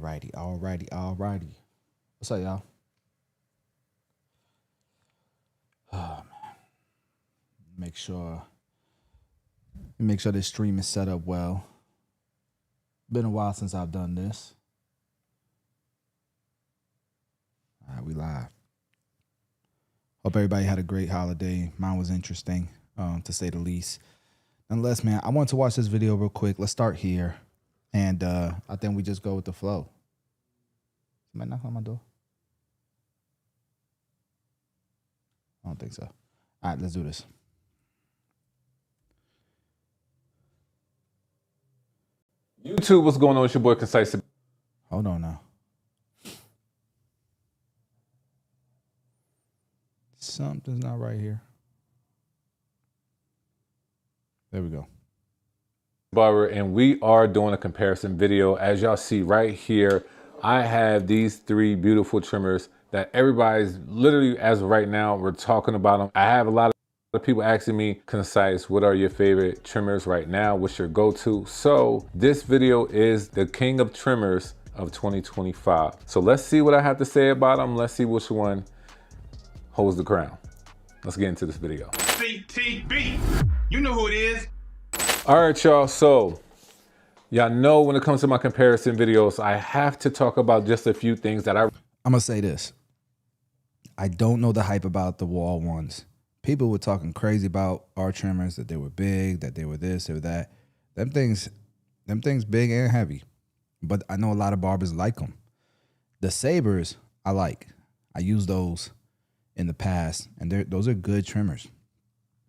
Alrighty. What's up, y'all? Oh, man. Make sure this stream is set up well. Been a while since I've done this. All right, we live. Hope everybody had a great holiday. Mine was interesting, to say the least. Nonetheless, man, I want to watch this video real quick. Let's start here. And I think we just go with the flow. Somebody knock on my door? I don't think so. All right, let's do this. YouTube, what's going on? It's your boy Concise. Hold on now. Something's not right here. There we go. Barber, and we are doing a comparison video. As y'all see right here, I have these three beautiful trimmers that everybody's literally, as of right now, we're talking about them. I have a lot of people asking me, Concise, what are your favorite trimmers right now? What's your go-to? So this video is the king of trimmers of 2025. So let's see what I have to say about them. Let's see which one holds the crown. Let's get into this video. CTB, you know who it is. All right, y'all. So y'all know when it comes to my comparison videos, I have to talk about just a few things that I'm gonna say this. I don't know the hype about the wall ones. People were talking crazy about our trimmers, that they were big, that they were this or that. Them things big and heavy. But I know a lot of barbers like them. The sabers I like. I use those in the past, and those are good trimmers.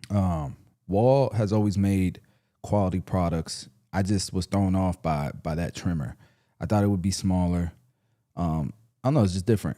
Wall has always made quality products. I just was thrown off by that trimmer. I thought it would be smaller. I don't know, it's just different.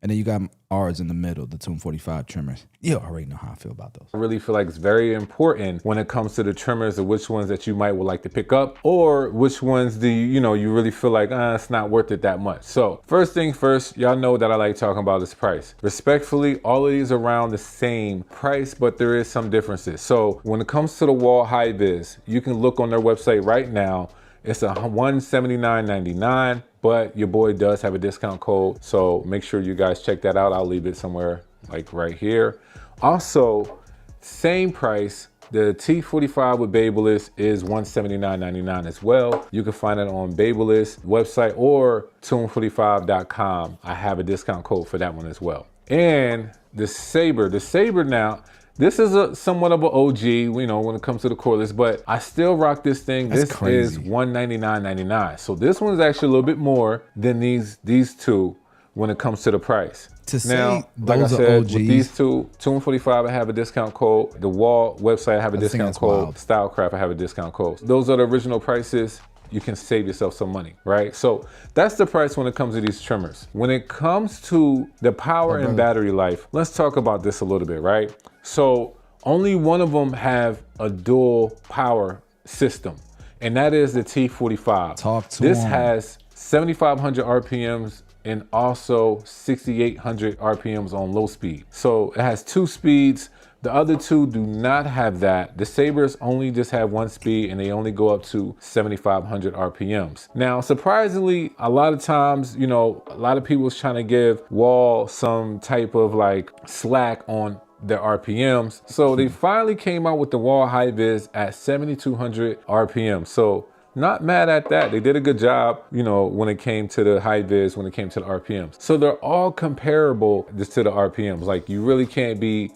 And then you got ours in the middle, the 245 trimmers. You already know how I feel about those. I really feel like it's very important when it comes to the trimmers, of which ones that you might would like to pick up, or which ones do you really feel like it's not worth it that much. So first thing first, y'all know that I like talking about this price. Respectfully, all of these are around the same price, but there is some differences. So when it comes to the wall high vis, you can look on their website right now. It's a $179.99, but your boy does have a discount code. So make sure you guys check that out. I'll leave it somewhere like right here. Also, same price, the T45 with Babyliss is $179.99 as well. You can find it on Babyliss website or tune45.com. I have a discount code for that one as well. And the Saber now, this is somewhat of an OG, when it comes to the cordless, but I still rock this thing. That's this crazy. is $199.99. So this one is actually a little bit more than these two when it comes to the price. To say now, like I those are said, OGs, with these two, Tune45, I have a discount code. The Wall website, I have a discount code. Wild. Stylecraft, I have a discount code. Those are the original prices. You can save yourself some money, right? So that's the price when it comes to these trimmers. When it comes to the power and battery life, let's talk about this a little bit, right? So only one of them have a dual power system, and that is the T45. Talk to this them. has 7,500 RPMs and also 6,800 RPMs on low speed. So it has two speeds. The other two do not have that. The Sabers only just have one speed, and they only go up to 7,500 RPMs. Now, surprisingly, a lot of times, a lot of people is trying to give Wall some type of like slack on their RPMs. So they finally came out with the Wall High Vis at 7,200 RPM. So not mad at that. They did a good job, when it came to the high vis, when it came to the RPMs. So they're all comparable just to the RPMs. Like, you really can't be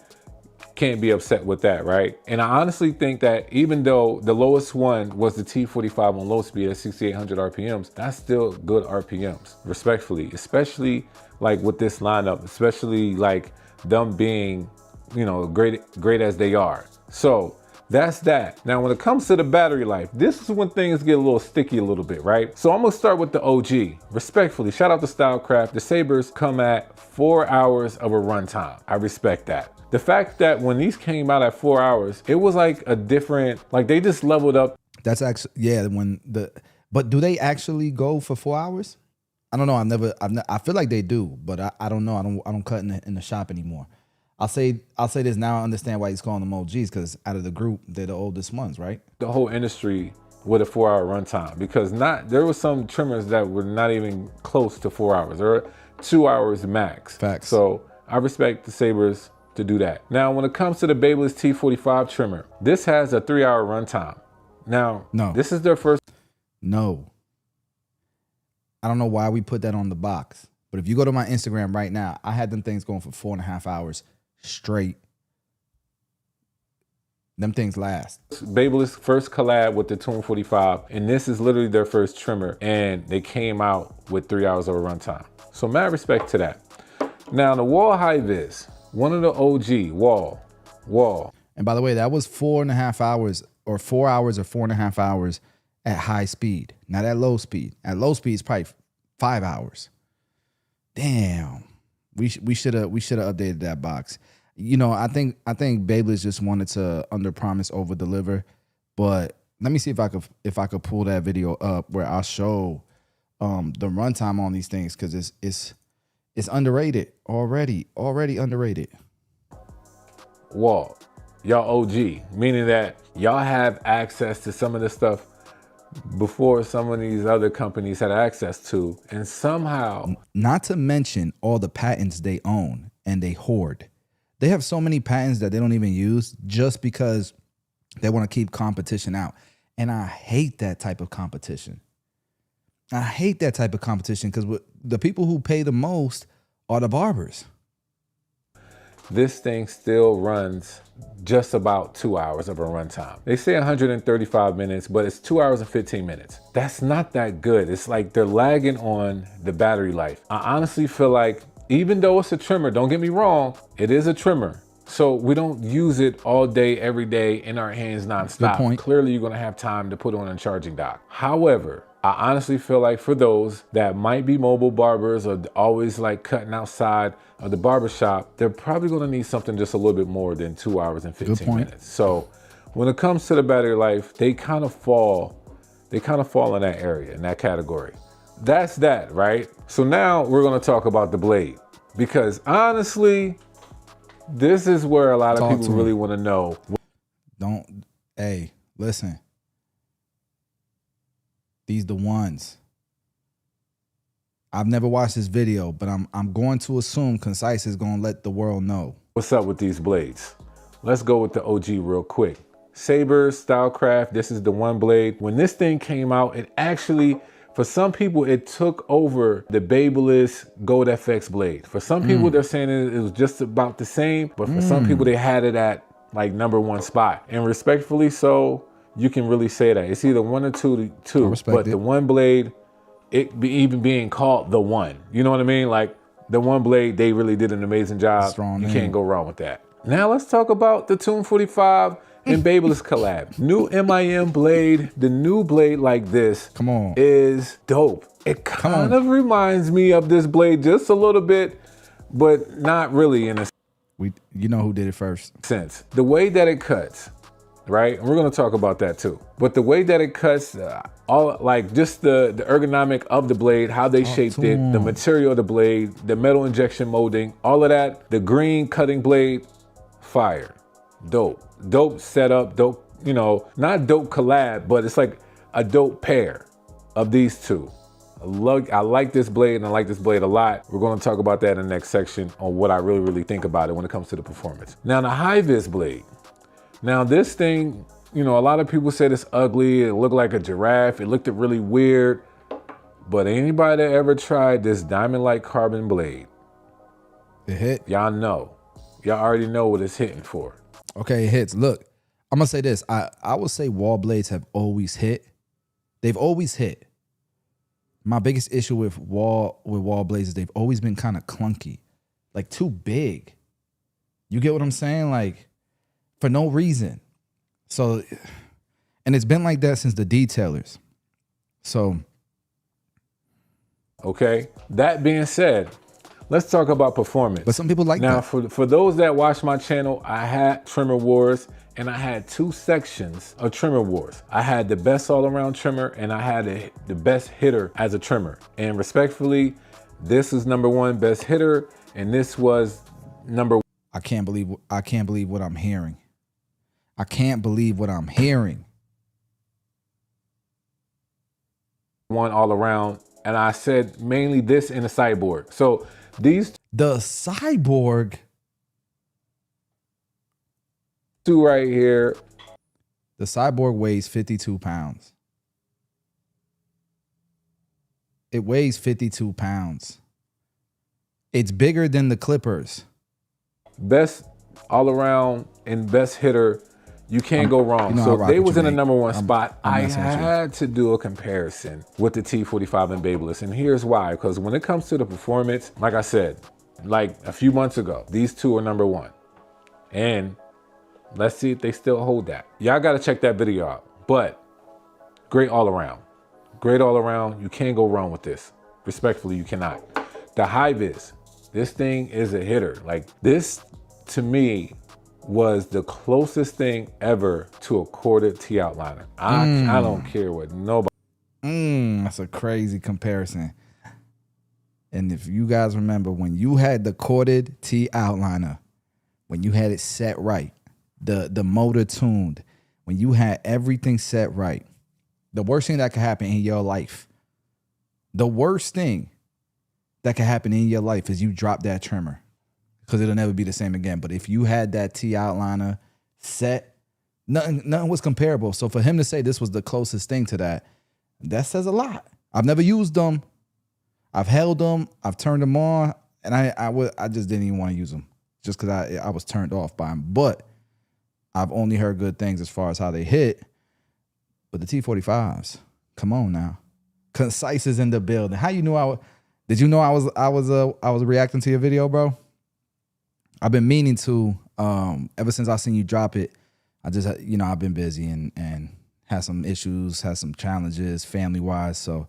upset with that, right? And I honestly think that even though the lowest one was the T45 on low speed at 6,800 RPMs, that's still good RPMs, respectfully, especially like with this lineup, especially like them being, great as they are. So that's that. Now, when it comes to the battery life, this is when things get a little sticky a little bit, right? So I'm gonna start with the OG. Respectfully, shout out to Stylecraft. The Sabers come at 4 hours of a runtime. I respect that. The fact that when these came out at 4 hours, it was like a different, like they just leveled up. That's actually, yeah, but do they actually go for 4 hours? I don't know. I feel like they do, but I don't know. I don't cut in the shop anymore. I'll say this now. I understand why he's calling them OGs, because out of the group, they're the oldest ones, right? The whole industry with a 4-hour runtime, because there were some trimmers that were not even close to 4 hours or 2 hours max. Facts. So I respect the Sabers to do that. Now, when it comes to the Babyliss T45 trimmer, this has a 3-hour runtime. Now, this is their first. No. I don't know why we put that on the box, but if you go to my Instagram right now, I had them things going for 4.5 hours straight. Them things last. Babyliss first collab with the Tune 45, and this is literally their first trimmer, and they came out with 3 hours of a runtime. So mad respect to that. Now the Wall High Vis, one of the OG Wall. And by the way, that was 4.5 hours or 4 hours or 4.5 hours at high speed, not at low speed. At low speed, it's probably 5 hours. Damn, we should have updated that box. You know, I think Babyliss just wanted to under promise, over deliver. But let me see if I could pull that video up where I'll show the runtime on these things, because it's underrated already underrated. Wall, y'all OG, meaning that y'all have access to some of this stuff before some of these other companies had access to, and somehow, not to mention all the patents they own and they hoard. They have so many patents that they don't even use just because they want to keep competition out. And I hate that type of competition. I hate that type of competition, because the people who pay the most are the barbers. this thing still runs just about 2 hours of a runtime. They say 135 minutes, but it's 2 hours and 15 minutes. That's not that good. It's like they're lagging on the battery life. I honestly feel like, even though it's a trimmer, don't get me wrong, it is a trimmer. So we don't use it all day, every day in our hands nonstop. Good point. Clearly, you're gonna have time to put on a charging dock. However, I honestly feel like for those that might be mobile barbers or always like cutting outside of the barbershop, they're probably gonna need something just a little bit more than 2 hours and 15 minutes. So when it comes to the battery life, they kind of fall in that area, in that category. That's that, right? So now we're gonna talk about the blade, because honestly, this is where a lot of people really wanna know. Hey, listen. These the ones. I've never watched this video, but I'm going to assume Concise is going to let the world know. What's up with these blades? Let's go with the OG real quick. Saber, Stylecraft, this is the one blade. When this thing came out, it actually, for some people, it took over the Babyliss Gold FX blade. For some people, they're saying it was just about the same, but for some people, they had it at like #1 spot. And respectfully so, you can really say that. It's either one or two, but the one blade, even being called the one. You know what I mean? Like the one blade, they really did an amazing job. Strong you name. can't go wrong with that. Now let's talk about the Tune 45 and Babyliss collab. New MIM blade, the new blade like this is dope. It kind of reminds me of this blade just a little bit, but not really in a You know who did it first. sense. The way that it cuts, right? And we're gonna talk about that too. But the way that it cuts, all like just the ergonomic of the blade, how they shaped it, the material of the blade, the metal injection molding, all of that, the green cutting blade, fire, dope. Dope setup, dope, you know, not dope collab, but it's like a dope pair of these two. I like this blade, and I like this blade a lot. We're gonna talk about that in the next section on what I really think about it when it comes to the performance. Now the high-vis blade. Now this thing, you know, a lot of people said it's ugly, it looked like a giraffe, it looked really weird, but anybody that ever tried this diamond-like carbon blade, it hit. Y'all know. Y'all already know what it's hitting for. Okay, it hits. Look, I'm gonna say this. I would say wall blades have always hit. They've always hit. My biggest issue with wall blades is they've always been kind of clunky, like too big. You get what I'm saying? Like for no reason. So, and it's been like that since the detailers. So, okay. That being said, let's talk about performance. But some people like now, that. for those that watch my channel, I had Trimmer Wars, and I had 2 sections of Trimmer Wars. I had the best all-around trimmer, and I had the best hitter as a trimmer. And respectfully, this is #1 best hitter, and this was #1. I can't believe what I'm hearing. I can't believe what I'm hearing. one all around. And I said mainly this in the Cyborg. So these The Cyborg. two right here. The Cyborg weighs 52 pounds. It weighs 52 pounds. It's bigger than the Clippers. Best all around and best hitter. You can't go wrong. You know, so they was in the mate. #1 spot. I messing with you. had to do a comparison with the T45 and Babyliss. And here's why. Because when it comes to the performance, like I said, like a few months ago, these two are #1. And let's see if they still hold that. Y'all got to check that video out. But great all around. Great all around. You can't go wrong with this. Respectfully, you cannot. The high-vis. This thing is a hitter. Like this, to me, was the closest thing ever to a corded T outliner. I don't care what nobody. That's a crazy comparison. And if you guys remember, when you had the corded T outliner, when you had it set right, the motor tuned, when you had everything set right, the worst thing that could happen in your life, the worst thing that could happen in your life is you drop that trimmer, because it'll never be the same again. But if you had that T outliner set, nothing was comparable. So for him to say this was the closest thing to that, that says a lot. I've never used them. I've held them. I've turned them on, and I just didn't even want to use them just because I was turned off by them. But I've only heard good things as far as how they hit. But the T45s, come on now, Concise is in the building. How you knew Did you know I was reacting to your video, bro? I've been meaning to ever since I seen you drop it. I just, I've been busy and had some issues, had some challenges family wise. So,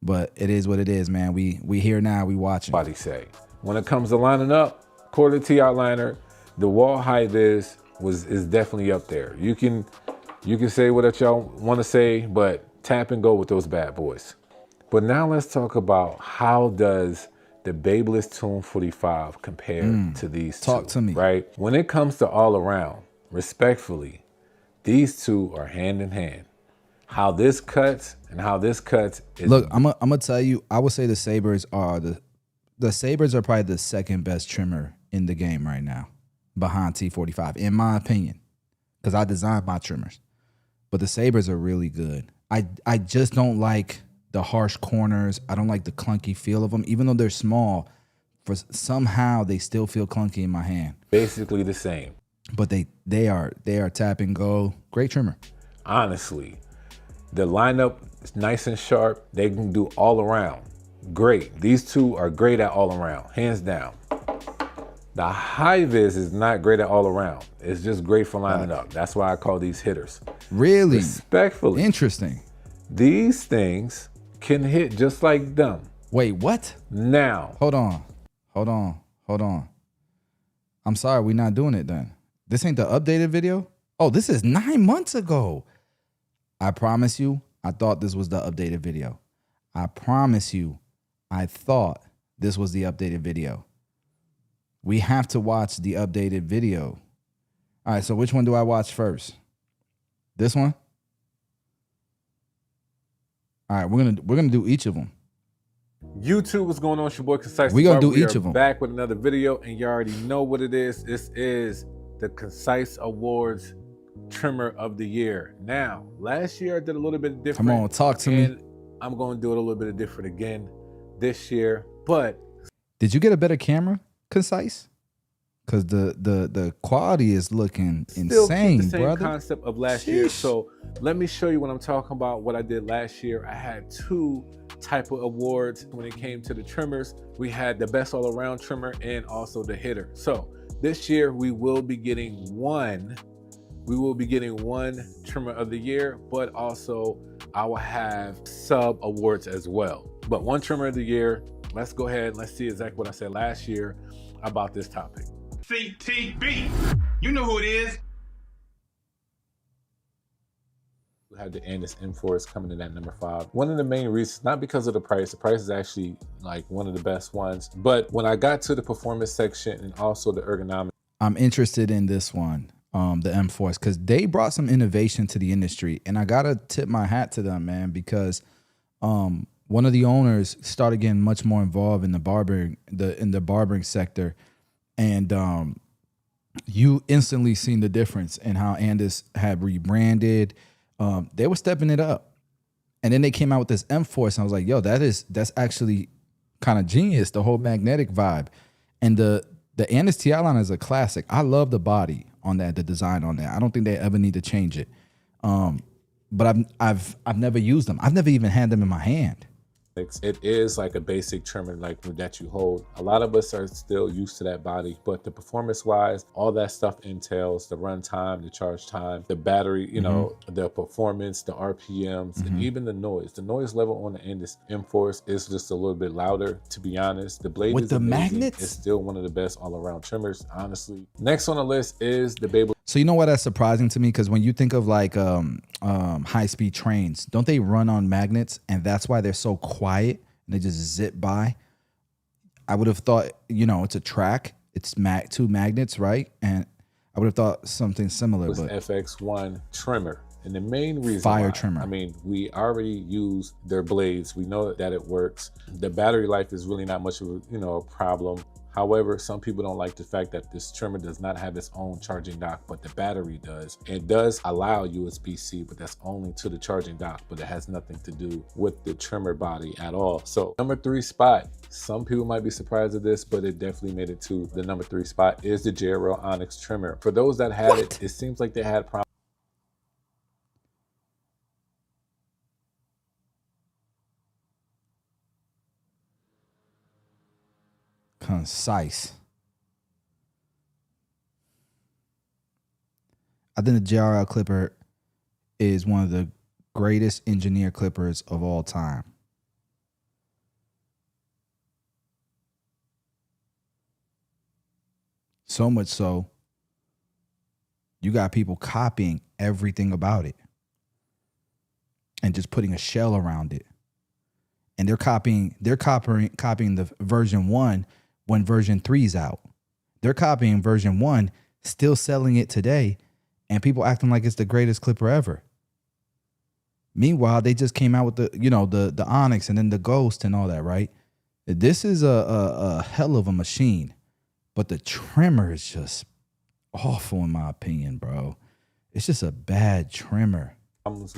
but it is what it is, man. We here now. We watching. Body say. When it comes to lining up, quarter T outliner, the wall height is definitely up there. You can say what y'all want to say, but tap and go with those bad boys. But now let's talk about how does the Babyliss Tune 45 compare to these two. Talk to me. Right? When it comes to all around, respectfully, these two are hand in hand. How this cuts and how this cuts is... Look, I'm gonna tell you, I would say the Sabres are the Sabres are probably the second best trimmer in the game right now, behind T45, in my opinion, because I designed my trimmers. But the Sabres are really good. I just don't like the harsh corners. I don't like the clunky feel of them, even though they're small. Somehow they still feel clunky in my hand. Basically the same. But they are tap and go. Great trimmer. Honestly, the lineup is nice and sharp. They can do all around. Great. These two are great at all around, hands down. The high-vis is not great at all around. It's just great for lining up. That's why I call these hitters. Really? Respectfully. Interesting. These things can hit just like them. Wait, what? Now. Hold on. I'm sorry, we're not doing it then. This ain't the updated video? Oh, this is 9 months ago. I promise you, I thought this was the updated video. I promise you, I thought this was the updated video. We have to watch the updated video. All right, so which one do I watch first? This one? All right, we're gonna do each of them. YouTube, what's going on? It's your boy Concise. We're gonna Barber. do each of them. Back with another video, and you already know what it is. This is the Concise Awards Trimmer of the Year. Now, last year I did a little bit different. Come on, talk to me. And I'm gonna do it a little bit different again this year. But did you get a better camera, Concise? Because the quality is looking insane, keep the same brother. Concept of last year. So let me show you what I'm talking about. What I did last year, I had two type of awards when it came to the trimmers. We had the best all-around trimmer and also the hitter. So this year we will be getting one. We will be getting one trimmer of the year, but also I will have sub awards as well. But one trimmer of the year. Let's go ahead. Let's see exactly what I said last year about this topic. CTB. You know who it is. We have the Andis M4 coming in at number 5. One of the main reasons, not because of the price is actually like one of the best ones, but when I got to the performance section and also the ergonomics. I'm interested in this one, the M4s, because they brought some innovation to the industry, and I gotta tip my hat to them, man, because one of the owners started getting much more involved in the barbering sector, and you instantly seen the difference in how Andis had rebranded. They were stepping it up, and then they came out with this M-Force, and I was like, yo, that's actually kind of genius. The whole magnetic vibe, and the Andis TI line is a classic. I love the body on that, the design on that. I don't think they ever need to change it. But I've never used them. I've never even had them in my hand. It is like a basic trimmer like that you hold. A lot of us are still used to that body, but the performance wise, all that stuff entails the run time, the charge time, the battery, you know, the performance, the RPMs, and even the noise. The noise level on the Andis M-Force is just a little bit louder, to be honest. The blade with is the amazing. magnets. It's still one of the best all around trimmers, honestly. Next on the list is the Barber. So you know what, that's surprising to me, because when you think of like high-speed trains, don't they run on magnets, and that's why they're so quiet and they just zip by? I would have thought, you know, it's a track, it's two magnets, right? And I would have thought something similar. Was but FX1 trimmer, and the main reason fire why, trimmer. I mean, we already use their blades. We know that it works. The battery life is really not much of a, you know, a problem. However, some people don't like the fact that this trimmer does not have its own charging dock, but the battery does. It does allow USB-C, but that's only to the charging dock, but it has nothing to do with the trimmer body at all. So number 3 spot, some people might be surprised at this, but it definitely made it to the number 3 spot, is the JRL Onyx trimmer. For those that had it, it seems like they had problems. Concise. I think the JRL clipper is one of the greatest engineer clippers of all time. So much so, you got people copying everything about it and just putting a shell around it. And they're copying the version 1 when version 3's out. They're copying version 1, still selling it today, and people acting like it's the greatest clipper ever. Meanwhile, they just came out with the Onyx and then the Ghost and all that, right? This is a hell of a machine, but the trimmer is just awful in my opinion, bro. It's just a bad trimmer.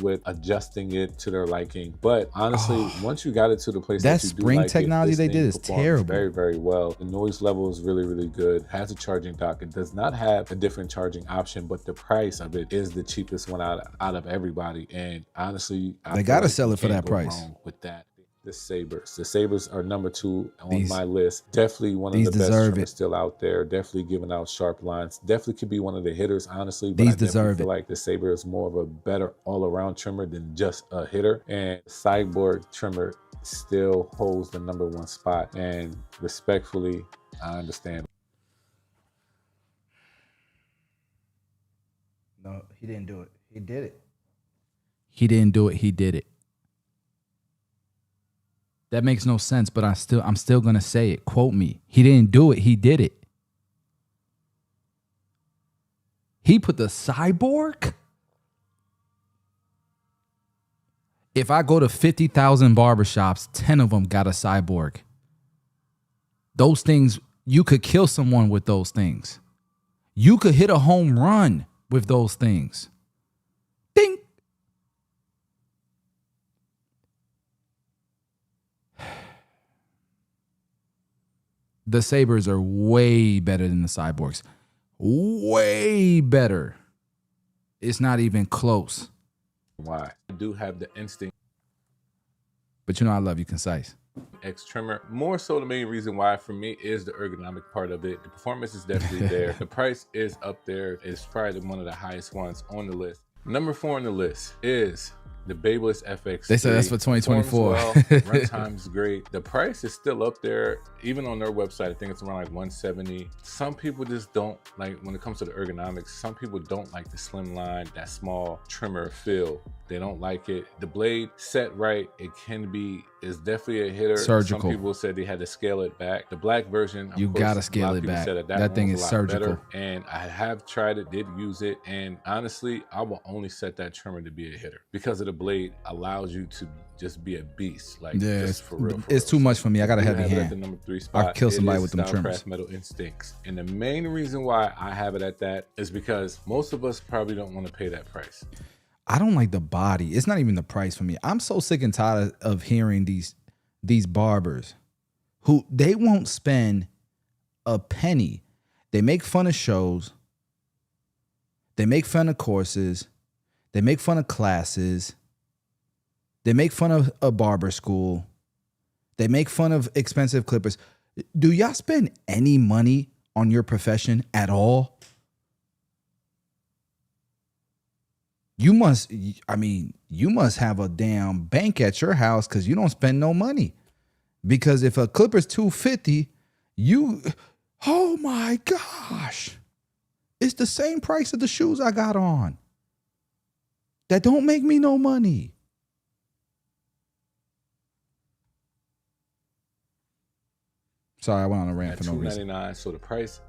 With adjusting it to their liking, but honestly, once you got it to the place that you spring do like technology they did is terrible. Very, very well. The noise level is really, really good. Has a charging dock. It does not have a different charging option, but the price of it is the cheapest one out of everybody. And honestly, they gotta sell it for that price. With that. The Sabers are number 2 on my list. Definitely one of the best trimmers still out there. Definitely giving out sharp lines. Definitely could be one of the hitters, honestly. But I definitely feel like the Saber is more of a better all-around trimmer than just a hitter. And the Cyborg trimmer still holds the number 1 spot. And respectfully, I understand. No, he didn't do it. He did it. He didn't do it. He did it. That makes no sense, but I'm still gonna say it. Quote me. He didn't do it. He did it. He put the Cyborg. If I go to 50,000 barbershops, 10 of them got a Cyborg. Those things, you could kill someone with those things. You could hit a home run with those things. Ding. The Sabers are way better than the Cyborgs. Way better. It's not even close. Why? I do have the instinct. But you know I love you concise. X trimmer. More so the main reason why for me is the ergonomic part of it. The performance is definitely there. The price is up there. It's probably one of the highest ones on the list. Number 4 on the list is the Babeless FX. They said that's for 2024. Well, runtime is great. The price is still up there, even on their website. I think it's around like $170. Some people just don't like, when it comes to the ergonomics, some people don't like the slim line, that small trimmer feel. They don't like it. The blade set right, it's definitely a hitter. Surgical. Some people said they had to scale it back. The black version, You gotta scale it back. That thing is surgical. Better. And I have tried it, did use it, and honestly, I will only set that trimmer to be a hitter because of the blade allows you to just be a beast. Like, yeah, just for real. It's too much for me. I got a heavy hand. At the number 3 spot. I kill somebody with them trimmers. Metal Instincts. And the main reason why I have it at that is because most of us probably don't want to pay that price. I don't like the body. It's not even the price for me. I'm so sick and tired of hearing these barbers who they won't spend a penny. They make fun of shows. They make fun of courses. They make fun of classes. They make fun of a barber school. They make fun of expensive clippers. Do y'all spend any money on your profession at all? You must have a damn bank at your house because you don't spend no money. Because if a clipper's $250, oh my gosh, it's the same price of the shoes I got on. That don't make me no money. Sorry, I went on a rant for no reason. $299, so the price,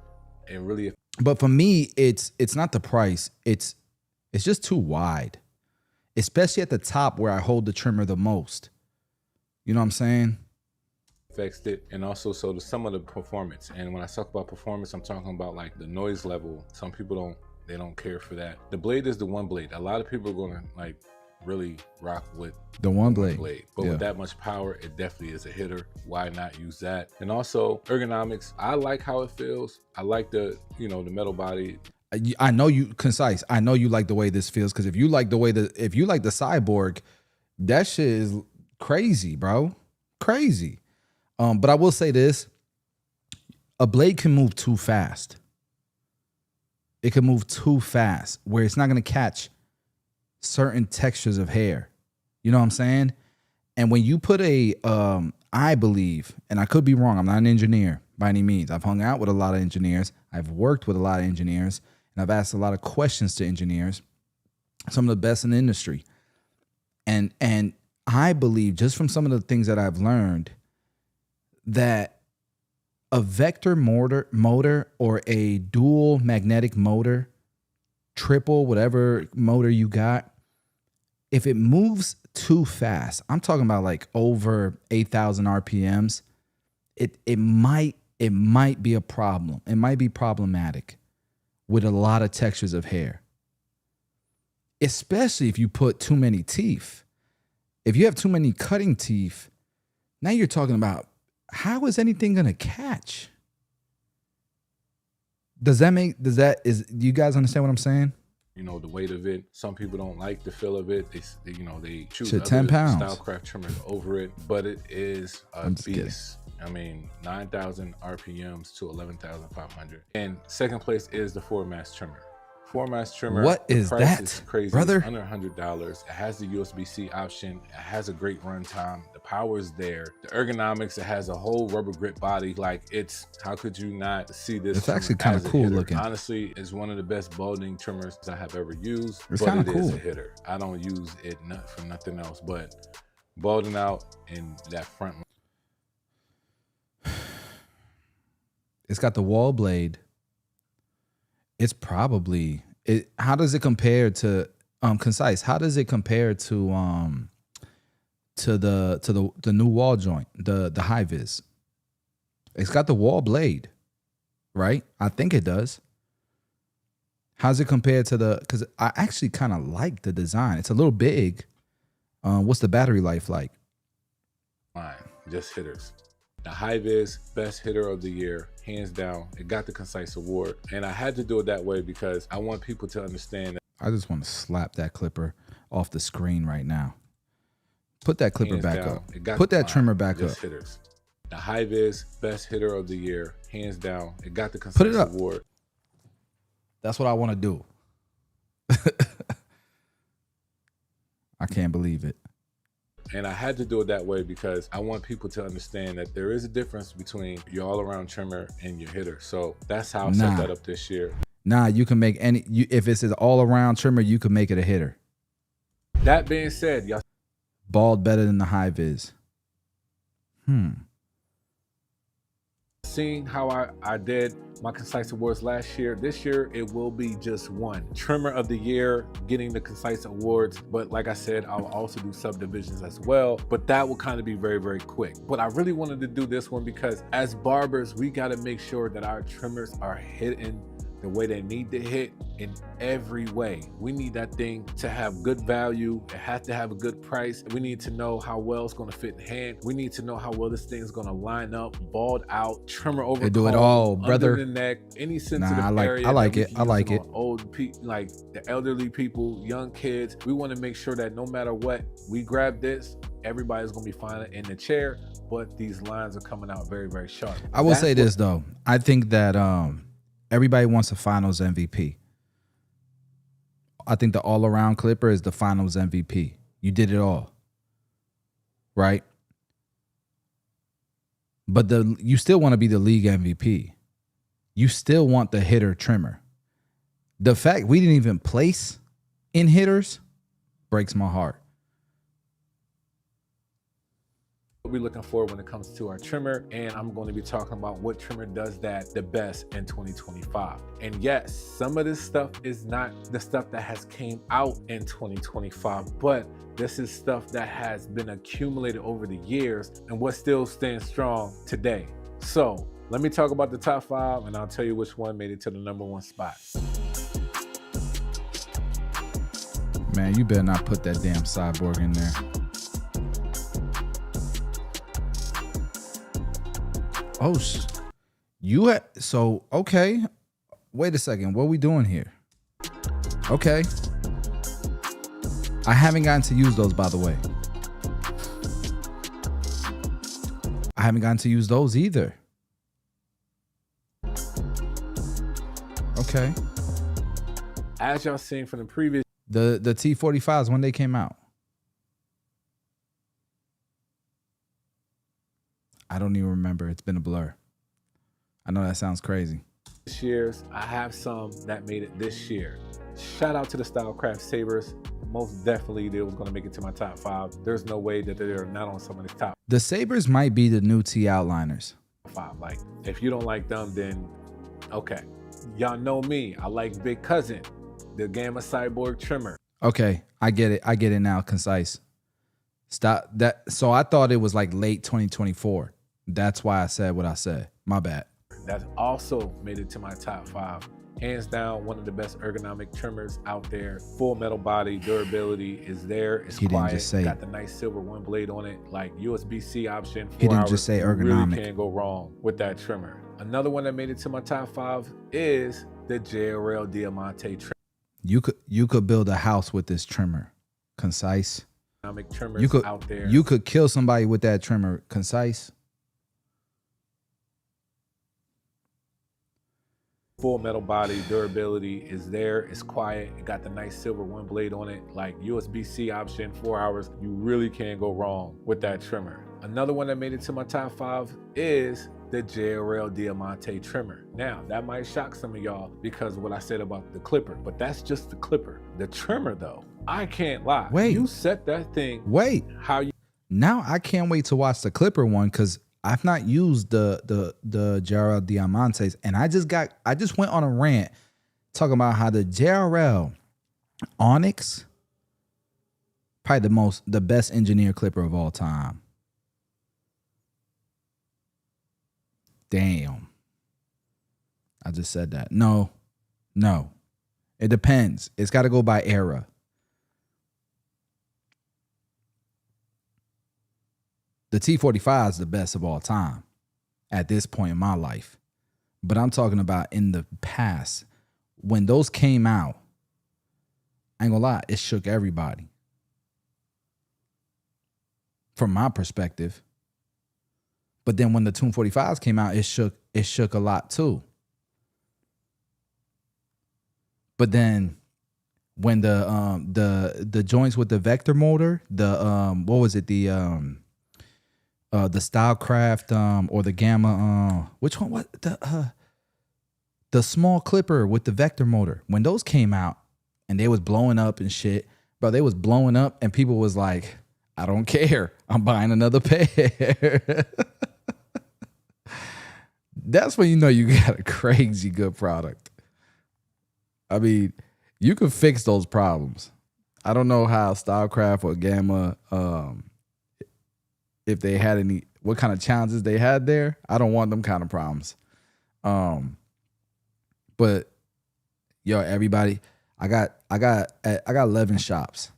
and really. But for me, it's not the price. It's just too wide, especially at the top where I hold the trimmer the most. You know what I'm saying? Affects it, and also so some of the performance. And when I talk about performance, I'm talking about like the noise level. Some people don't care for that. The blade is the one blade. A lot of people are gonna like really rock with the one blade. But with that much power, it definitely is a hitter. Why not use that? And also ergonomics. I like how it feels. I like the metal body. I know you concise. I know you like the way this feels because if you like the cyborg, that shit is crazy, bro. Crazy. But I will say this: a blade can move too fast. It can move too fast where it's not gonna catch certain textures of hair. You know what I'm saying? And when you put I believe, and I could be wrong, I'm not an engineer by any means. I've hung out with a lot of engineers. I've worked with a lot of engineers. And I've asked a lot of questions to engineers, some of the best in the industry. And I believe, just from some of the things that I've learned, that a vector motor or a dual magnetic motor, triple, whatever motor you got, if it moves too fast, I'm talking about like over 8,000 RPMs, it might be a problem. It might be problematic with a lot of textures of hair, especially if you put too many teeth. If you have too many cutting teeth, now you're talking about how is anything gonna catch? Do you guys understand what I'm saying? The weight of it. Some people don't like the feel of it. They choose other 10 pounds Stylecraft trimmers over it, but it is a beast. Kidding. I mean, 9,000 RPMs to 11,500. And second place is the 4-mass trimmer. 4-mass trimmer. What is that? Is crazy, brother? It's under $100. It has the USB-C option. It has a great runtime. The power is there. The ergonomics. It has a whole rubber grip body. Like how could you not see this? It's actually kind of cool looking. Honestly, it's one of the best balding trimmers I have ever used. It's kind of cool. It is a hitter. I don't use it for nothing else but balding out in that front. It's got the wall blade. It's probably how does it compare to concise? How does it compare to the new wall joint, the high vis? It's got the wall blade, right? I think it does. How's it compared to because I actually kind of like the design. It's a little big. What's the battery life like? Fine, just hitters. The high vis, best hitter of the year, hands down. It got the Concise Award. And I had to do it that way because I want people to understand that. I just want to slap that clipper off the screen right now. Put that clipper back up. Put that trimmer back up. Hitters. The high vis, best hitter of the year, hands down. It got the Concise Award. That's what I want to do. I can't believe it. And I had to do it that way because I want people to understand that there is a difference between your all-around trimmer and your hitter. So that's how I set that up this year. You can make if it's an all-around trimmer, you can make it a hitter. That being said, y'all Bald better than the high vis. seen how I did my Concise Awards last year. This year, it will be just one. Trimmer of the Year, getting the Concise Awards. But like I said, I'll also do subdivisions as well. But that will kind of be very, very quick. But I really wanted to do this one because as barbers, we got to make sure that our trimmers are hitting the way they need to hit in every way. We need that thing to have good value. It has to have a good price. We need to know how well it's gonna fit in hand. We need to know how well this thing is gonna line up, bald out, trimmer over. They do it all, brother. Under the neck, any sensitive area. I like it. Old people, like the elderly people, young kids. We wanna make sure that no matter what, we grab this, everybody's gonna be fine in the chair, but these lines are coming out very, very sharp. I will say this though. I think that everybody wants a finals MVP. I think the all-around clipper is the finals MVP. You did it all, right? But you still want to be the league MVP. You still want the hitter trimmer. The fact we didn't even place in hitters breaks my heart. What we're looking for when it comes to our trimmer, and I'm going to be talking about what trimmer does that the best in 2025. And yes, some of this stuff is not the stuff that has came out in 2025, but this is stuff that has been accumulated over the years and what still stands strong today. So let me talk about the top 5 and I'll tell you which one made it to the #1 spot. Man, you better not put that damn cyborg in there. Oh, okay. Wait a second. What are we doing here? Okay. I haven't gotten to use those, by the way. I haven't gotten to use those either. Okay. As y'all seen from the previous, the T45s, when they came out. I don't even remember. It's been a blur. I know that sounds crazy. years, I have some that made it this year. Shout out to the Stylecraft Sabers. Most definitely they was going to make it to my top 5. There's no way that they're not on some of the top. The Sabers might be the new T outliners. 5. Like, if you don't like them, then okay. Y'all know me. I like Big Cousin, the Gamma Cyborg trimmer. Okay, I get it. I get it now. Concise. Stop that. So I thought it was like late 2024. That's why I said what I said. My bad. That also made it to my top 5. Hands down, one of the best ergonomic trimmers out there. Full metal body, durability is there. It's quiet. Just say, got the nice silver one blade on it, like USB-C option. 4 he didn't hours. Just say ergonomic. You really can't go wrong with that trimmer. Another one that made it to my top 5 is the JRL Diamante trimmer. You could build a house with this trimmer. Concise. Trimmers you could out there. You could kill somebody with that trimmer. Concise. Full metal body, durability is there. It's quiet. It got the nice silver one blade on it, like USB-C option, 4 hours. You really can't go wrong with that trimmer. Another one that made it to my top 5 is the JRL Diamante trimmer. Now, that might shock some of y'all because of what I said about the clipper, but that's just the clipper. The trimmer, though, I can't lie. Wait. You set that thing. Wait. How you? Now I can't wait to watch the clipper one because I've not used the JRL Diamantes, and I just went on a rant talking about how the JRL Onyx probably the best engineer clipper of all time. Damn. I just said that. No. It depends. It's got to go by era. The T45 is the best of all time at this point in my life. But I'm talking about in the past. When those came out, I ain't gonna lie, it shook everybody. From my perspective. But then when the Tune 45s came out, it shook a lot too. But then when the joints with the vector motor, what was it, the Stylecraft or the Gamma, which one? What the small clipper with the vector motor? When those came out and they was blowing up and shit, Bro, they was blowing up and people was like, I don't care. I'm buying another pair. That's when you know you got a crazy good product. I mean, you can fix those problems. I don't know how Stylecraft or Gamma, if they had any, what kind of challenges they had there. I don't want them kind of problems. But yo, everybody, I got 11 shops.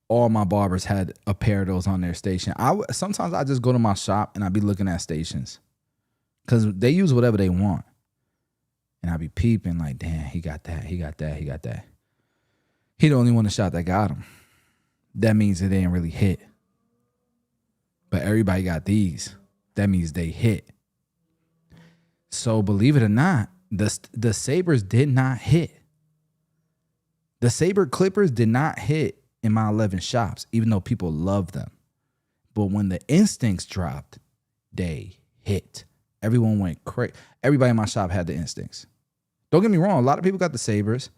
All my barbers had a pair of those on their station. Sometimes I just go to my shop and I be looking at stations because they use whatever they want. And I be peeping like, damn, he got that, he got that, he got that. He the only one in the shop that got him. That means it didn't really hit. But everybody got these. That means they hit. So believe it or not, the Sabres did not hit. The Sabre Clippers did not hit in my 11 shops, even though people love them. But when the Instincts dropped, they hit. Everyone went crazy. Everybody in my shop had the Instincts. Don't get me wrong. A lot of people got the Sabres.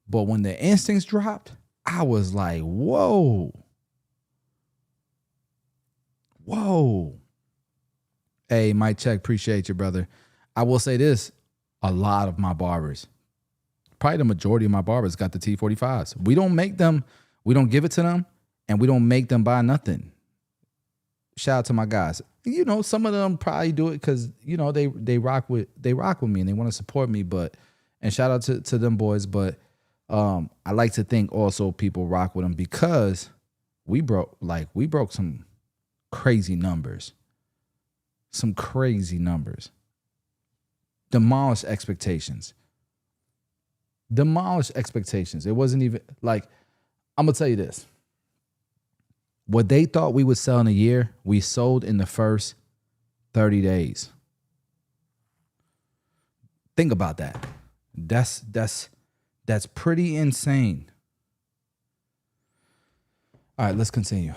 But when the Instincts dropped, I was like, whoa. Whoa. Hey, Mike Check, appreciate you, brother. I will say this. A lot of my barbers, probably the majority of my barbers got the T45s. We don't make them, we don't give it to them, and we don't make them buy nothing. Shout out to my guys. You know, some of them probably do it because, you know, they rock with me and they want to support me. But and shout out to them boys. But I like to think also people rock with them because we broke some crazy numbers. Some crazy numbers. Demolished expectations. It wasn't even like, I'm going to tell you this. What they thought we would sell in a year, we sold in the first 30 days. Think about that. That's pretty insane. All right, let's continue.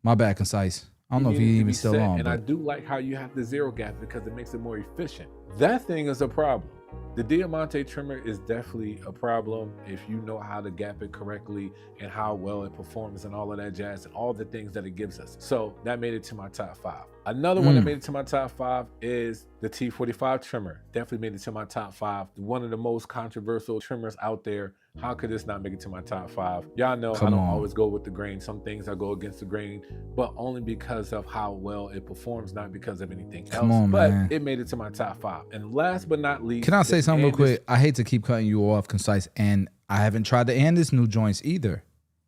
My bad, Concise. I don't know if you even still on. And I do like how you have the zero gap because it makes it more efficient. That thing is a problem. The Diamante trimmer is definitely a problem if you know how to gap it correctly and how well it performs and all of that jazz and all the things that it gives us. So that made it to my top 5. Another one that made it to my top 5 is the T45 trimmer. Definitely made it to my top 5. One of the most controversial trimmers out there. How could this not make it to my top 5? Y'all know I don't always go with the grain. Some things I go against the grain, but only because of how well it performs, not because of anything else. But it made it to my top 5. And last but not least, can I say something real quick? I hate to keep cutting you off, Concise, and I haven't tried the Andis new joints either.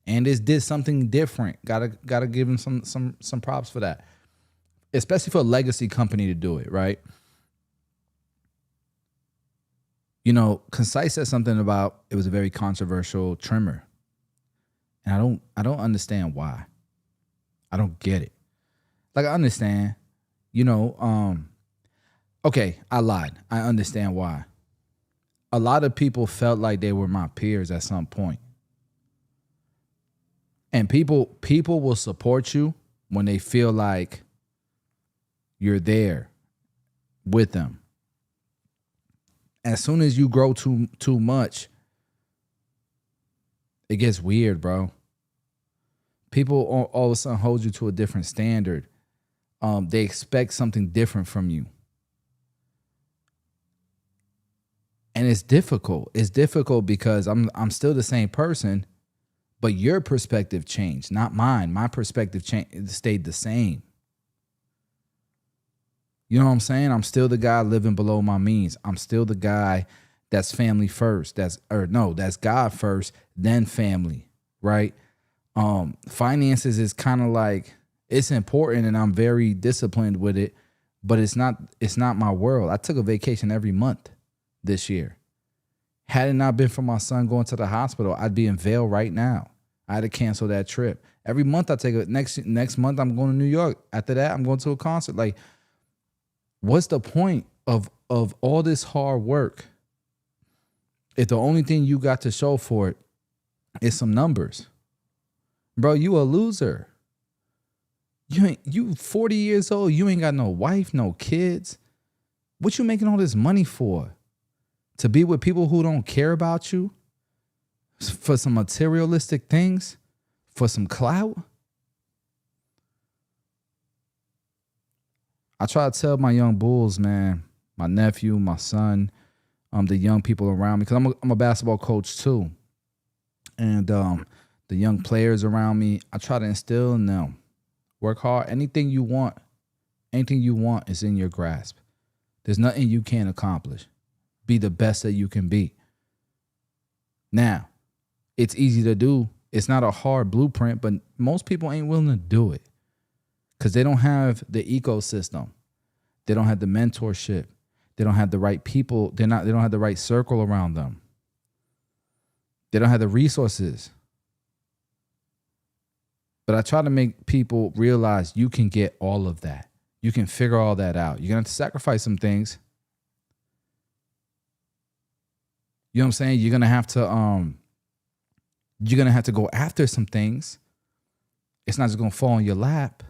Andis did something different. Gotta give him some props for that, especially for a legacy company to do it, right? You know, Concise said something about it was a very controversial trimmer. And I don't understand why. I don't get it. Like, I understand, you know, okay, I lied. I understand why. A lot of people felt like they were my peers at some point. And people will support you when they feel like you're there with them. As soon as you grow too much, it gets weird, bro. People all of a sudden hold you to a different standard. They expect something different from you. And it's difficult. It's difficult because I'm still the same person, but your perspective changed, not mine. My perspective stayed the same. You know what I'm saying? I'm still the guy living below my means. I'm still the guy that's family first. That's God first, then family, right? Finances is kind of like, it's important and I'm very disciplined with it, but it's not my world. I took a vacation every month this year. Had it not been for my son going to the hospital, I'd be in Vail right now. I had to cancel that trip. Every month I take next month I'm going to New York. After that, I'm going to a concert. Like, what's the point of all this hard work if the only thing you got to show for it is some numbers? Bro, you a loser. You 40 years old, you ain't got no wife, no kids. What you making all this money for? To be with people who don't care about you? for some materialistic things, for some clout. I try to tell my young bulls, man, my nephew, my son, the young people around me, because I'm a basketball coach too. And the young players around me, I try to instill in them, work hard. Anything you want is in your grasp. There's nothing you can't accomplish. Be the best that you can be. Now, it's easy to do. It's not a hard blueprint, but most people ain't willing to do it because they don't have the ecosystem. They don't have the mentorship. They don't have the right people. They don't have the right circle around them. They don't have the resources. But I try to make people realize you can get all of that. You can figure all that out. You're going to have to sacrifice some things. You know what I'm saying? You're going to have to go after some things. It's not just going to fall in your lap.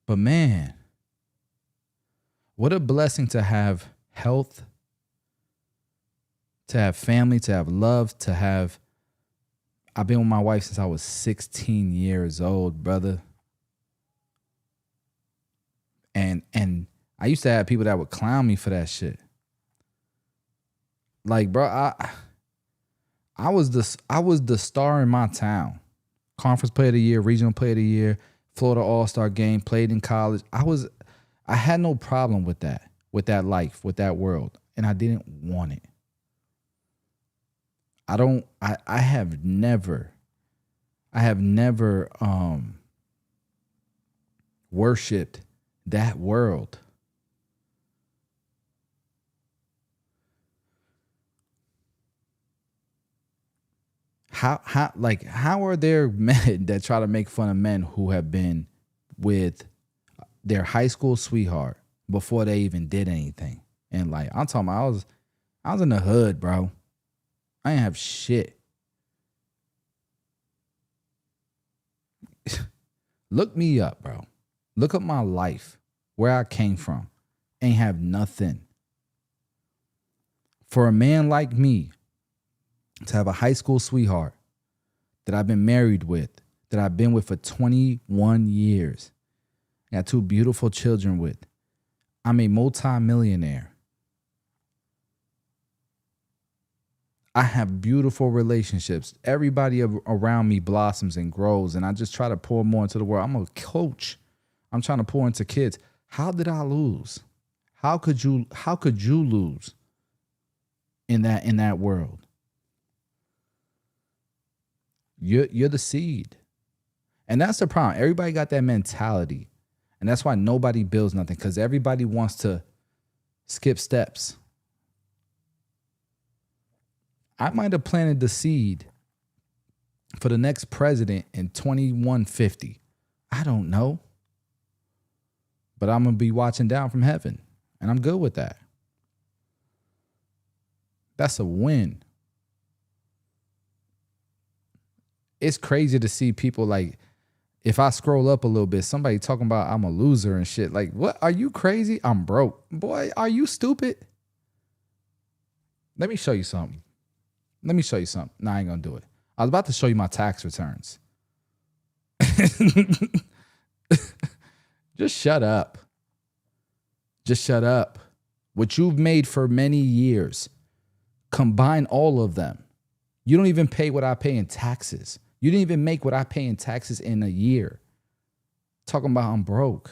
But man, what a blessing to have health, to have family, to have love, to have... I've been with my wife since I was 16 years old, brother. And I used to have people that would clown me for that shit. Like, bro, I was the star in my town. Conference Player of the Year, Regional Player of the Year, Florida All-Star Game, played in college. I had no problem with that life, with that world, and I didn't want it. I have never worshipped that world. How are there men that try to make fun of men who have been with their high school sweetheart before they even did anything? And like, I'm talking about, I was in the hood, bro. I didn't have shit. Look me up, bro. Look up my life, where I came from. Ain't have nothing. For a man like me to have a high school sweetheart that I've been married with, that I've been with for 21 years, got 2 beautiful children with, I'm a multi-millionaire. I have beautiful relationships. Everybody around me blossoms and grows, and I just try to pour more into the world. I'm a coach. I'm trying to pour into kids. How did I lose? How could you lose in that world? You're the seed. And that's the problem. Everybody got that mentality. And that's why nobody builds nothing, because everybody wants to skip steps. I might have planted the seed for the next president in 2150. I don't know. But I'm going to be watching down from heaven. And I'm good with that. That's a win. It's crazy to see people like, if I scroll up a little bit, somebody talking about I'm a loser and shit. Like, what? Are you crazy? I'm broke. Boy, are you stupid? Let me show you something. No, I ain't going to do it. I was about to show you my tax returns. Just shut up. What you've made for many years, combine all of them. You don't even pay what I pay in taxes. You didn't even make what I pay in taxes in a year. Talking about I'm broke.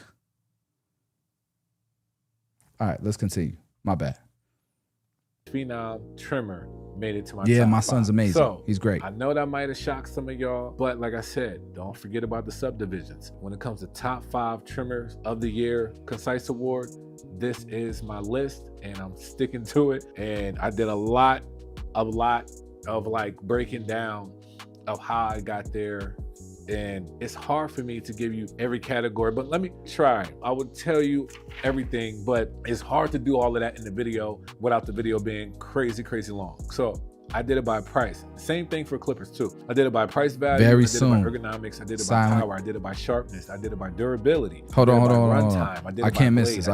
All right, let's continue. My bad. Phenom trimmer made it to my top my 5. Son's amazing. So, he's great. I know that might have shocked some of y'all, but like I said, don't forget about the subdivisions. When it comes to top 5 trimmers of the year concise award, this is my list and I'm sticking to it. And I did a lot of like breaking down of how I got there. And it's hard for me to give you every category, but let me try. I would tell you everything, but it's hard to do all of that in the video without the video being crazy long. So I did it by price. Same thing for clippers too. I did it by price value. Very I did soon. it by ergonomics. I did it by power. I did it by sharpness. I did it by durability. Hold on. Runtime. I can't miss this.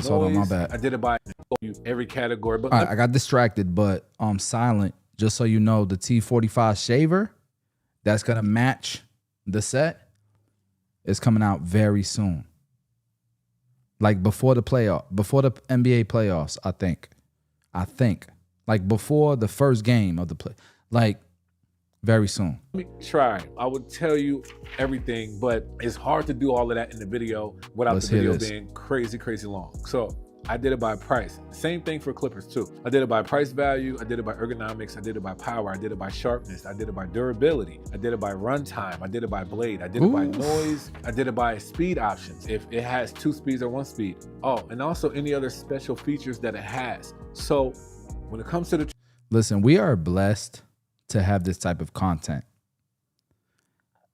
Hold on, my bad. I did it by every category. But all right, I got distracted, but Silent just so you know, the T45 shaver that's going to match the set is coming out very soon. Like before the NBA playoffs, I think. Like before the first game of the play. Like very soon. Let me try. I would tell you everything, but it's hard to do all of that in the video without the video being crazy, crazy long. So I did it by price. Same thing for clippers too. I did it by price value. I did it by ergonomics. I did it by power. I did it by sharpness. I did it by durability. I did it by runtime. I did it by blade. I did it by noise. I did it by speed options. If it has 2 speeds or 1 speed. Oh, and also any other special features that it has. So when it comes to the... Listen, we are blessed to have this type of content.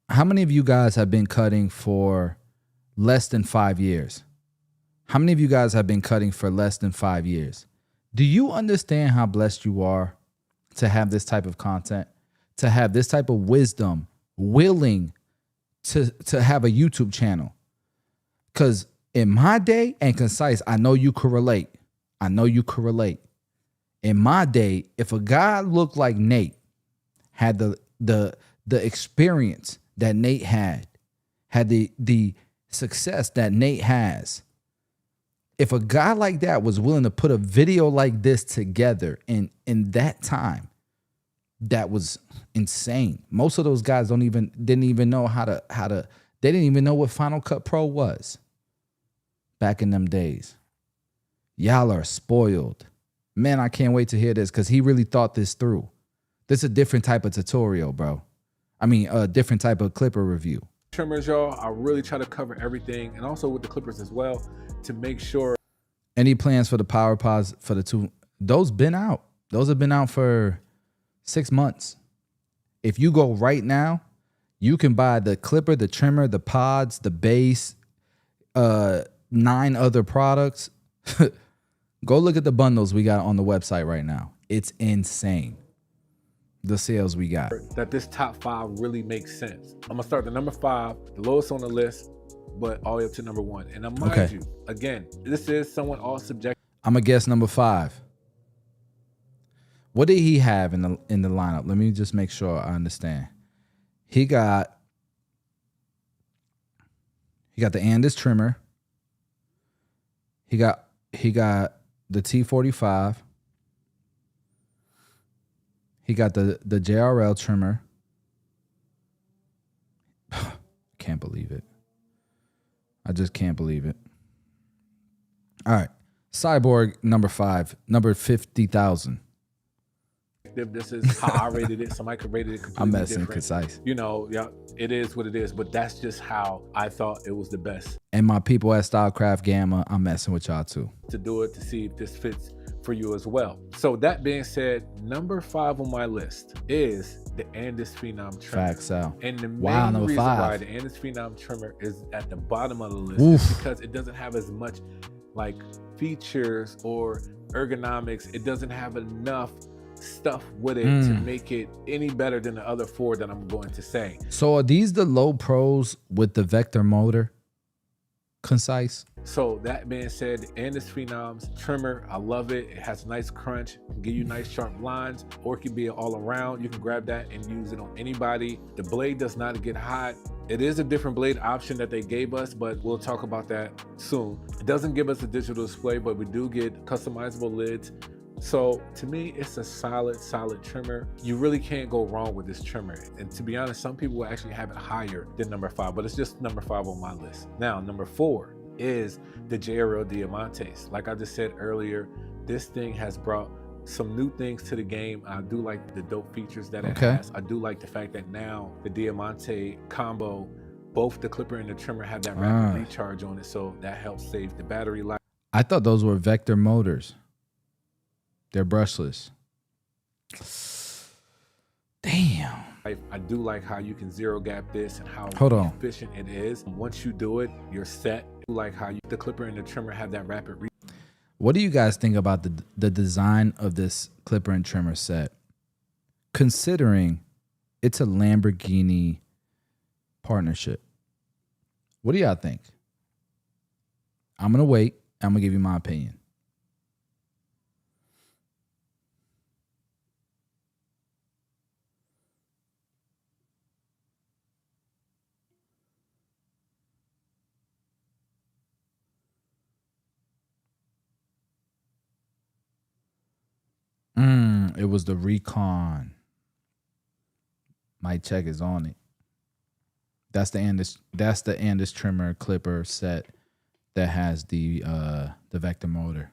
How many of you guys have been cutting for less than 5 years? How many of you guys have been cutting for less than 5 years? Do you understand how blessed you are to have this type of content, to have this type of wisdom, willing to have a YouTube channel? Because in my day, and Concise, I know you could relate. In my day, if a guy looked like Nate, had the experience that Nate had the success that Nate has, if a guy like that was willing to put a video like this together in that time, that was insane. Most of those guys didn't even know how to they didn't even know what Final Cut Pro was back in them days. Y'all are spoiled. Man, I can't wait to hear this because he really thought this through. This is a different type of tutorial, bro. I mean, a different type of clipper review. Trimmers, y'all, I really try to cover everything, and also with the clippers as well, to make sure. Any plans for the power pods for the 2? Those been out. Those have been out for 6 months. If you go right now, you can buy the clipper, the trimmer, the pods, the base, 9 other products. Go look at the bundles we got on the website right now. It's insane, the sales we got. That this top 5 really makes sense. I'm gonna start the number 5, the lowest on the list, but all the way up to number 1. And I mind you, again, this is somewhat all subjective. I'm gonna guess number 5. What did he have in the lineup? Let me just make sure I understand. He got the Andis trimmer. He got the T45. He got the JRL trimmer. Can't believe it. I just can't believe it. All right. Cyborg number 5, number 50,000. This is how I rated it. Somebody could rate it completely I'm messing different. Concise. You know, yeah, it is what it is, but that's just how I thought it was the best. And my people at Stylecraft Gamma, I'm messing with y'all too. To do it, to see if this fits for you as well. So that being said, number 5 on my list is the Andis Phenom trimmer. Facts out. And the main number reason 5. why the Andis Phenom trimmer is at the bottom of the list is because it doesn't have as much like features or ergonomics. It doesn't have enough stuff with it to make it any better than the other 4 that I'm going to say. So are these the low pros with the vector motor? Concise. So that being said, Andis Phenoms trimmer, I love it. It has a nice crunch, can give you nice sharp lines, or it can be all around. You can grab that and use it on anybody. The blade does not get hot. It is a different blade option that they gave us, but we'll talk about that soon. It doesn't give us a digital display, but we do get customizable lids. So to me, it's a solid trimmer. You really can't go wrong with this trimmer. And to be honest, some people will actually have it higher than number 5, but it's just number 5 on my list. Now, number 4 is the JRL Diamantes. Like I just said earlier, this thing has brought some new things to the game. I do like the dope features that it has. I do like the fact that now the Diamante combo, both the clipper and the trimmer have that rapid recharge on it, so that helps save the battery life. I thought those were vector motors. They're brushless. Damn. I do like how you can zero gap this and how efficient it is. Once you do it, you're set. I like how the clipper and the trimmer have that rapid recharge. What do you guys think about the design of this clipper and trimmer set? Considering it's a Lamborghini partnership. What do y'all think? I'm going to wait. I'm going to give you my opinion. It was the Recon. My check is on it. That's the Andis trimmer clipper set that has the vector motor.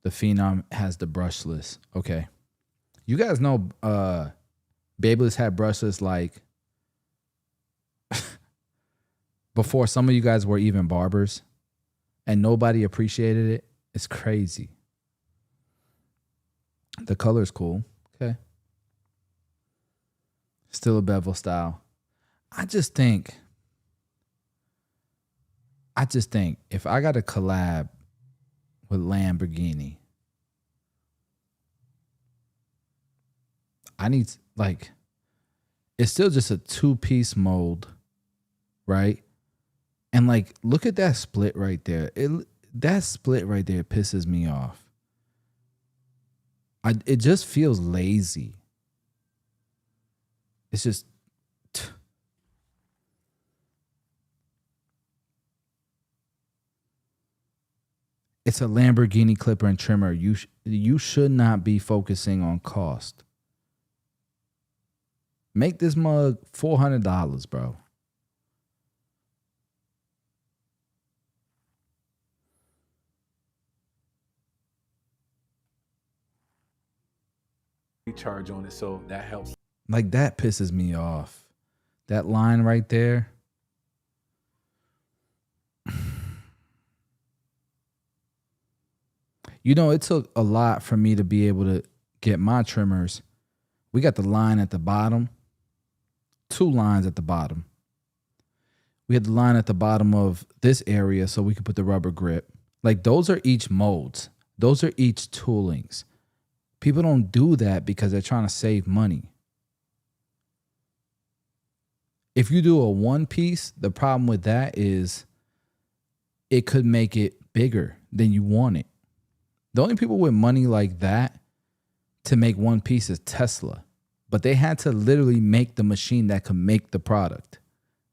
The Phenom has the brushless. Okay. You guys know Babyliss had brushless like before some of you guys were even barbers and nobody appreciated it. It's crazy. The color's cool. Okay. Still a bevel style. I just think if I got a collab with Lamborghini, I need, like, it's still just a 2-piece mold, right? And like, look at that split right there. That split right there pisses me off. It just feels lazy. It's just it's a Lamborghini clipper and trimmer. You should not be focusing on cost. Make this mug $400, bro. Charge on it, so that helps. Like, that pisses me off. That line right there. You know, it took a lot for me to be able to get my trimmers. We got the line at the bottom. 2 lines at the bottom. We had the line at the bottom of this area so we could put the rubber grip. Like, those are each molds. Those are each toolings. People don't do that because they're trying to save money. If you do a 1-piece, the problem with that is it could make it bigger than you want it. The only people with money like that to make 1-piece is Tesla. But they had to literally make the machine that could make the product,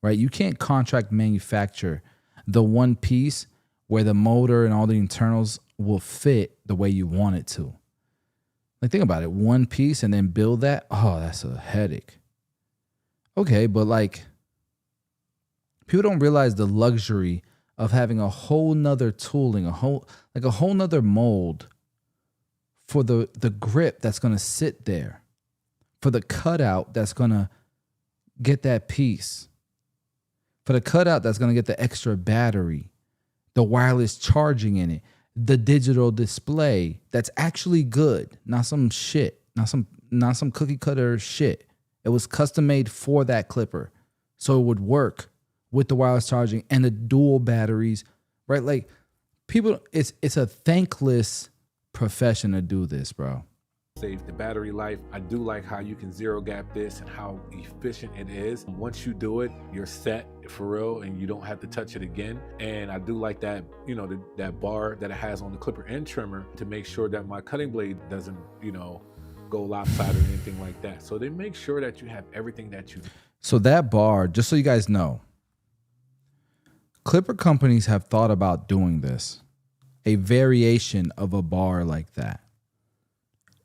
right? You can't contract manufacture the 1-piece where the motor and all the internals will fit the way you want it to. Like, think about it. 1-piece and then build that. Oh, that's a headache. Okay, but like, people don't realize the luxury of having a whole nother tooling, a whole nother mold for the grip that's going to sit there, for the cutout that's going to get that piece, for the cutout that's going to get the extra battery, the wireless charging in it, the digital display that's actually good, not some shit, not some cookie cutter shit. It was custom made for that clipper, so it would work with the wireless charging and the dual batteries, right? Like, people, it's a thankless profession to do this, bro. Save the battery life. I do like how you can zero gap this and how efficient it is. Once you do it, you're set for real and you don't have to touch it again. And I do like that, you know, that bar that it has on the clipper and trimmer to make sure that my cutting blade doesn't, you know, go lopsided or anything like that. So they make sure that you have everything that you need. So that bar, just so you guys know, clipper companies have thought about doing this, a variation of a bar like that.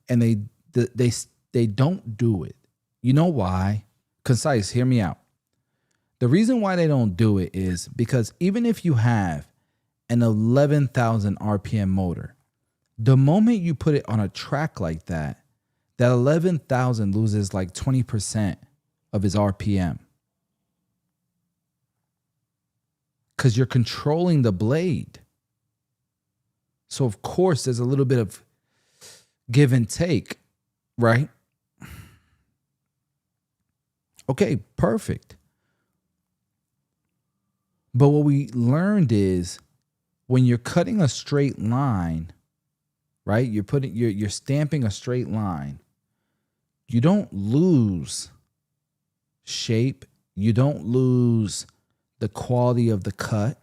And they don't do it. You know why? Concise, hear me out. The reason why they don't do it is because even if you have an 11,000 RPM motor, the moment you put it on a track like that 11,000 loses like 20% of its RPM. Because you're controlling the blade. So of course there's a little bit of give and take, right? Okay, perfect. But what we learned is when you're cutting a straight line, right? You're stamping a straight line. You don't lose shape. You don't lose the quality of the cut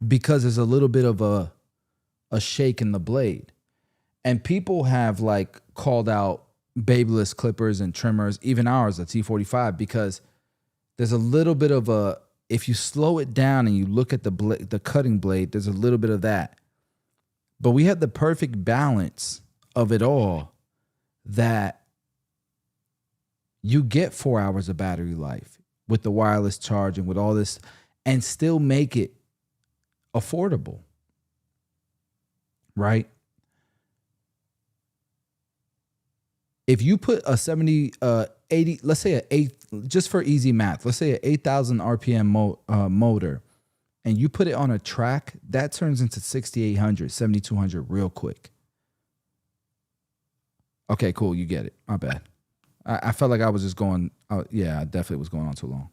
because there's a little bit of a shake in the blade. And people have like called out Babyliss clippers and trimmers, even ours, the T45, because there's a little bit of if you slow it down and you look at the cutting blade, there's a little bit of that. But we have the perfect balance of it all that you get 4 hours of battery life with the wireless charging, with all this, and still make it affordable, right? If you put a 80, let's say just for easy math, let's say an 8,000 RPM motor, and you put it on a track, that turns into 6,800, 7,200 real quick. Okay, cool. You get it. My bad. I felt like I was just going, yeah, I definitely was going on too long.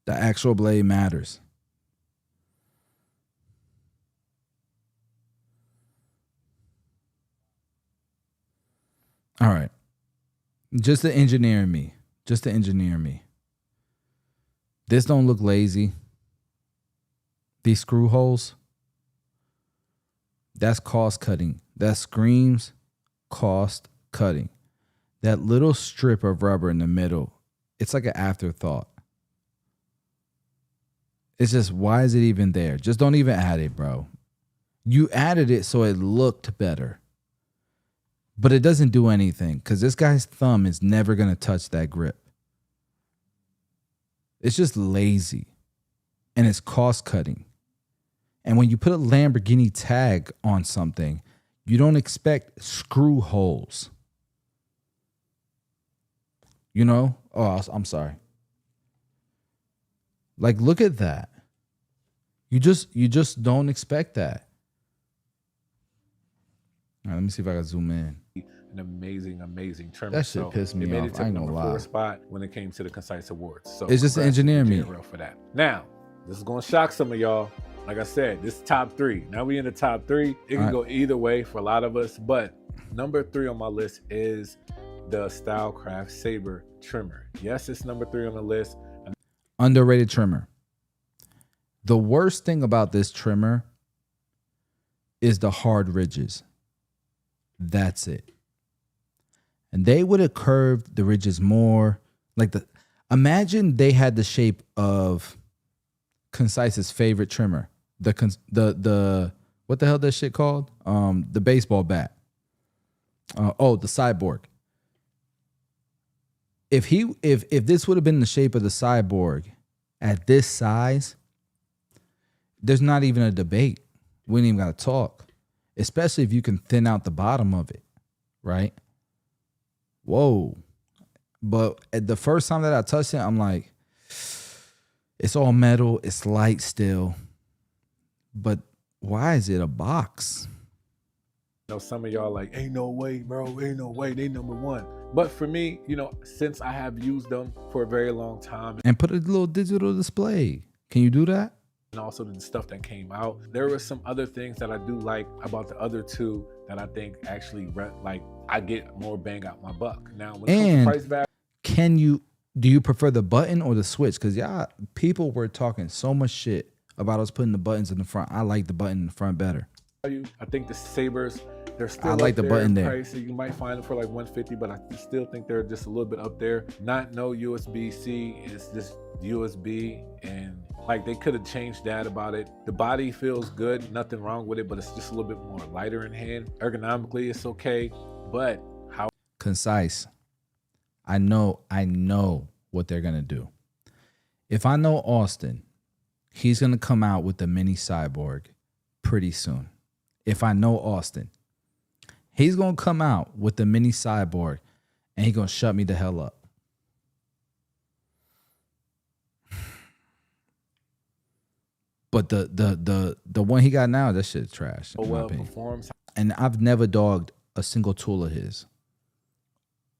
The actual blade matters. All right. Just the engineer in me. Just the engineer in me. This don't look lazy. These screw holes, that's cost cutting. That screams cost cutting. That little strip of rubber in the middle, it's like an afterthought. It's just, why is it even there? Just don't even add it, bro. You added it so it looked better. But it doesn't do anything because this guy's thumb is never going to touch that grip. It's just lazy. And it's cost cutting. And when you put a Lamborghini tag on something, you don't expect screw holes. You know? Oh, I'm sorry. Like, look at that. You just don't expect that. All right, let me see if I can zoom in. An amazing trimmer. That shit pissed me off. I ain't gonna lie. Number 4 spot when it came to the Concise Awards. So it's just the engineer me for that. Now, this is gonna shock some of y'all. Like I said, this is top 3. Now we in the top 3. It can go either way for a lot of us, but number 3 on my list is the Stylecraft Saber trimmer. Yes, it's number 3 on the list. Underrated trimmer. The worst thing about this trimmer is the hard ridges. That's it. And they would have curved the ridges more. Like imagine they had the shape of Concise's favorite trimmer. The what the hell that shit called? The baseball bat. The Cyborg. If this would have been the shape of the Cyborg at this size, there's not even a debate. We ain't even got to talk. Especially if you can thin out the bottom of it, right? Whoa. But at the first time that I touched it, I'm like, it's all metal. It's light still. But why is it a box? You know, some of y'all like, ain't no way, bro. Ain't no way. They number 1. But for me, you know, since I have used them for a very long time. And put a little digital display. Can you do that? And also the stuff that came out. There were some other things that I do like about the other 2 that I think actually, like, I get more bang out my buck. Now, when it comes to price value, do you prefer the button or the switch? Because people were talking so much shit about us putting the buttons in the front. I like the button in the front better. I think the Sabers, they're still I like the button there. Price, so you might find them for like $150, but I still think they're just a little bit up there. No USB-C, it's just USB, and like they could have changed that about it. The body feels good, nothing wrong with it, but it's just a little bit more lighter in hand. Ergonomically, it's okay, but how Concise. I know what they're gonna do. If I know Austin, he's gonna come out with the mini Cyborg pretty soon. If I know Austin, he's gonna come out with the mini Cyborg and he's gonna shut me the hell up. But the one he got now, that shit's trash. performs. And I've never dogged a single tool of his.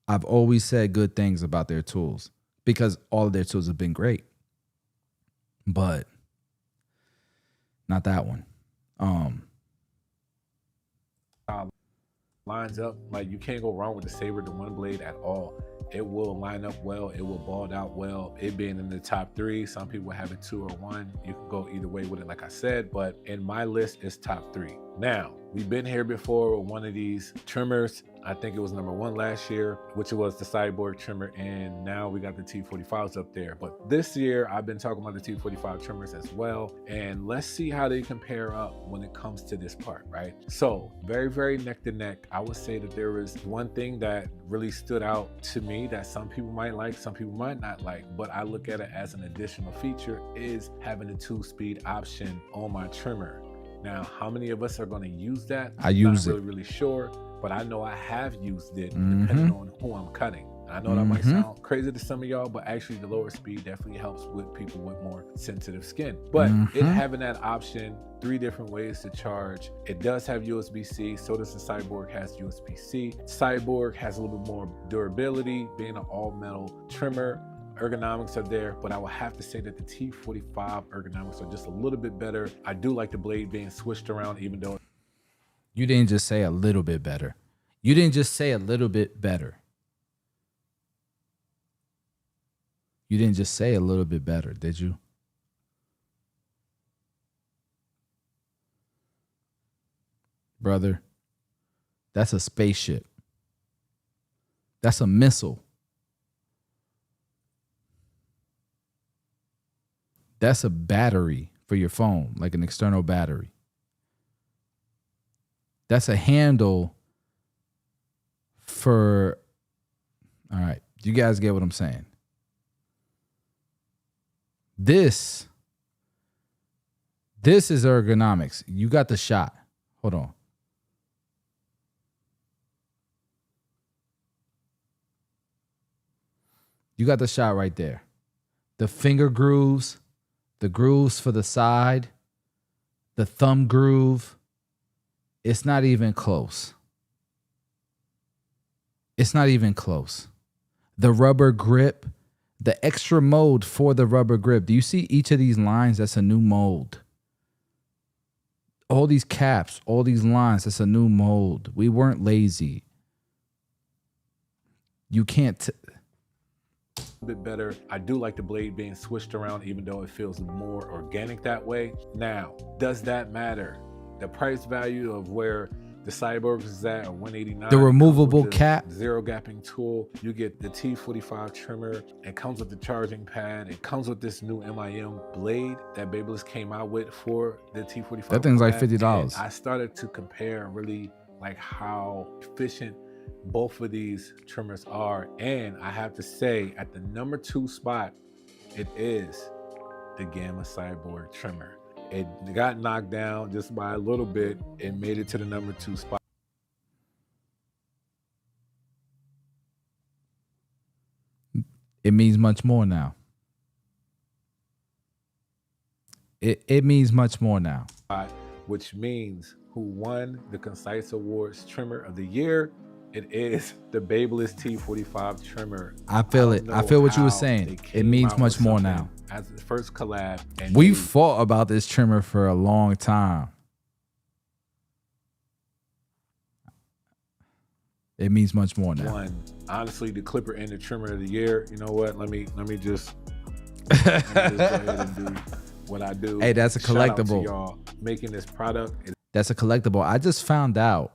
I've always said good things about their tools because all of their tools have been great. But not that one. Lines up, like you can't go wrong with the Saber, the one blade at all. It will line up well, it will bald out well. It being in the top 3, some people have it 2 or 1. You can go either way with it, like I said, but in my list, it's top 3. Now, we've been here before with one of these trimmers. I think it was number 1 last year, which was the Cyborg trimmer, and now we got the T45s up there. But this year, I've been talking about the T45 trimmers as well, and let's see how they compare up when it comes to this part, right? So, very, very neck to neck. I would say that there was one thing that really stood out to me that some people might like, some people might not like, but I look at it as an additional feature is having a 2-speed option on my trimmer. Now, how many of us are going to use that? I use it. Not really sure, but I know I have used it depending on who I'm cutting. And I know that might sound crazy to some of y'all, but actually the lower speed definitely helps with people with more sensitive skin. But it having that option, 3 different ways to charge. It does have USB-C, so does the Cyborg has USB-C. Cyborg has a little bit more durability, being an all-metal trimmer. Ergonomics are there, but I will have to say that the T45 ergonomics are just a little bit better. I do like the blade being switched around, even though... You didn't just say a little bit better. You didn't just say a little bit better. You didn't just say a little bit better, did you? Brother, that's a spaceship. That's a missile. That's a battery for your phone, like an external battery. That's a handle for, all right, you guys get what I'm saying. This is ergonomics. You got the shot. Hold on. You got the shot right there. The finger grooves, the grooves for the side, the thumb groove. It's not even close. It's not even close. The rubber grip, the extra mold for the rubber grip. Do you see each of these lines? That's a new mold. All these caps, all these lines, that's a new mold. We weren't lazy. You can't... A bit better. I do like the blade being switched around, even though it feels more organic that way. Now, does that matter? The price value of where the Cyborg is at, or $189. The removable cap, zero gapping tool. You get the T45 trimmer. It comes with the charging pad. It comes with this new MIM blade that Babyliss came out with for the T45. That thing's like $50. And I started to compare really like how efficient both of these trimmers are, and I have to say at the number 2 spot, it is the Gamma Cyborg trimmer. It got knocked down just by a little bit and made it to the number 2 spot. It means much more now. It means much more now. Which means who won the Concise Awards Trimmer of the Year? It is the Babyliss T45 trimmer. I feel it. I feel what you were saying. It means much more now. As the first collab. And we fought about this trimmer for a long time. It means much more now. One, honestly, the clipper and the trimmer of the year. You know what? Let me just go ahead and do what I do. Hey, that's a collectible. Shout out to y'all making this product. That's a collectible. I just found out.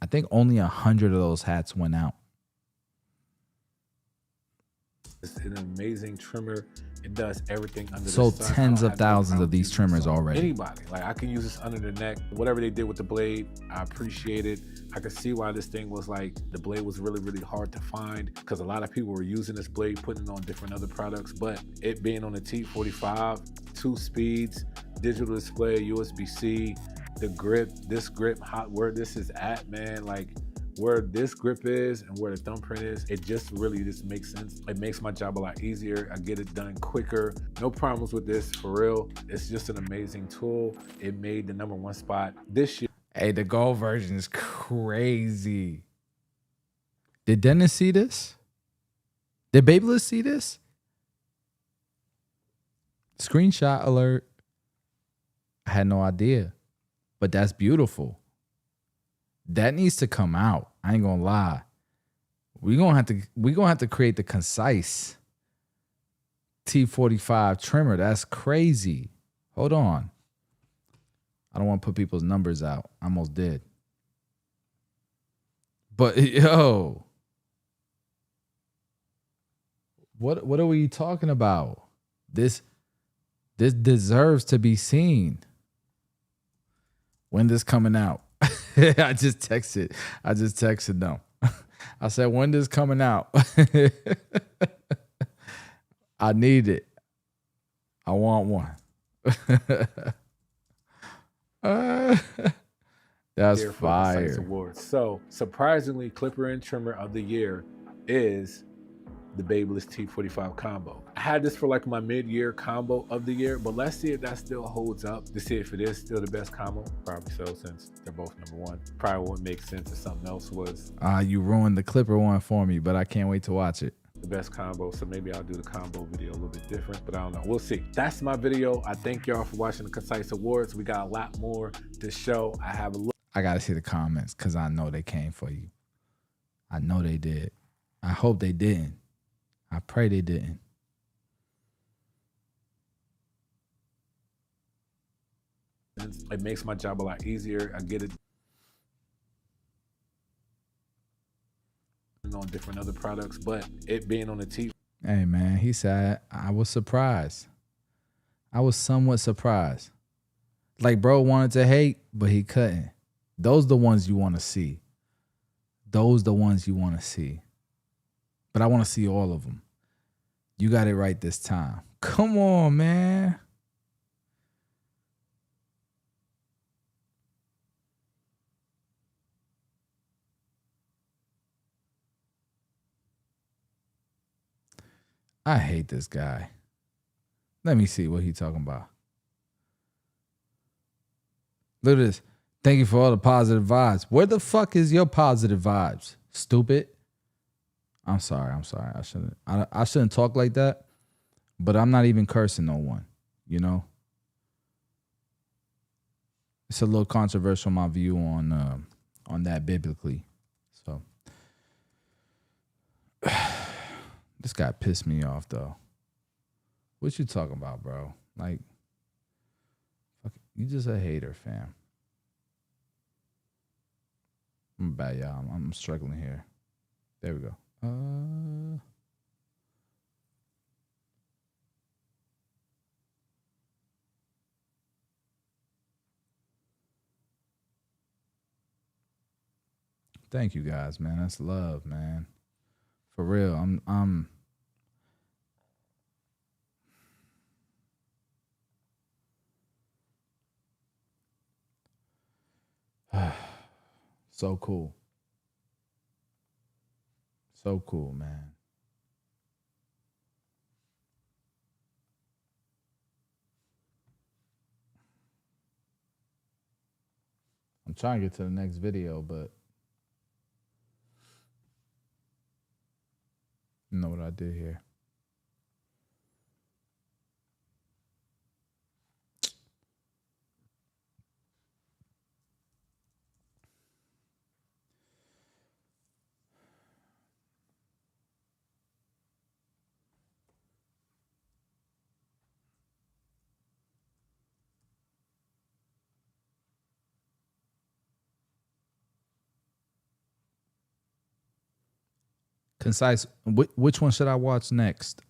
I think only 100 of those hats went out. It's an amazing trimmer. It does everything under the sold sun. Tens of thousands of these trimmers already. Anybody, like I can use this under the neck. Whatever they did with the blade, I appreciate it. I could see why this thing was like, the blade was really, really hard to find because a lot of people were using this blade, putting it on different other products, but it being on the T45, 2 speeds, digital display, USB-C, the grip, this grip, where this is at, man, like where this grip is and where the thumbprint is, it just really just makes sense. It makes my job a lot easier. I get it done quicker. No problems with this, for real. It's just an amazing tool. It made the number 1 spot this year. Hey, the gold version is crazy. Did Dennis see this? Did Babyliss see this? Screenshot alert. I had no idea. But that's beautiful. That needs to come out. I ain't gonna lie. We're gonna have to create the Concise T45 trimmer. That's crazy. Hold on. I don't want to put people's numbers out. I almost did. But yo, what are we talking about? This deserves to be seen. When this coming out? I just texted them. I said, when this coming out? I need it. I want one. That's fire. Awards. So surprisingly, Clipper and Trimmer of the Year is the Babyliss T45 combo. I had this for like my mid-year combo of the year, but let's see if that still holds up, to see if it is still the best combo. Probably so, since they're both #1. Probably wouldn't make sense if something else was. You ruined the Clipper one for me, but I can't wait to watch it. The best combo, so maybe I'll do the combo video a little bit different, but I don't know. We'll see. That's my video. I thank y'all for watching the Concise Awards. We got a lot more to show. I gotta see the comments because I know they came for you. I know they did. I hope they didn't. I pray they didn't. It makes my job a lot easier. I get it on different other products, but it being on the TV. Hey man, he said I was surprised. I was somewhat surprised. Like bro wanted to hate, but he couldn't. Those the ones you want to see. Those the ones you want to see. But I want to see all of them. You got it right this time. Come on, man. I hate this guy. Let me see what he talking about. Look at this. Thank you for all the positive vibes. Where the fuck is your positive vibes? Stupid. I'm sorry. I shouldn't talk like that. But I'm not even cursing no one. You know? It's a little controversial, my view on that biblically. So this guy pissed me off though. What you talking about, bro? Like, fuck, you just a hater, fam. I'm bad, y'all. I'm struggling here. There we go. Thank you guys, man. That's love, man. For real. I'm so cool. So cool, man. I'm trying to get to the next video, but you know what I did here. Concise. Which one should I watch next?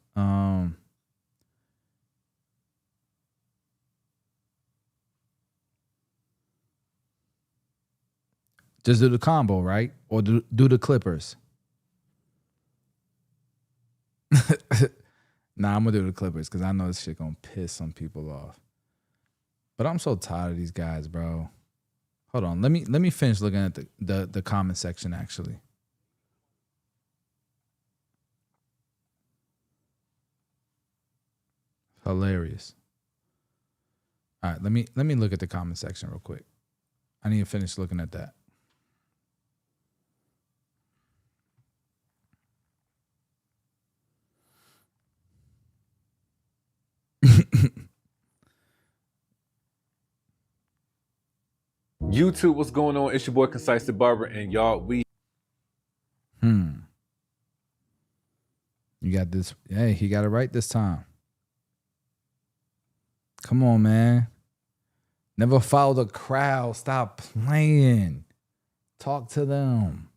Just do the combo, right? Or do the Clippers? Nah, I'm gonna do the Clippers because I know this shit gonna piss some people off. But I'm so tired of these guys, bro. Hold on. Let me finish looking at the comment section actually. Hilarious. All right, let me look at the comment section real quick. I need to finish looking at that. YouTube, what's going on? It's your boy Concise the Barber, and y'all, You got this. Hey, he got it right this time. Come on, man. Never follow the crowd. Stop playing. Talk to them.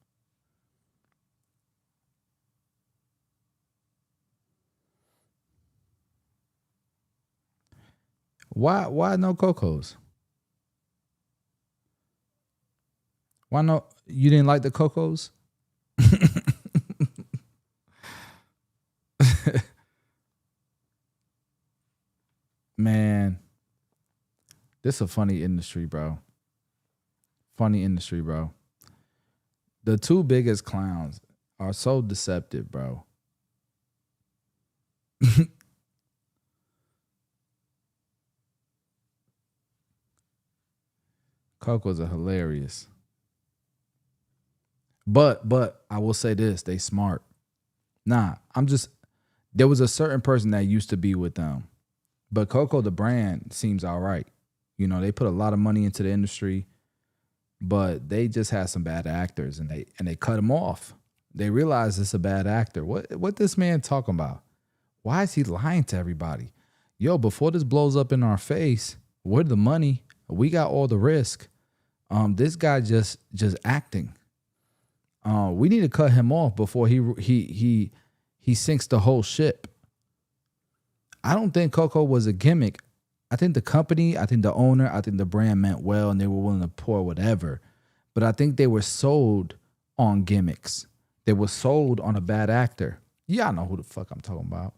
Why no Cocos? Why no? You didn't like the Cocos? Man, this is a funny industry, bro. Funny industry, bro. The two biggest clowns are so deceptive, bro. Cocos are hilarious. But I will say this, they smart. There was a certain person that used to be with them. But Coco the brand seems all right. You know, they put a lot of money into the industry, but they just had some bad actors and they cut him off. They realized it's a bad actor. What this man talking about? Why is he lying to everybody? Yo, before this blows up in our face, we're the money. We got all the risk. This guy just acting. We need to cut him off before he sinks the whole ship. I don't think Coco was a gimmick. I think the company, I think the owner, I think the brand meant well and they were willing to pour whatever. But I think they were sold on gimmicks. They were sold on a bad actor. Y'all know who the fuck I'm talking about.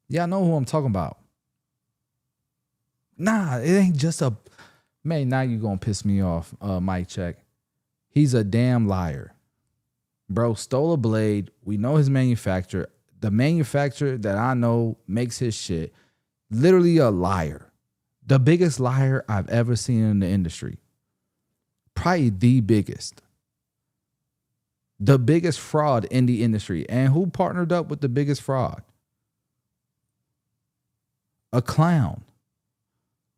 Y'all know who I'm talking about. Nah, it ain't just a... Man, now you gonna piss me off, mic check. He's a damn liar. Bro stole a blade. We know his manufacturer. The manufacturer that I know makes his shit. Literally a liar. The biggest liar I've ever seen in the industry. Probably the biggest. The biggest fraud in the industry. And who partnered up with the biggest fraud? A clown.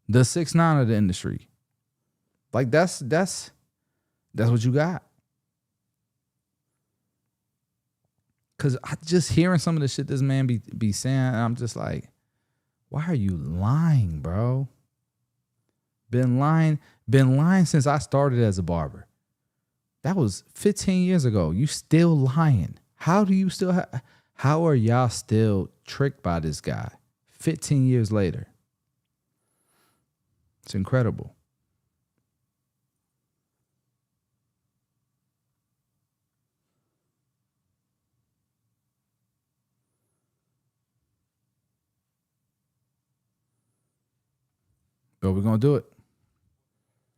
The 6ix9ine of the industry. Like that's what you got. Cause I just hearing some of the shit this man be saying, and I'm just like, why are you lying, bro? Been lying since I started as a barber. That was 15 years ago. You still lying. How are y'all still tricked by this guy 15 years later? It's incredible. But we're going to do it.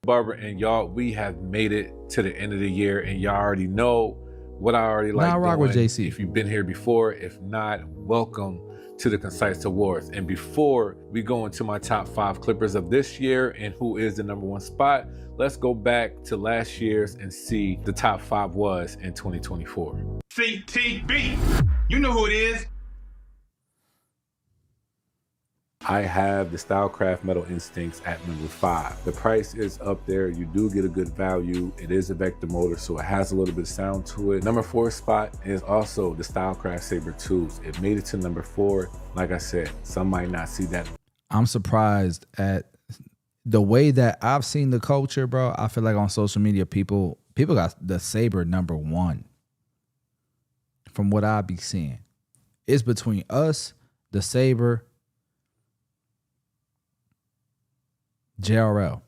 Barber, and y'all, we have made it to the end of the year, and y'all already know what I already like Now rock doing. with JC. If you've been here before, if not, welcome to the Concise Awards. And before we go into my top 5 clippers of this year and who is the number 1 spot, let's go back to last year's and see the top 5 was in 2024. CTB. You know who it is. I have the Stylecraft Metal Instincts at number 5. The price is up there. You do get a good value. It is a vector motor, so it has a little bit of sound to it. Number 4 spot is also the Stylecraft Saber 2s. It made it to number 4. Like I said, some might not see that. I'm surprised at the way that I've seen the culture, bro. I feel like on social media, people got the Saber number 1. From what I be seeing, it's between us, the Saber, JRL.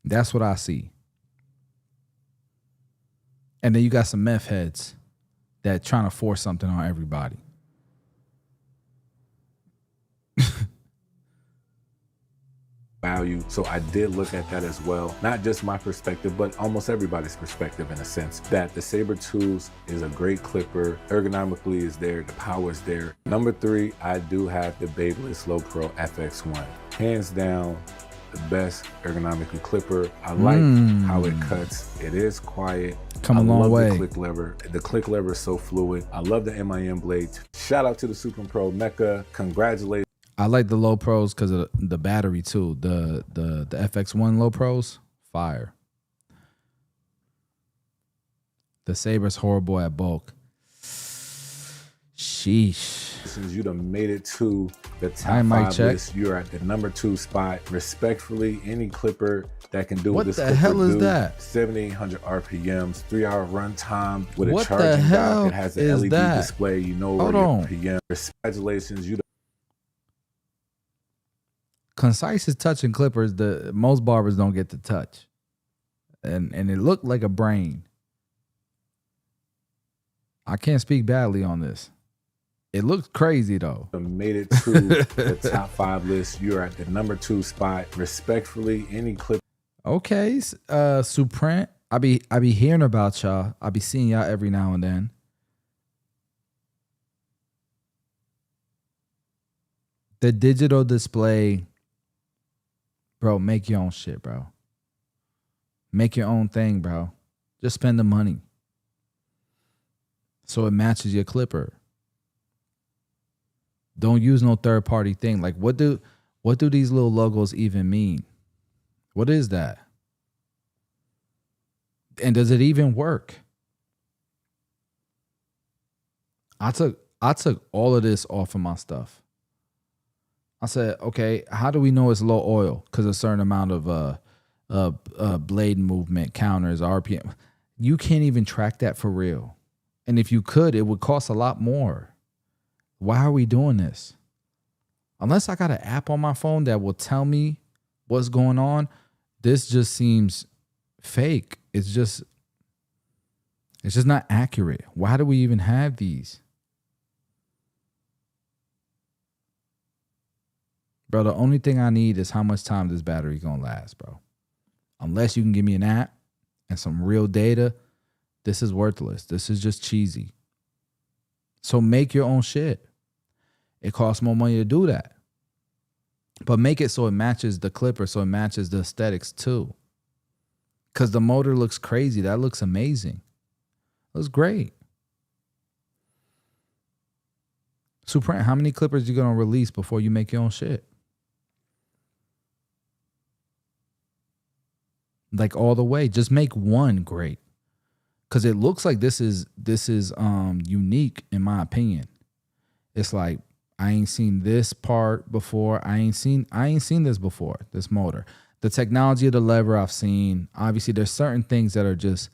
That's what I see. And then you got some meth heads that trying to force something on everybody. Value. So I did look at that as well. Not just my perspective, but almost everybody's perspective in a sense that the Saber 2s is a great clipper. Ergonomically is there. The power is there. Number 3, I do have the Babyliss Low Pro FX1. Hands down, the best ergonomically clipper. I like how it cuts. It is quiet. Come a long way. The click lever. The click lever is so fluid. I love the MIM blades. Shout out to the Super Pro Mecca. Congratulations. I like the low pros because of the battery too. The FX1 low pros, fire. The Saber's horrible at bulk. Sheesh. Since you done made it to the top mic 5 check. list, you're at the number 2 spot. Respectfully, any clipper that can do What this the clipper hell is do, that? 7,800 RPMs, 3-hour runtime with a What the charging hell dock. It has an is LED that? display. You know Hold where your on. PM. Congratulations, you. Concise is touching clippers. Most barbers don't get to touch, and it looked like a brain. I can't speak badly on this. It looks crazy though. Made it to the top 5 list. You're at the number 2 spot. Respectfully, any clip. Okay, Supreme. I be hearing about y'all. I be seeing y'all every now and then. The digital display, bro. Make your own shit, bro. Make your own thing, bro. Just spend the money so it matches your clipper. Don't use no third party thing. Like what do these little logos even mean? What is that? And does it even work? I took all of this off of my stuff. I said, okay, how do we know it's low oil? Because a certain amount of blade movement counters, RPM. You can't even track that for real. And if you could, it would cost a lot more. Why are we doing this? Unless I got an app on my phone that will tell me what's going on, this just seems fake. It's just not accurate. Why do we even have these? Bro, the only thing I need is how much time this battery gonna last, bro. Unless you can give me an app and some real data, this is worthless. This is just cheesy. So make your own shit. It costs more money to do that. But make it so it matches the clipper, so it matches the aesthetics too. Because the motor looks crazy. That looks amazing. It looks great. Supreme, how many clippers you gonna release before you make your own shit? Like all the way. Just make one great. Because it looks like this is unique in my opinion. It's like I ain't seen this part before. I ain't seen this before, this motor. The technology of the lever I've seen. Obviously, there's certain things that are just,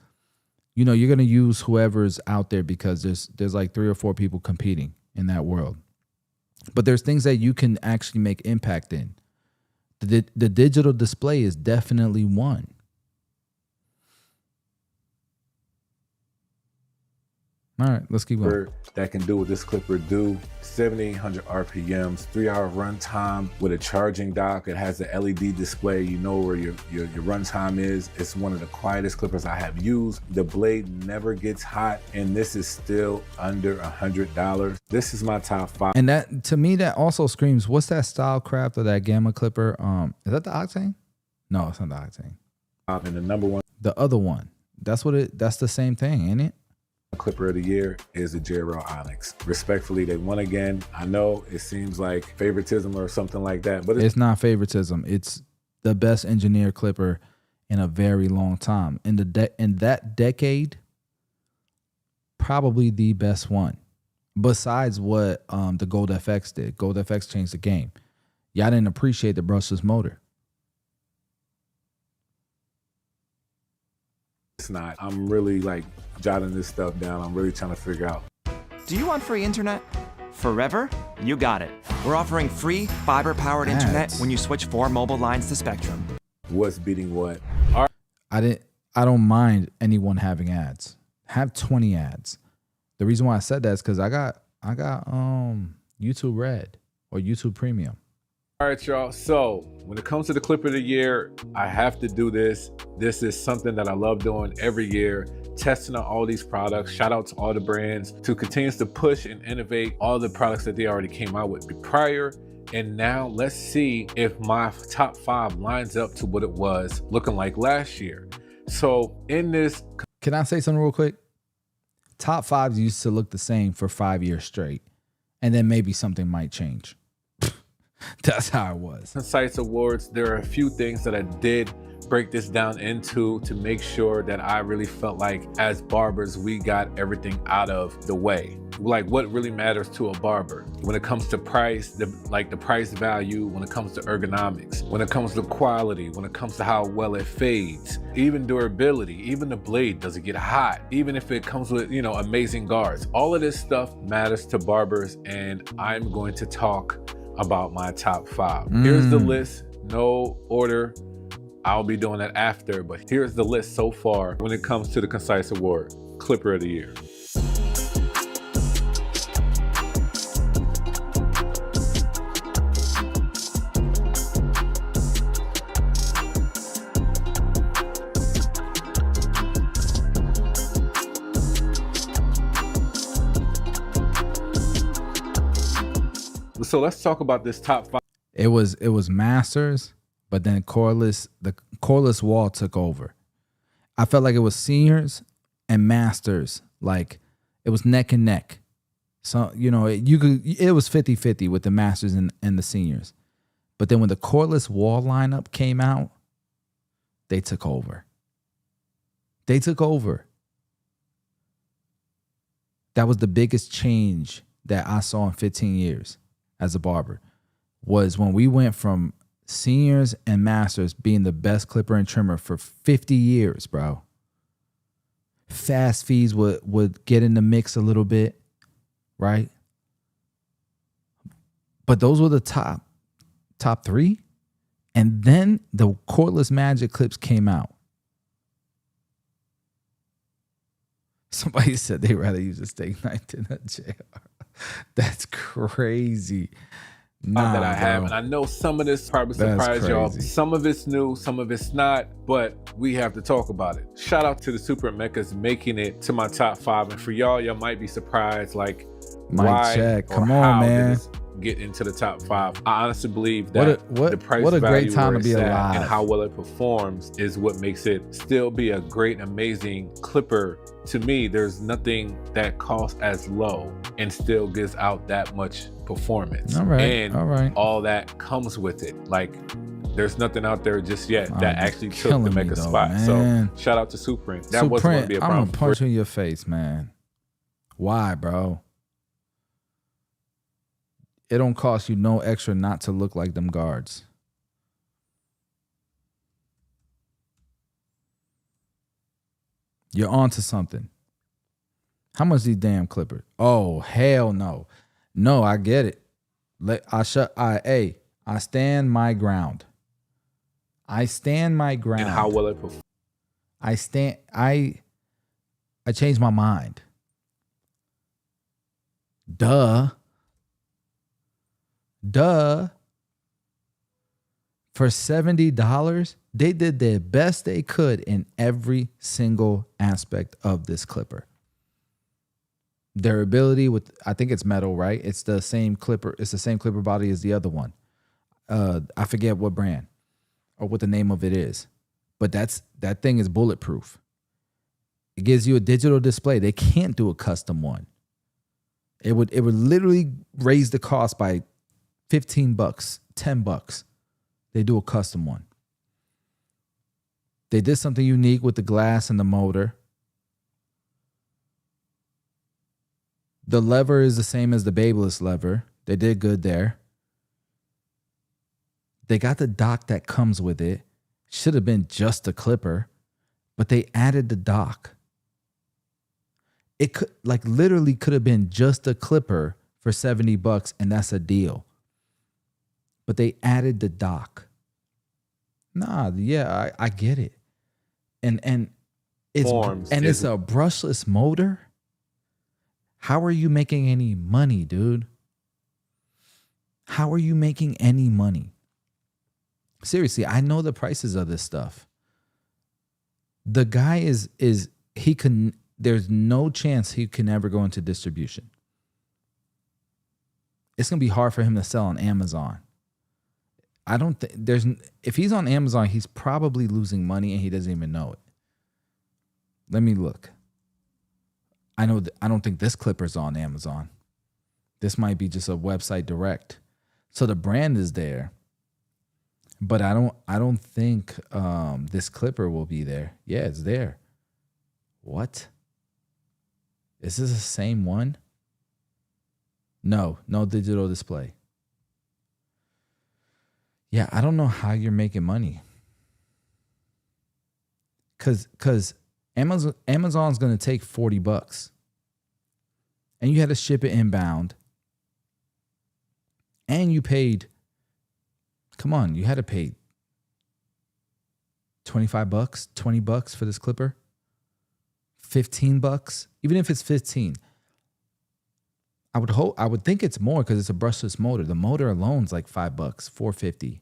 you're going to use whoever's out there because there's like 3 or 4 people competing in that world. But there's things that you can actually make impact in. The digital display is definitely one. All right, let's keep going. That can do what this clipper do. 7,800 RPMs, 3-hour runtime with a charging dock. It has the LED display. You know where your runtime is. It's one of the quietest clippers I have used. The blade never gets hot, and this is still under $100. This is my top 5. And that, to me, that also screams, what's that Stylecraft or that Gamma clipper? Is that the Octane? No, it's not the Octane. And the number 1. The other one. That's the same thing, ain't it? Clipper of the year is the JRL Onyx. Respectfully, they won again. I know it seems like favoritism or something like that, but it's not favoritism. It's the best engineered clipper in a very long time. In that decade, probably the best one. Besides what the Gold FX did. Gold FX changed the game. Y'all didn't appreciate the brushless motor. It's not. I'm really like jotting this stuff down. I'm really trying to figure out. Do you want free internet? Forever? You got it. We're offering free fiber-powered internet when you switch 4 mobile lines to Spectrum. What's beating what? I don't mind anyone having ads. Have 20 ads. The reason why I said that is because I got YouTube Red or YouTube Premium. All right, y'all. So when it comes to the clip of the year, I have to do this. This is something that I love doing every year, testing out all these products. Shout out to all the brands to continue to push and innovate all the products that they already came out with prior. And now let's see if my top 5 lines up to what it was looking like last year. So in this... Can I say something real quick? Top 5s used to look the same for 5 years straight. And then maybe something might change. That's how it was. Concise awards, there are a few things that I did break this down into to make sure that I really felt like as barbers, we got everything out of the way. Like what really matters to a barber when it comes to price, the price value, when it comes to ergonomics, when it comes to quality, when it comes to how well it fades, even durability, even the blade, does it get hot, even if it comes with, you know, amazing guards. All of this stuff matters to barbers, and I'm going to talk about my top 5. Here's the list, no order. I'll be doing that after, but here's the list so far when it comes to the Concise Award, Clipper of the Year. So let's talk about this top 5. It was Masters, but then the cordless wall took over. I felt like it was Seniors and Masters, like it was neck and neck. So, you know, it was 50-50 with the Masters and the Seniors. But then when the cordless wall lineup came out, they took over. They took over. That was the biggest change that I saw in 15 years as a barber, was when we went from Seniors and Masters being the best clipper and trimmer for 50 years, bro. Fast fees would get in the mix a little bit, right? But those were the top 3. And then the cordless magic clips came out. Somebody said they'd rather use a steak knife than a JR. That's crazy. That I have, and I know some of this probably surprised y'all. Some of it's new, some of it's not, but we have to talk about it. Shout out to the Super Mechas making it to my top 5, and for y'all might be surprised, like why check. Or Come how on, man. did this get into the top 5? I honestly believe that the price what a value great time where to be it's at alive, and how well it performs is what makes it still be a great, amazing clipper. To me, there's nothing that costs as low and still gives out that much performance. All that comes with it. Like, there's nothing out there just yet that actually took the Mecha spot. Man. So shout out to Supreme. That wasn't going to be a problem. I'm gonna punch you in your face, man. Why, bro? It don't cost you no extra not to look like them guards. You're onto something. How much these damn clippers? Oh, hell no. No, I get it. I stand my ground. I stand my ground. And how will it perform? I changed my mind. Duh. For $70, they did their best they could in every single aspect of this clipper. Durability with, I think it's metal, right? It's the same clipper. It's the same clipper body as the other one. I forget what brand or what the name of it is, but that thing is bulletproof. It gives you a digital display. They can't do a custom one. It would literally raise the cost by $15, $10. They do a custom one. They did something unique with the glass and the motor. The lever is the same as the Babeless lever. They did good there. They got the dock that comes with it. Should have been just a clipper, but they added the dock. It could, like, literally could have been just a clipper for $70, and that's a deal. But they added the dock. I get it. And it's it's a brushless motor. How are you making any money, dude? How are you making any money? Seriously, I know the prices of this stuff. The guy there's no chance he can ever go into distribution. It's going to be hard for him to sell on Amazon. I don't think if he's on Amazon, he's probably losing money and he doesn't even know it. Let me look. I don't think this clipper's on Amazon. This might be just a website direct. So the brand is there, but I don't think this clipper will be there. Yeah, it's there. What? Is this the same one? No digital display. Yeah, I don't know how you're making money. Cause Amazon's gonna take $40 and you had to ship it inbound. And you paid, come on, you had to pay $25, $20 for this clipper. $15, even if it's 15. I would think it's more because it's a brushless motor. The motor alone's like $5, $4.50,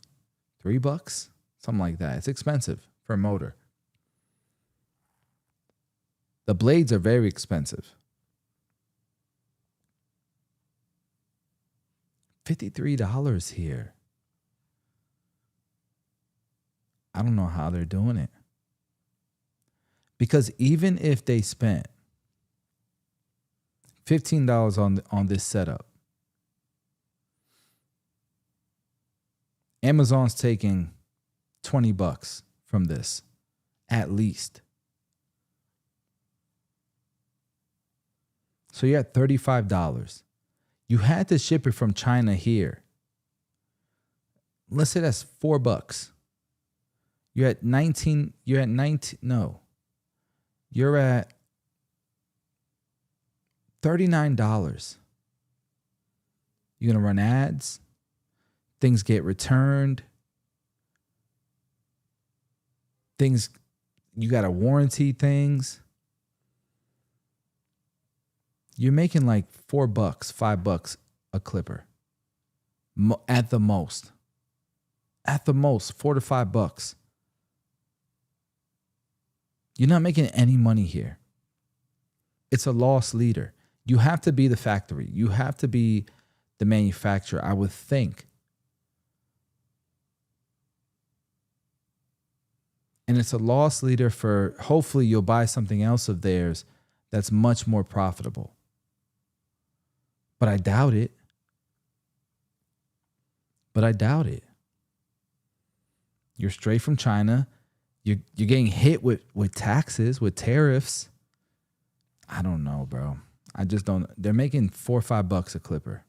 $3, something like that. It's expensive for a motor. The blades are very expensive. $53 here. I don't know how they're doing it. Because even if they spent $15 on this setup, Amazon's taking $20 from this, at least. So you're at $35. You had to ship it from China here. Let's say that's $4. You're at 19. You're at 19. No. You're at $39. You're going to run ads. Things get returned. Things, you got to warranty things. You're making like $4, $5 a clipper. At the most. At the most, $4 to $5. You're not making any money here. It's a loss leader. You have to be the factory. You have to be the manufacturer, I would think. And it's a loss leader for, hopefully you'll buy something else of theirs that's much more profitable. But I doubt it. You're straight from China. You're getting hit with taxes, with tariffs. I don't know, bro. I just don't. They're making $4 or $5 a clipper.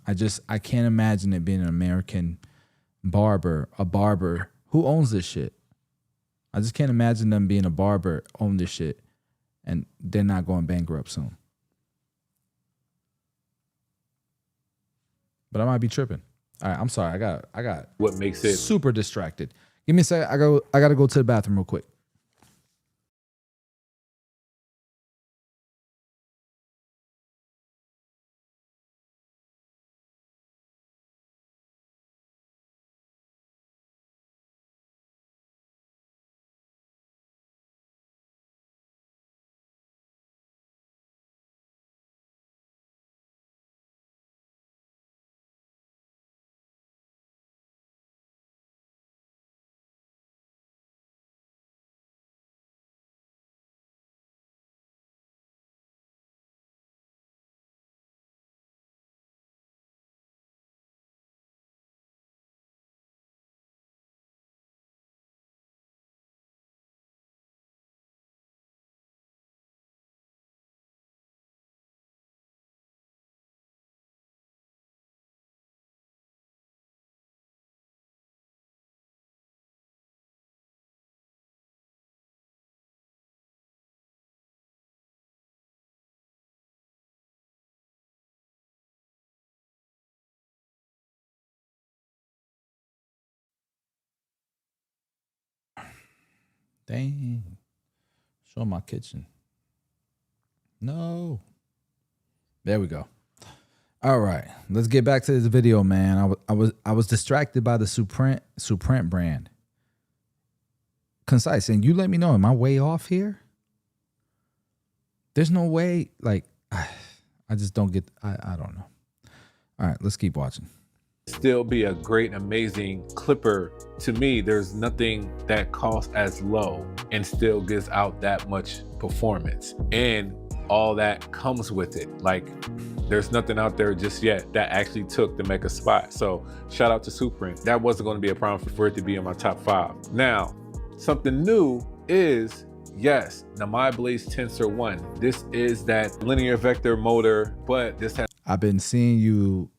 I can't imagine it being an American barber, a barber who owns this shit. I just can't imagine them being a barber, own this shit, and they're not going bankrupt soon. But I might be tripping. All right, I'm sorry. I got what makes it super distracted. Give me a second. I gotta go to the bathroom real quick. Dang. Show my kitchen. No. There we go. All right. Let's get back to this video, man. I was distracted by the Supreme brand. Concise. And you let me know, am I way off here? There's no way. Like, I just don't get, I don't know. All right, let's keep watching. Still be a great, amazing clipper. To me, there's nothing that costs as low and still gives out that much performance. And all that comes with it. Like, there's nothing out there just yet that actually took the Mecca spot. So shout out to Supreme. That wasn't going to be a problem for it to be in my top 5. Now, something new is, yes, the My Blaze Tensor 1. This is that linear vector motor, but this has I've been seeing you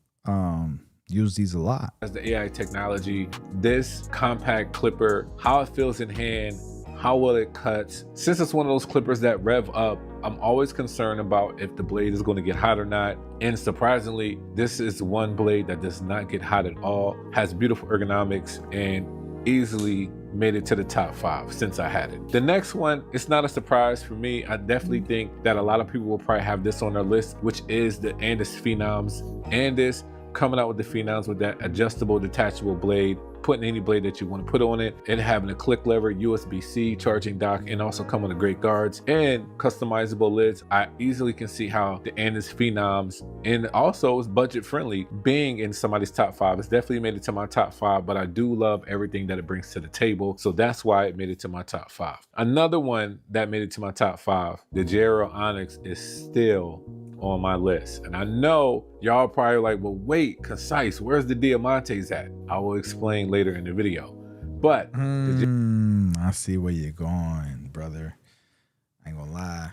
use these a lot. as the AI technology. This compact clipper, how it feels in hand, how well it cuts. Since it's one of those clippers that rev up, I'm always concerned about if the blade is going to get hot or not. And surprisingly, this is one blade that does not get hot at all, has beautiful ergonomics, and easily made it to the top 5 since I had it. The next one, it's not a surprise for me. I definitely think that a lot of people will probably have this on their list, which is the Andis Phenoms. Andis coming out with the Phenoms with that adjustable detachable blade, putting any blade that you want to put on it, and having a click lever, USB-C charging dock, and also coming with great guards and customizable lids. I easily can see how the Andis Phenoms, and also it's budget friendly, being in somebody's top 5. It's definitely made it to my top 5, but I do love everything that it brings to the table, so that's why it made it to my top 5. Another one that made it to my top 5, the JRL Onyx, is still on my list. And I know y'all probably like, well, wait, Concise, where's the Diamantes at? I will explain later in the video. But I see where you're going, brother. I ain't gonna lie.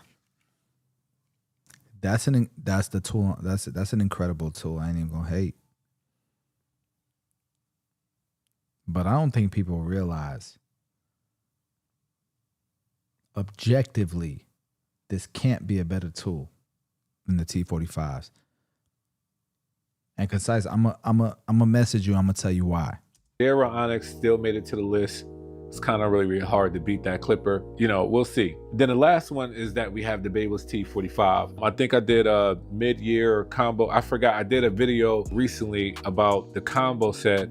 That's the tool. That's an incredible tool. I ain't even gonna hate. But I don't think people realize objectively this can't be a better tool than the T45s. And Concise, I'm a message you. I'm gonna tell you why. JRL Onyx still made it to the list. It's kind of really hard to beat that clipper. You know, we'll see. Then the last one is that we have the Babel's T45. I think I did a mid-year combo. I forgot. I did a video recently about the combo set,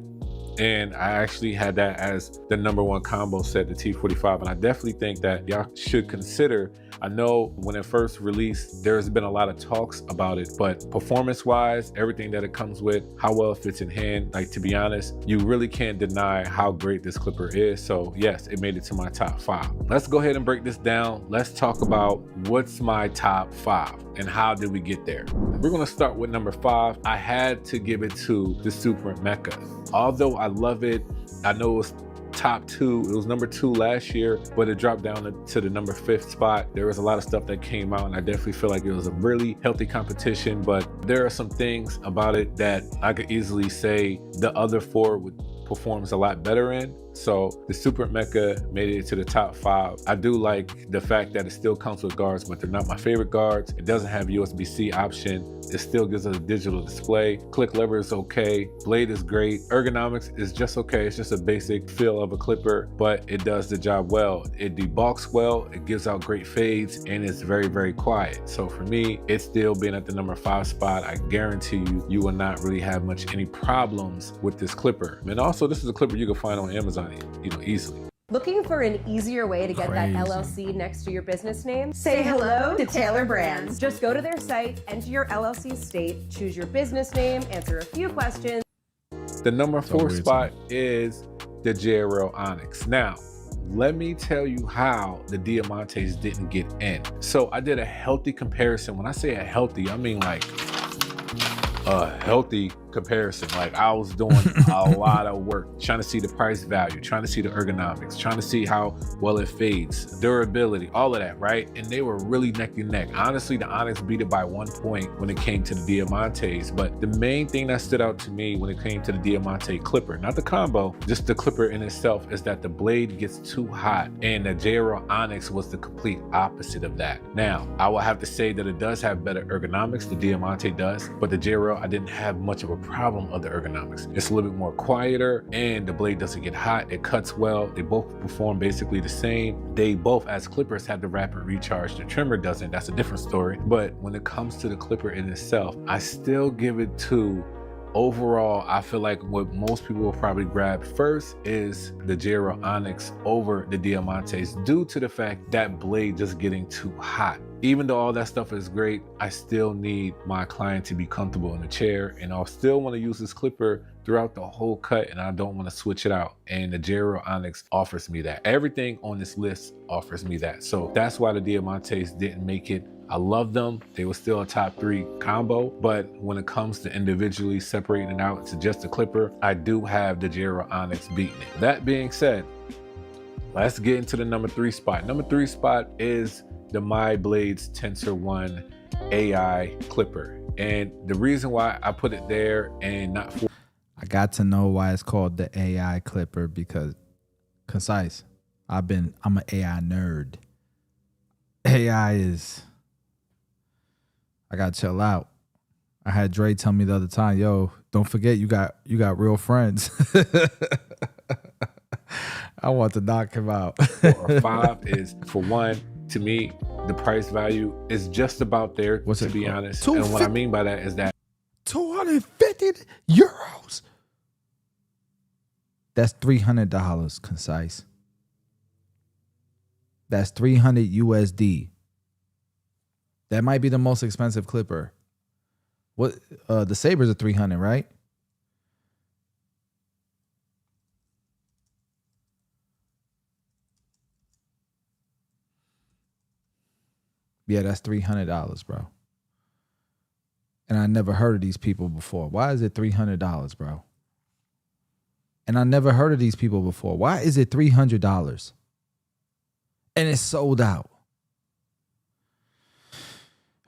and I actually had that as the #1 combo set, the T45. And I definitely think that y'all should consider. I know when it first released, there's been a lot of talks about it, but performance-wise, everything that it comes with, how well it fits in hand, like, to be honest, you really can't deny how great this clipper is. So yes, it made it to my top 5. Let's go ahead and break this down. Let's talk about what's my top 5 and how did we get there. We're gonna start with number 5. I had to give it to the Super Mecca. Although I love it, I know it was top 2. It was #2 last year, but it dropped down to the #5 spot. There was a lot of stuff that came out, and I definitely feel like it was a really healthy competition, but there are some things about it that I could easily say the other 4 performs a lot better in. So the Super Mecca made it to the top 5. I do like the fact that it still comes with guards, but they're not my favorite guards. It doesn't have USB-C option. It still gives us a digital display. Click lever is okay. Blade is great. Ergonomics is just okay. It's just a basic feel of a clipper, but it does the job well. It debulks well. It gives out great fades, and it's very quiet. So for me, it's still being at the #5 spot. I guarantee you will not really have any problems with this clipper. And also, this is a clipper you can find on Amazon, you know, easily. Looking for an easier way to get that LLC next to your business name? Say hello to Taylor Brands. Just go to their site, enter your LLC state, choose your business name, answer a few questions. The #4 spot is the JRL Onyx. Now, let me tell you how the Diamantes didn't get in. So I did a healthy comparison. When I say a healthy, I mean like a healthy comparison. Like, I was doing a lot of work trying to see the price value, trying to see the ergonomics, trying to see how well it fades, durability, all of that, right? And they were really neck and neck. Honestly, the Onyx beat it by 1 point when it came to the Diamantes, but the main thing that stood out to me when it came to the Diamante clipper, not the combo, just the clipper in itself, is that the blade gets too hot, and the JRL Onyx was the complete opposite of that. Now, I will have to say that it does have better ergonomics, the Diamante does, but the JRL, I didn't have much of a problem of the ergonomics. It's a little bit more quieter, and the blade doesn't get hot. It cuts well. They both perform basically the same. They both, as clippers, have the rapid recharge. The trimmer doesn't. That's a different story. But when it comes to the clipper in itself, I still give it to, overall, I feel like what most people will probably grab first is the JRL Onyx over the Diamantes, due to the fact that blade just getting too hot. Even though all that stuff is great, I still need my client to be comfortable in the chair, and I'll still want to use this clipper throughout the whole cut, and I don't want to switch it out. And the JRL Onyx offers me that. Everything on this list offers me that. So that's why the Diamantes didn't make it I love them. They were still a top 3 combo, but when it comes to individually separating it out to just a clipper, I do have the JR Onyx beating it. That being said, let's get into the number 3 spot. Number 3 spot is the My Blades Tensor One AI clipper. And the reason why I put it there and not for... I got to know why it's called the AI clipper because concise. I'm an AI nerd. AI is, I gotta chill out. I had Dre tell me the other time, yo, don't forget you got real friends. I want to knock him out. 4 or 5 is, for one, to me, the price value is just about there, to be honest. And what I mean by that is that 250 euros. That's $300, concise. That's 300 USD. That might be the most expensive clipper. What the Sabres are 300, right? Yeah, that's $300, bro. And I never heard of these people before. Why is it $300, bro? And I never heard of these people before. Why is it $300? And it's sold out.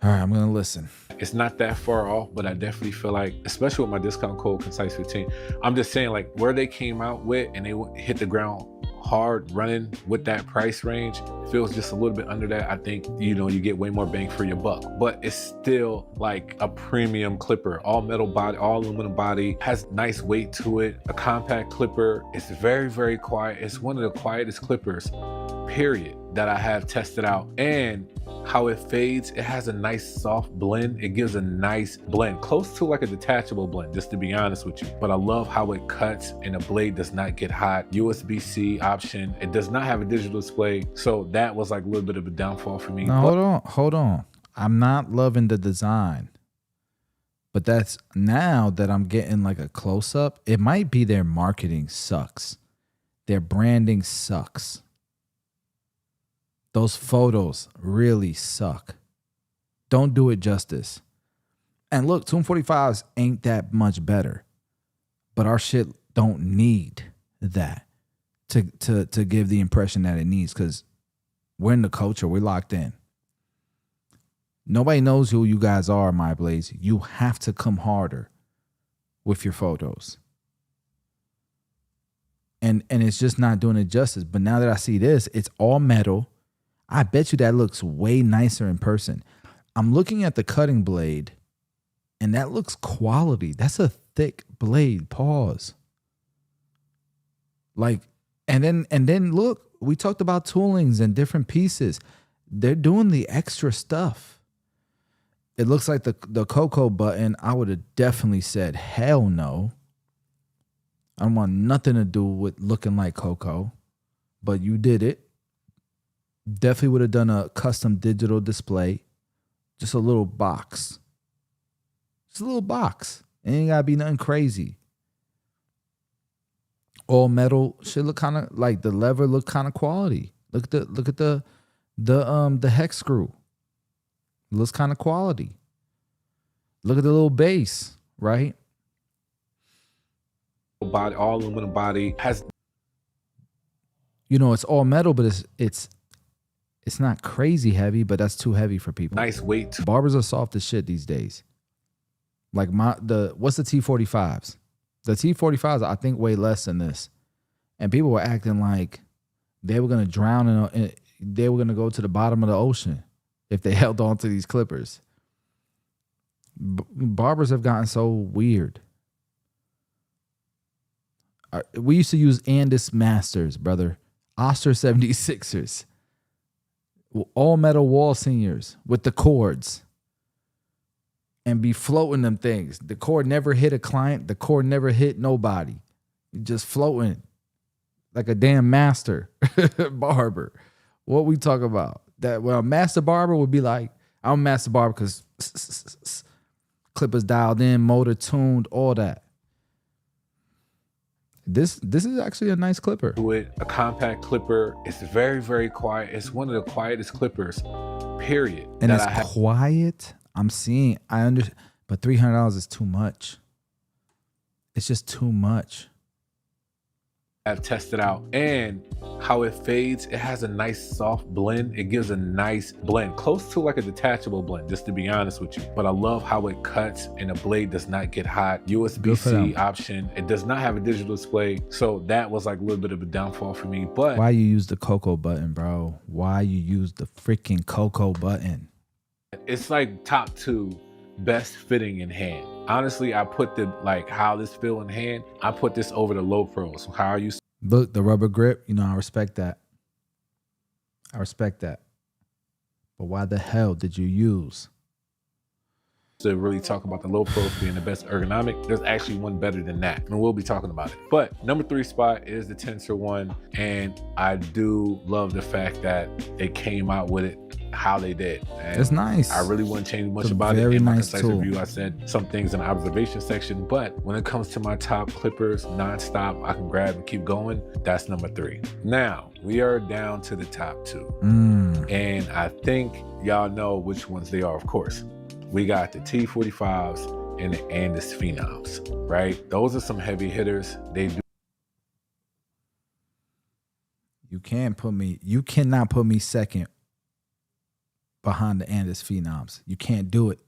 All right, I'm going to listen. It's not that far off, but I definitely feel like, especially with my discount code Concise15, I'm just saying, like, where they came out with and they hit the ground hard running with that price range feels just a little bit under that. I think, you know, you get way more bang for your buck, but it's still like a premium clipper. All metal body, all aluminum body, has nice weight to it. A compact clipper. It's very, very quiet. It's one of the quietest clippers, period, that I have tested out. And how it fades, it has a nice soft blend. It gives a nice blend, close to like a detachable blend, just to be honest with you. But I love how it cuts and the blade does not get hot. USB-C option. It does not have a digital display. So that was like a little bit of a downfall for me. No, hold on. I'm not loving the design. But that's now that I'm getting like a close-up, it might be their marketing sucks. Their branding sucks. Those photos really suck. Don't do it justice. And look, 245s ain't that much better. But our shit don't need that to give the impression that it needs, because we're in the culture. We're locked in. Nobody knows who you guys are, my blades. You have to come harder with your photos. And it's just not doing it justice. But now that I see this, it's all metal. I bet you that looks way nicer in person. I'm looking at the cutting blade, and that looks quality. That's a thick blade. Pause. Like, and then look, we talked about toolings and different pieces. They're doing the extra stuff. It looks like the Coco button. I would have definitely said, hell no. I don't want nothing to do with looking like Coco, but you did it. Definitely would have done a custom digital display. Just a little box. Just a little box. It ain't gotta be nothing crazy. All metal should look kind of like the lever look kind of quality. Look at the hex screw. It looks kind of quality. Look at the little base, right? Body, all aluminum body has, you know, it's all metal, but it's not crazy heavy, but that's too heavy for people. Nice weight. Barbers are soft as shit these days. Like what's the T45s? The T45s I think weigh less than this, and people were acting like they were gonna drown in they were gonna go to the bottom of the ocean if they held on to these clippers. Barbers have gotten so weird. We used to use Andis Masters, brother. Oster 76ers. All metal wall seniors with the cords. And be floating them things. The cord never hit a client. The cord never hit nobody. Just floating. Like a damn master barber. What we talk about? That, well, a master barber would be like, I'm a master barber because clippers dialed in, motor tuned, all that. This is actually a nice clipper. With a compact clipper, it's very, very quiet. It's one of the quietest clippers, period. And that it's quiet. I understand, but $300 is too much. It's just too much. I've tested out, and how it fades, it has a nice soft blend. It gives a nice blend, close to like a detachable blend, just to be honest with you. But I love how it cuts and the blade does not get hot. USB-C option. It does not have a digital display. So that was like a little bit of a downfall for me. But why you use the cocoa button, bro? Why you use the freaking cocoa button? It's like top 2 best fitting in hand. Honestly, I put how this feel in hand, I put this over the low pros. How are you? Look, the rubber grip, I respect that. But why the hell did you use? To really talk about the low pros being the best ergonomic, there's actually one better than that, and we'll be talking about it. But number 3 spot is the Tensor One, and I do love the fact that they came out with it how they did. And it's nice. I really wouldn't change much about it. In my concise review, I said some things in the observation section, but when it comes to my top clippers, nonstop, I can grab and keep going. That's number 3. Now we are down to the top 2, and I think y'all know which ones they are. Of course, we got the T45s and the Andis Phenoms, right? Those are some heavy hitters. They do. You cannot put me second behind the Andis Phenoms. You can't do it.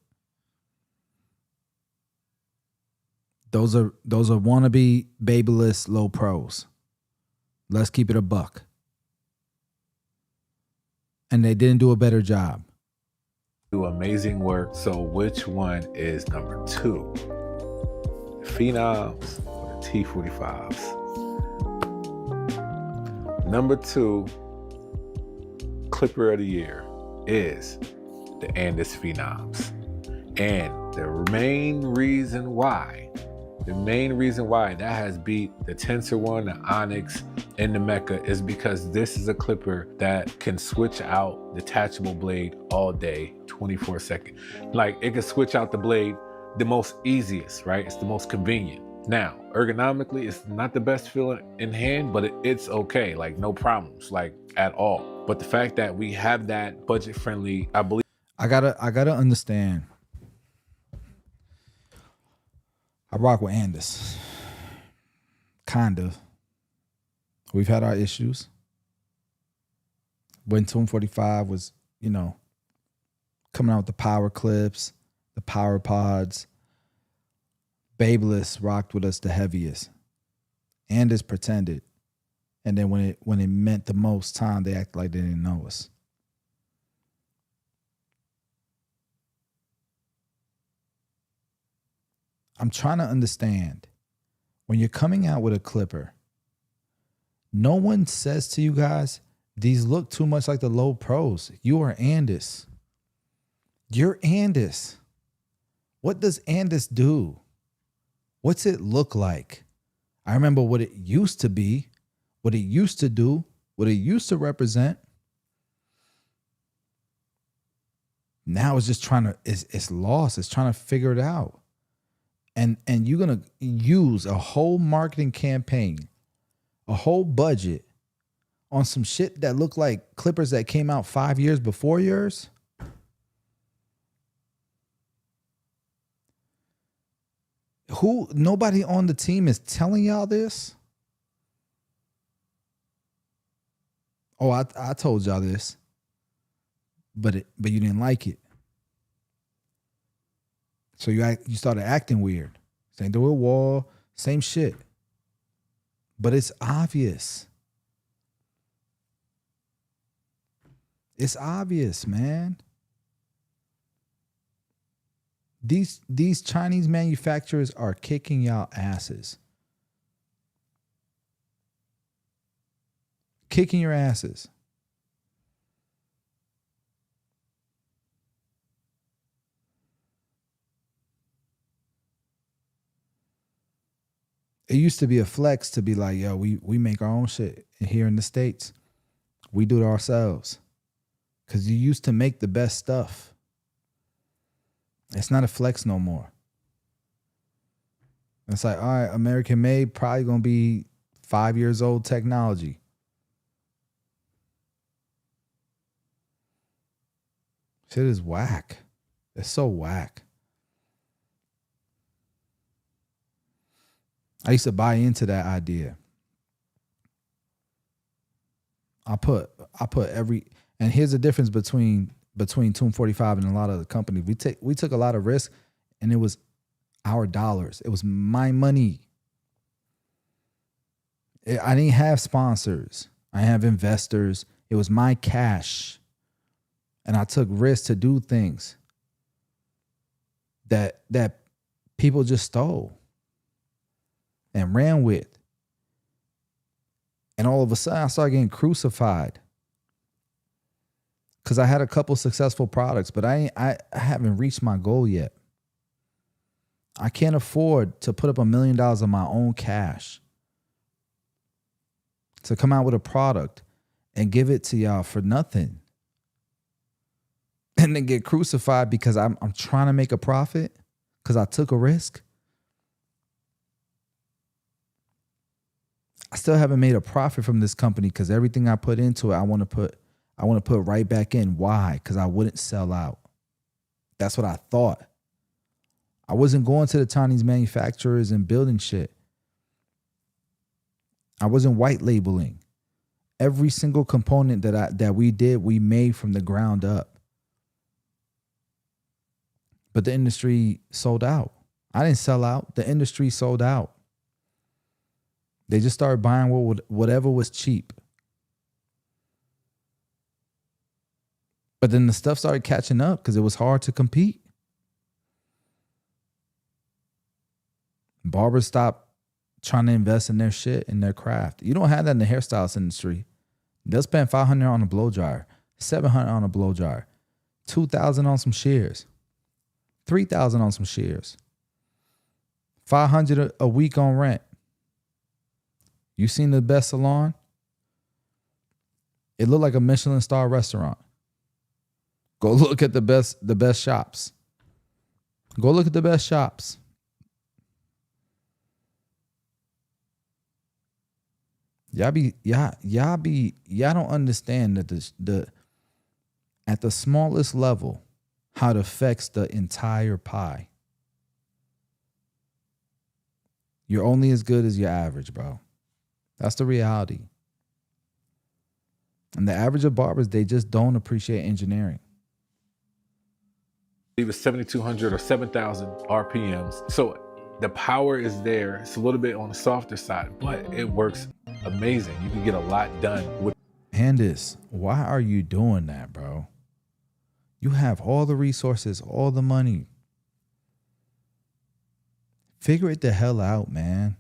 Those are wannabe babyless low pros. Let's keep it a buck. And they didn't do a better job. Do amazing work. So which one is number 2? The Phenoms or the T45s? Number 2 clipper of the year is the Andis Phenoms. And the main reason why that has beat the Tensor One, the Onyx, and the Mecca is because this is a clipper that can switch out detachable blade all day, 24/7. Like, it can switch out the blade the most easiest, right? It's the most convenient. Now, ergonomically, it's not the best feeling in hand, but it's okay, like no problems, like at all. But the fact that we have that budget friendly, I believe. I gotta understand. I rock with Andis. Kind of. We've had our issues. When 245 was, coming out with the power clips, the power pods, Babeless rocked with us the heaviest. Andis pretended. And then when it meant the most time, they acted like they didn't know us. I'm trying to understand. When you're coming out with a clipper, no one says to you guys, these look too much like the low pros. You are Andis. You're Andis. What does Andis do? What's it look like? I remember what it used to be, what it used to do, what it used to represent. Now it's just it's lost. It's trying to figure it out. And you're going to use a whole marketing campaign, a whole budget on some shit that look like clippers that came out 5 years before yours? Nobody on the team is telling y'all this? Oh, I told y'all this, but you didn't like it. So you started acting weird. Same through a wall, same shit. But it's obvious. It's obvious, man. These Chinese manufacturers are kicking y'all asses. Kicking your asses. It used to be a flex to be like, yo, we make our own shit here in the States. We do it ourselves. Because you used to make the best stuff. It's not a flex no more. It's like, all right, American made, probably going to be 5 years old technology. Shit is whack. It's so whack. I used to buy into that idea. I put every, and here's the difference between Tomb 45 and a lot of the companies. We took a lot of risk, and it was our dollars. It was my money. I didn't have sponsors. I didn't have investors. It was my cash. And I took risks to do things that people just stole and ran with. And all of a sudden, I started getting crucified because I had a couple successful products, but I haven't reached my goal yet. I can't afford to put up $1 million of my own cash to come out with a product and give it to y'all for nothing, and then get crucified because I'm trying to make a profit because I took a risk. I still haven't made a profit from this company because everything I put into it, I want to put right back in. Why? Because I wouldn't sell out. That's what I thought. I wasn't going to the Chinese manufacturers and building shit. I wasn't white labeling. Every single component that we did, we made from the ground up. But the industry sold out. I didn't sell out. The industry sold out. They just started buying whatever was cheap. But then the stuff started catching up because it was hard to compete. Barbers stopped trying to invest in their shit, in their craft. You don't have that in the hairstylist industry. They'll spend $500 on a blow dryer, $700 on a blow dryer, $2,000 on some shears, $3,000 on some shears, $500 a week on rent. You seen the best salon? It looked like a Michelin star restaurant. Go look at the best shops. Go look at the best shops. Y'all don't understand that at the smallest level how it affects the entire pie. You're only as good as your average, bro. That's the reality. And the average of barbers, they just don't appreciate engineering. It was 7,200 or 7,000 RPMs. So the power is there. It's a little bit on the softer side, but it works amazing. You can get a lot done with. Candace, why are you doing that, bro? You have all the resources, all the money. Figure it the hell out, man.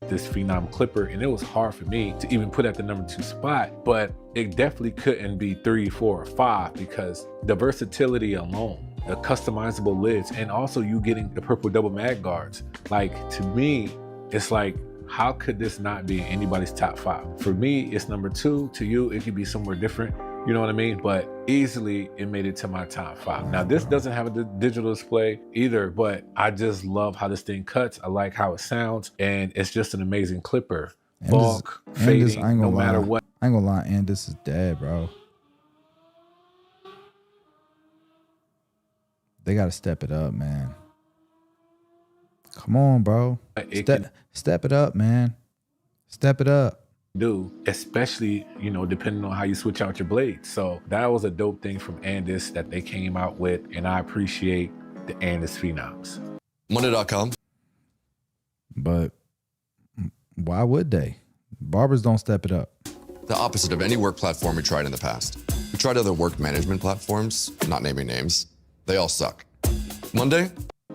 This Phenom clipper, and it was hard for me to even put at the number 2 spot, but it definitely couldn't be 3, 4, or 5 because the versatility alone, the customizable lids, and also you getting the purple double mag guards. Like, to me, it's like, how could this not be anybody's top 5? For me, it's number 2. To you, it could be somewhere different. You know what I mean? But easily it made it to my top 5. Now this doesn't have a digital display either, but I just love how this thing cuts. I like how it sounds, and it's just an amazing clipper. Bulk, fading, no matter what. I ain't gonna lie, and this is dead, bro. They gotta step it up, man. Come on, bro. Step it up, man. Step it up. Do, especially, you know, depending on how you switch out your blades. So that was a dope thing from Andis that they came out with, and I appreciate the Andis Phenoms. Monday.com. But why would they? Barbers don't step it up. The opposite of any work platform we tried in the past. We tried other work management platforms, not naming names. They all suck. Monday?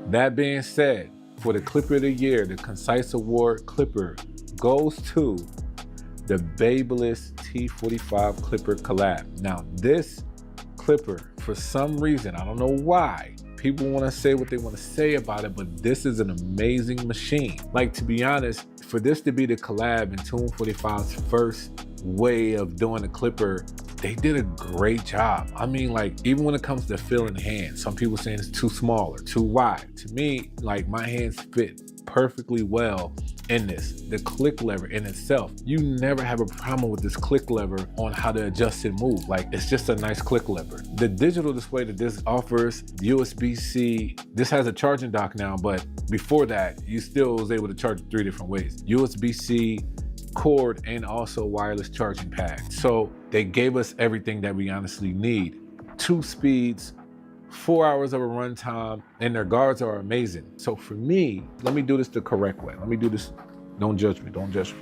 That being said, for the Clipper of the Year, the Concise Award Clipper goes to the Babyliss T45 Clipper collab. Now, this clipper, for some reason, I don't know why, people want to say what they want to say about it, but this is an amazing machine. Like, to be honest, for this to be the collab in Tomb 45's first way of doing a clipper, they did a great job. I mean, like, even when it comes to filling the hand, some people saying it's too small or too wide. To me, like, my hands fit perfectly well in this. The click lever in itself, you never have a problem with this click lever on how to adjust and move. Like, it's just a nice click lever. The digital display that this offers, USB-C, this has a charging dock now, but before that, you still was able to charge 3 different ways. USB-C, cord, and also wireless charging pad. So they gave us everything that we honestly need. 2 speeds, 4 hours of a runtime, and their guards are amazing. So for me, let me do this the correct way. Let me do this. Don't judge me. Don't judge me.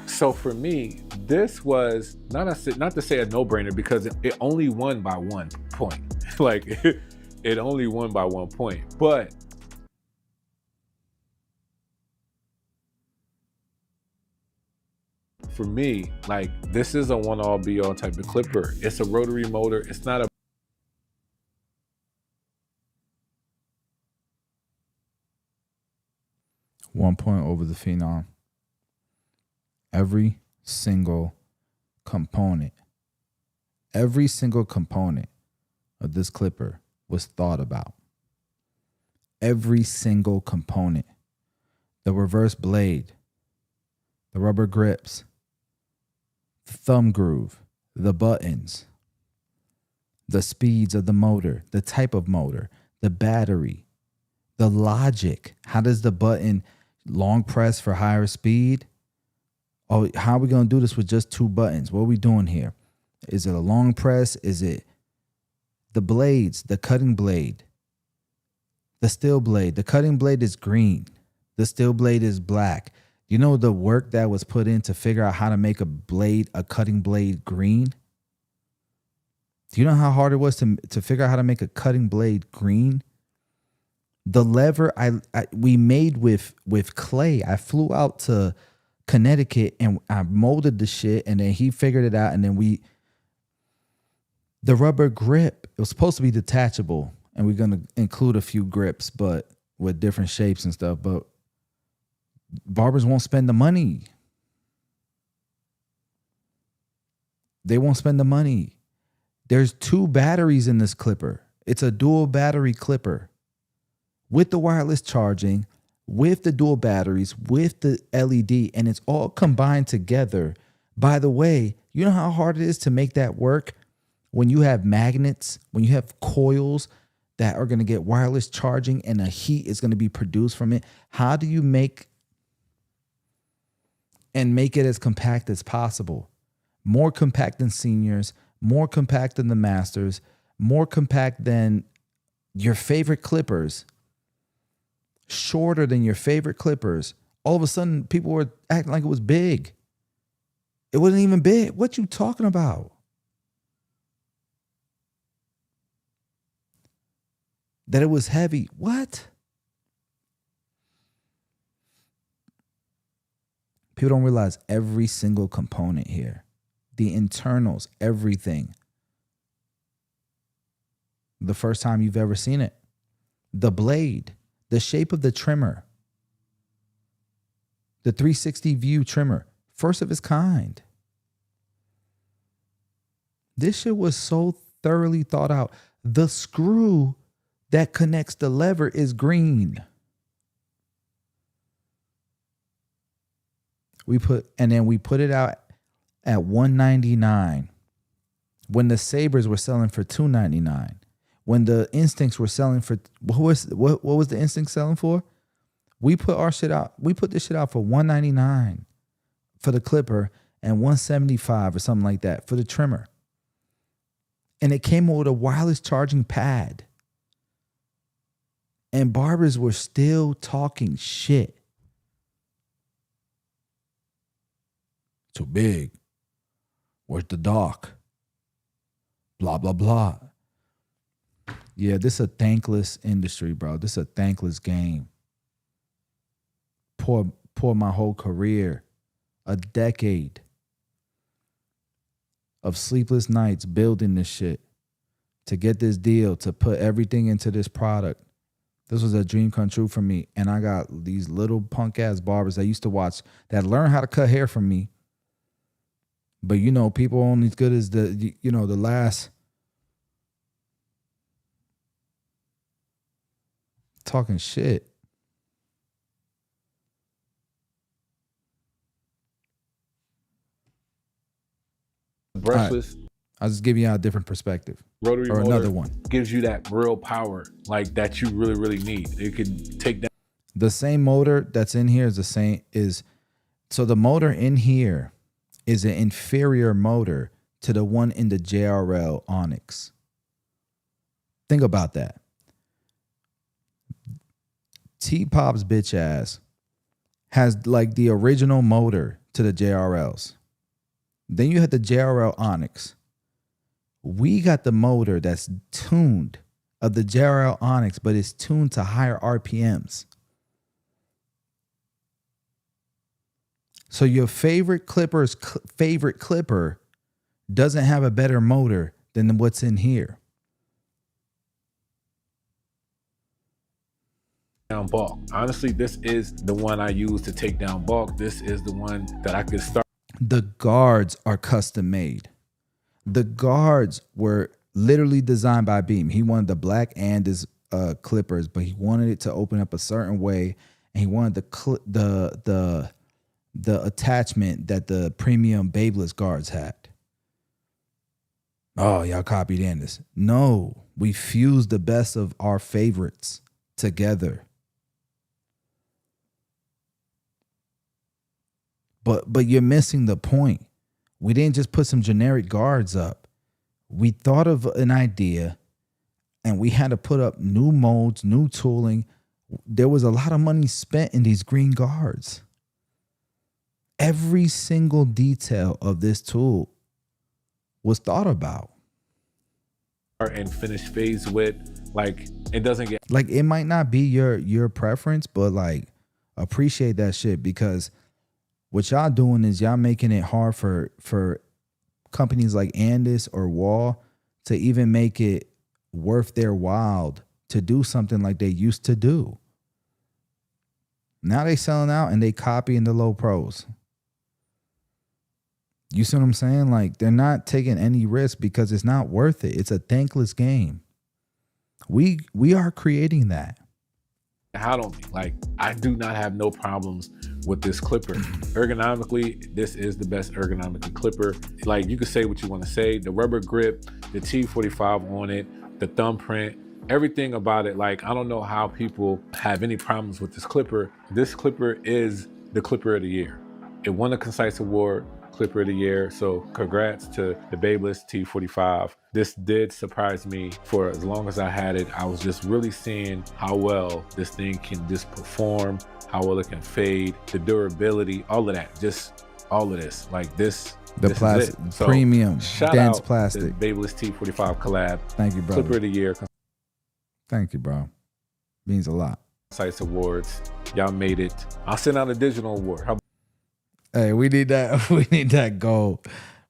So for me, this was not to say a no-brainer, because it only won by 1 point. Like, it only won by 1 point. But for me, like, this is a one-all be-all type of clipper. It's a rotary motor. It's not a 1 point over the Phenom. Every single component of this clipper was thought about. Every single component. The reverse blade, the rubber grips, the thumb groove, the buttons, the speeds of the motor, the type of motor, the battery, the logic. How does the button long press for higher speed? Oh, how are we going to do this with just 2 buttons? What are we doing here? Is it a long press? Is it the blades, the cutting blade, the steel blade? The cutting blade is green. The steel blade is black. You know the work that was put in to figure out how to make a cutting blade green? Do you know how hard it was to figure out how to make a cutting blade green? The lever we made with clay. I flew out to Connecticut and I molded the shit, and then he figured it out, and then the rubber grip, it was supposed to be detachable, and we're going to include a few grips, but with different shapes and stuff, but barbers won't spend the money. They won't spend the money. There's 2 batteries in this clipper. It's a dual battery clipper with the wireless charging, with the dual batteries, with the LED, and it's all combined together. By the way, you know how hard it is to make that work when you have magnets, when you have coils that are going to get wireless charging and a heat is going to be produced from it? How do you make it as compact as possible? More compact than seniors, more compact than the masters, more compact than your favorite clippers, shorter than your favorite clippers. All of a sudden, people were acting like it was big. It wasn't even big. What you talking about? That it was heavy. What? People don't realize every single component here. The internals, everything. The first time you've ever seen it. The blade, the shape of the trimmer, the 360 view trimmer, first of its kind. This shit was so thoroughly thought out. The screw that connects the lever is green. We put it out at $199 when the Sabres were selling for $299. When the Instincts were selling for what was the Instinct selling for? We put this shit out for $199 for the clipper and $175 or something like that for the trimmer. And it came with a wireless charging pad. And barbers were still talking shit. Too big. Where's the dock? Blah, blah, blah. Yeah, this is a thankless industry, bro. This is a thankless game. Pour my whole career, a decade of sleepless nights building this shit to get this deal, to put everything into this product. This was a dream come true for me. And I got these little punk ass barbers that used to watch that learn how to cut hair from me. But you know, people only as good as the last talking shit. brushless. I'll just give you a different perspective. Rotary or motor another one. gives you that real power like that you really, really need. It could take down. The same motor that's in here so the motor in here is an inferior motor to the one in the JRL Onyx. Think about that. T-Pop's bitch ass has like the original motor to the JRLs. Then you had the JRL Onyx. We got the motor that's tuned of the JRL Onyx, but it's tuned to higher RPMs. So your favorite clipper's favorite clipper doesn't have a better motor than what's in here. Down bulk. Honestly, this is the one I use to take down bulk. This is the one that I could start. The guards are custom made. The guards were literally designed by Beam. He wanted the black Andis clippers, but he wanted it to open up a certain way, and he wanted the attachment that the premium Babeless guards had. Oh, y'all copied Andis. No, we fused the best of our favorites together. But you're missing the point. We didn't just put some generic guards up. We thought of an idea and we had to put up new molds, new tooling. There was a lot of money spent in these green guards. Every single detail of this tool was thought about. And finish phase with, like, it doesn't get like, it might not be your preference, but like, appreciate that shit, because what y'all doing is y'all making it hard for companies like Andis or Wall to even make it worth their while to do something like they used to do. Now they selling out and they copying the low pros. You see what I'm saying? Like, they're not taking any risk because it's not worth it. It's a thankless game. We are creating that. out on me. Like, I do not have no problems with this clipper. Ergonomically, this is the best ergonomic clipper. Like, you can say what you want to say. The rubber grip, the T45 on it, the thumbprint, everything about it. Like, I don't know how people have any problems with this clipper. This clipper is the clipper of the year. It won a Concise Award, Clipper of the Year. So congrats to the Babeless T45. This did surprise me. For as long as I had it, I was just really seeing how well this thing can just perform, how well it can fade, the durability, all of that, just all of this. Like this, the plastic, so premium, dense plastic. The Babeless T45 collab. Thank you, brother. Clipper of the Year. Thank you, bro. Means a lot. Concise Awards. Y'all made it. I'll send out an additional award. How Hey, we need that. We need that gold.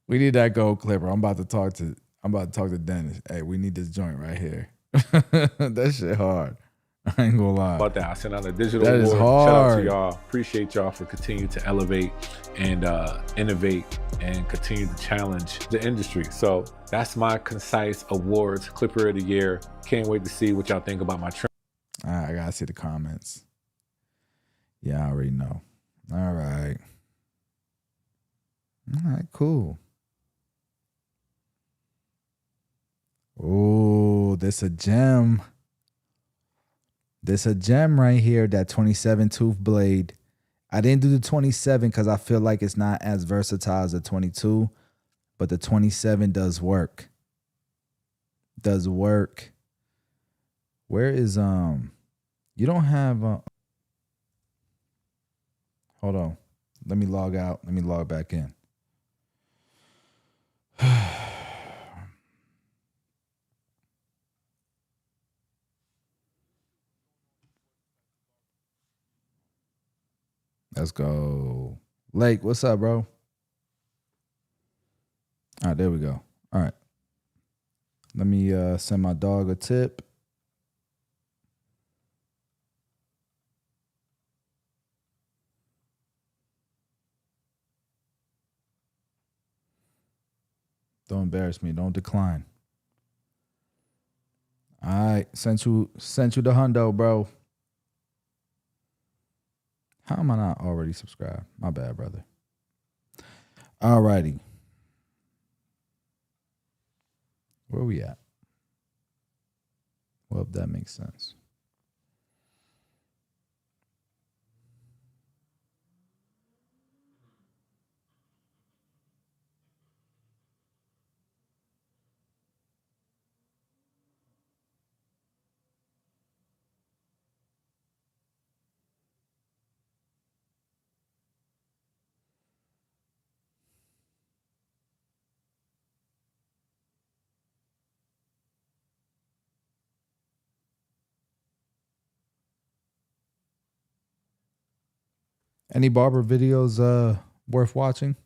We need that gold clipper. I'm about to talk to Dennis. Hey, we need this joint right here. That shit hard. I ain't gonna lie. About that, I sent out a digital that award. Is hard. Shout out to y'all. Appreciate y'all for continuing to elevate and innovate and continue to challenge the industry. So that's my Concise Awards Clipper of the Year. Can't wait to see what y'all think about my trend. All right, I gotta see the comments. Yeah, I already know. All right. All right, cool. Oh, this a gem. This a gem right here, that 27 tooth blade. I didn't do the 27 because I feel like it's not as versatile as the 22, but the 27 does work. Does work. Where is you don't have hold on. Let me log out. Let me log back in. Let's go. Lake, what's up, bro? All right, there we go. All right. Let me send my dog a tip. Don't embarrass me. Don't decline. All right, sent you the hundo, bro. How am I not already subscribed? My bad, brother. All righty. Where are we at? Well, if that makes sense. Any barber videos worth watching?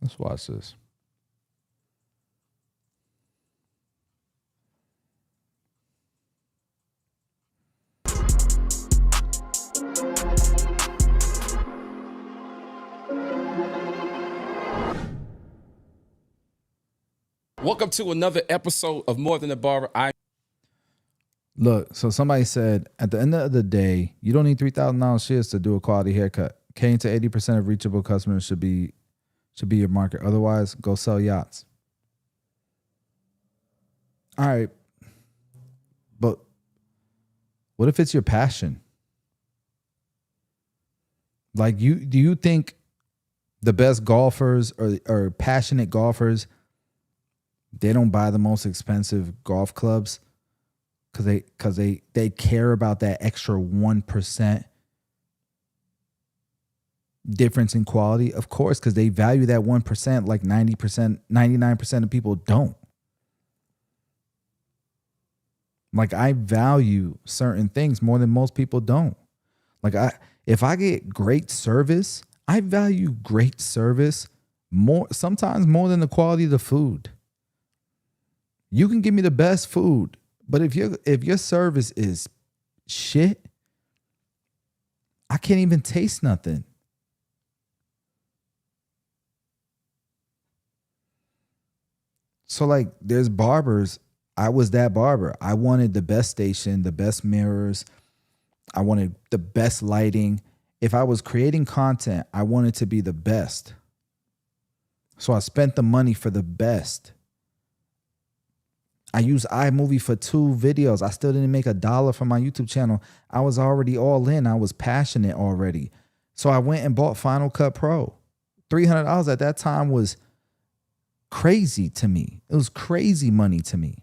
Let's watch this. Welcome to another episode of More Than a Barber. Look, so somebody said, at the end of the day, you don't need $3,000 shears to do a quality haircut. Catering to 80% of reachable customers should be your market. Otherwise, go sell yachts. All right. But what if it's your passion? Like, do you think the best golfers or passionate golfers, they don't buy the most expensive golf clubs because they care about that extra 1% difference in quality? Of course, because they value that 1% like 90%, 99% of people don't. Like, I value certain things more than most people don't. Like, if I get great service, I value great service sometimes more than the quality of the food. You can give me the best food, but if your service is shit, I can't even taste nothing. So, like, there's barbers. I was that barber. I wanted the best station, the best mirrors. I wanted the best lighting. If I was creating content, I wanted to be the best. So I spent the money for the best. I used iMovie for 2 videos. I still didn't make $1 from my YouTube channel. I was already all in. I was passionate already. So I went and bought Final Cut Pro. $300 at that time was crazy to me. It was crazy money to me.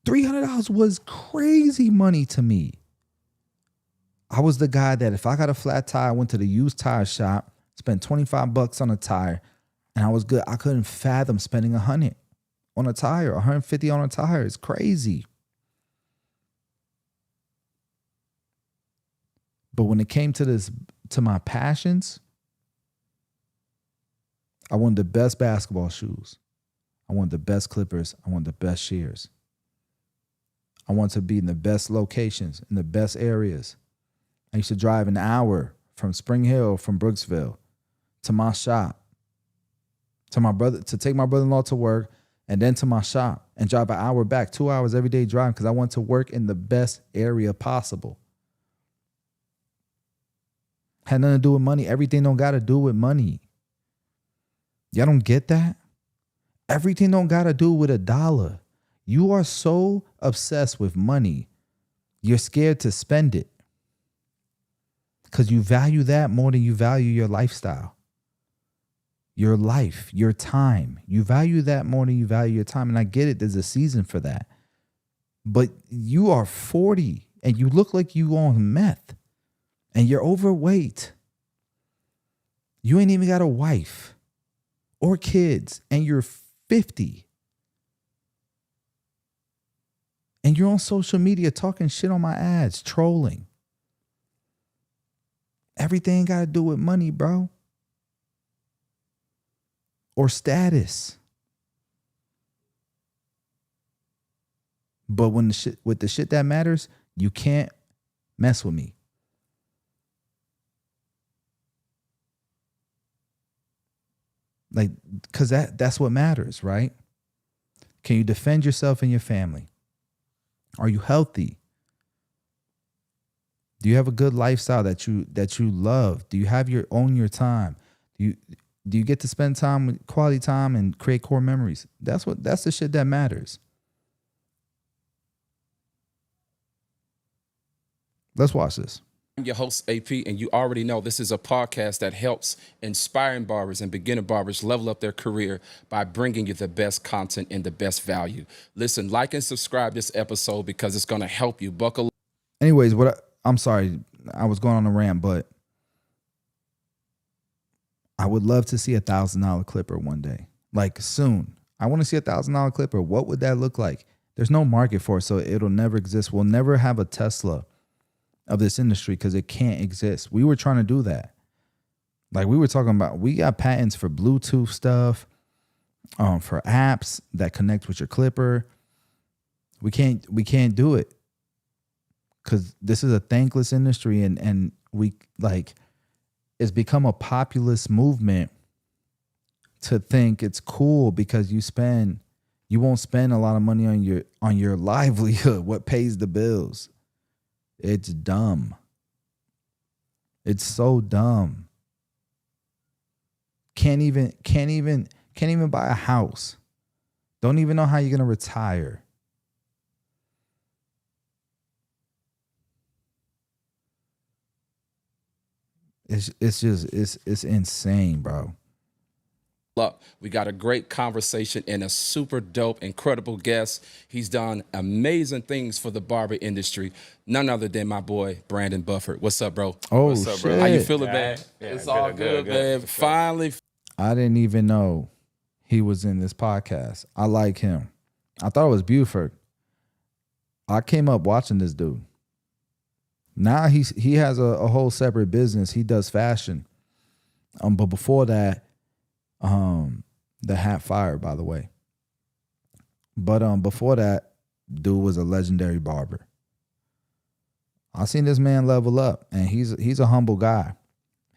$300 was crazy money to me. I was the guy that if I got a flat tire, I went to the used tire shop, spent $25 on a tire, and I was good. I couldn't fathom spending $100 on a tire, $150 on a tire. It's crazy. But when it came to my passions, I wanted the best basketball shoes. I wanted the best clippers. I wanted the best shears. I wanted to be in the best locations, in the best areas. I used to drive an hour from Spring Hill, from Brooksville, to my shop, to take my brother-in-law to work, and then to my shop, and drive an hour back, 2 hours every day driving, because I want to work in the best area possible. Had nothing to do with money. Everything don't got to do with money. Y'all don't get that? Everything don't got to do with $1. You are so obsessed with money, you're scared to spend it because you value that more than you value your lifestyle, your life, your time. You value that more than you value your time. And I get it. There's a season for that. But you are 40 and you look like you on meth and you're overweight. You ain't even got a wife or kids and you're 50. And you're on social media talking shit on my ads, trolling. Everything got to do with money, bro. Or status. But when with the shit that matters, you can't mess with me. Like, because that's what matters, right? Can you defend yourself and your family? Are you healthy? Do you have a good lifestyle that you love? Do you have your time? Do you get to spend time, quality time, and create core memories? That's the shit that matters. Let's watch this. I'm your host, AP, and you already know this is a podcast that helps inspiring barbers and beginner barbers level up their career by bringing you the best content and the best value. Listen, like and subscribe this episode because it's going to help you. Buckle. Anyways, I'm sorry, I was going on a rant, but I would love to see $1,000 clipper one day, like soon. I want to see $1,000 clipper. What would that look like? There's no market for it, so it'll never exist. We'll never have a Tesla of this industry because it can't exist. We were trying to do that. Like we were talking about, we got patents for Bluetooth stuff, for apps that connect with your clipper. We can't do it because this is a thankless industry, and we like it's become a populist movement to think it's cool because you won't spend a lot of money on your livelihood, what pays the bills. It's dumb. It's so dumb. Can't even buy a house. Don't even know how you're gonna retire. It's insane, bro. Up. We got a great conversation and a super dope, incredible guest. He's done amazing things for the barber industry. None other than my boy, Brandon Bufford. What's up, bro? Oh, What's up, bro? shit. How you feeling, man? Yeah, It's good, all good, man. for sure. Finally. I didn't even know he was in this podcast. I like him. I thought it was Buford. I came up watching this dude. Now he has a whole separate business. He does fashion. But before that, the hat fire, by the way. But before that, dude was a legendary barber. I seen this man level up, and he's a humble guy.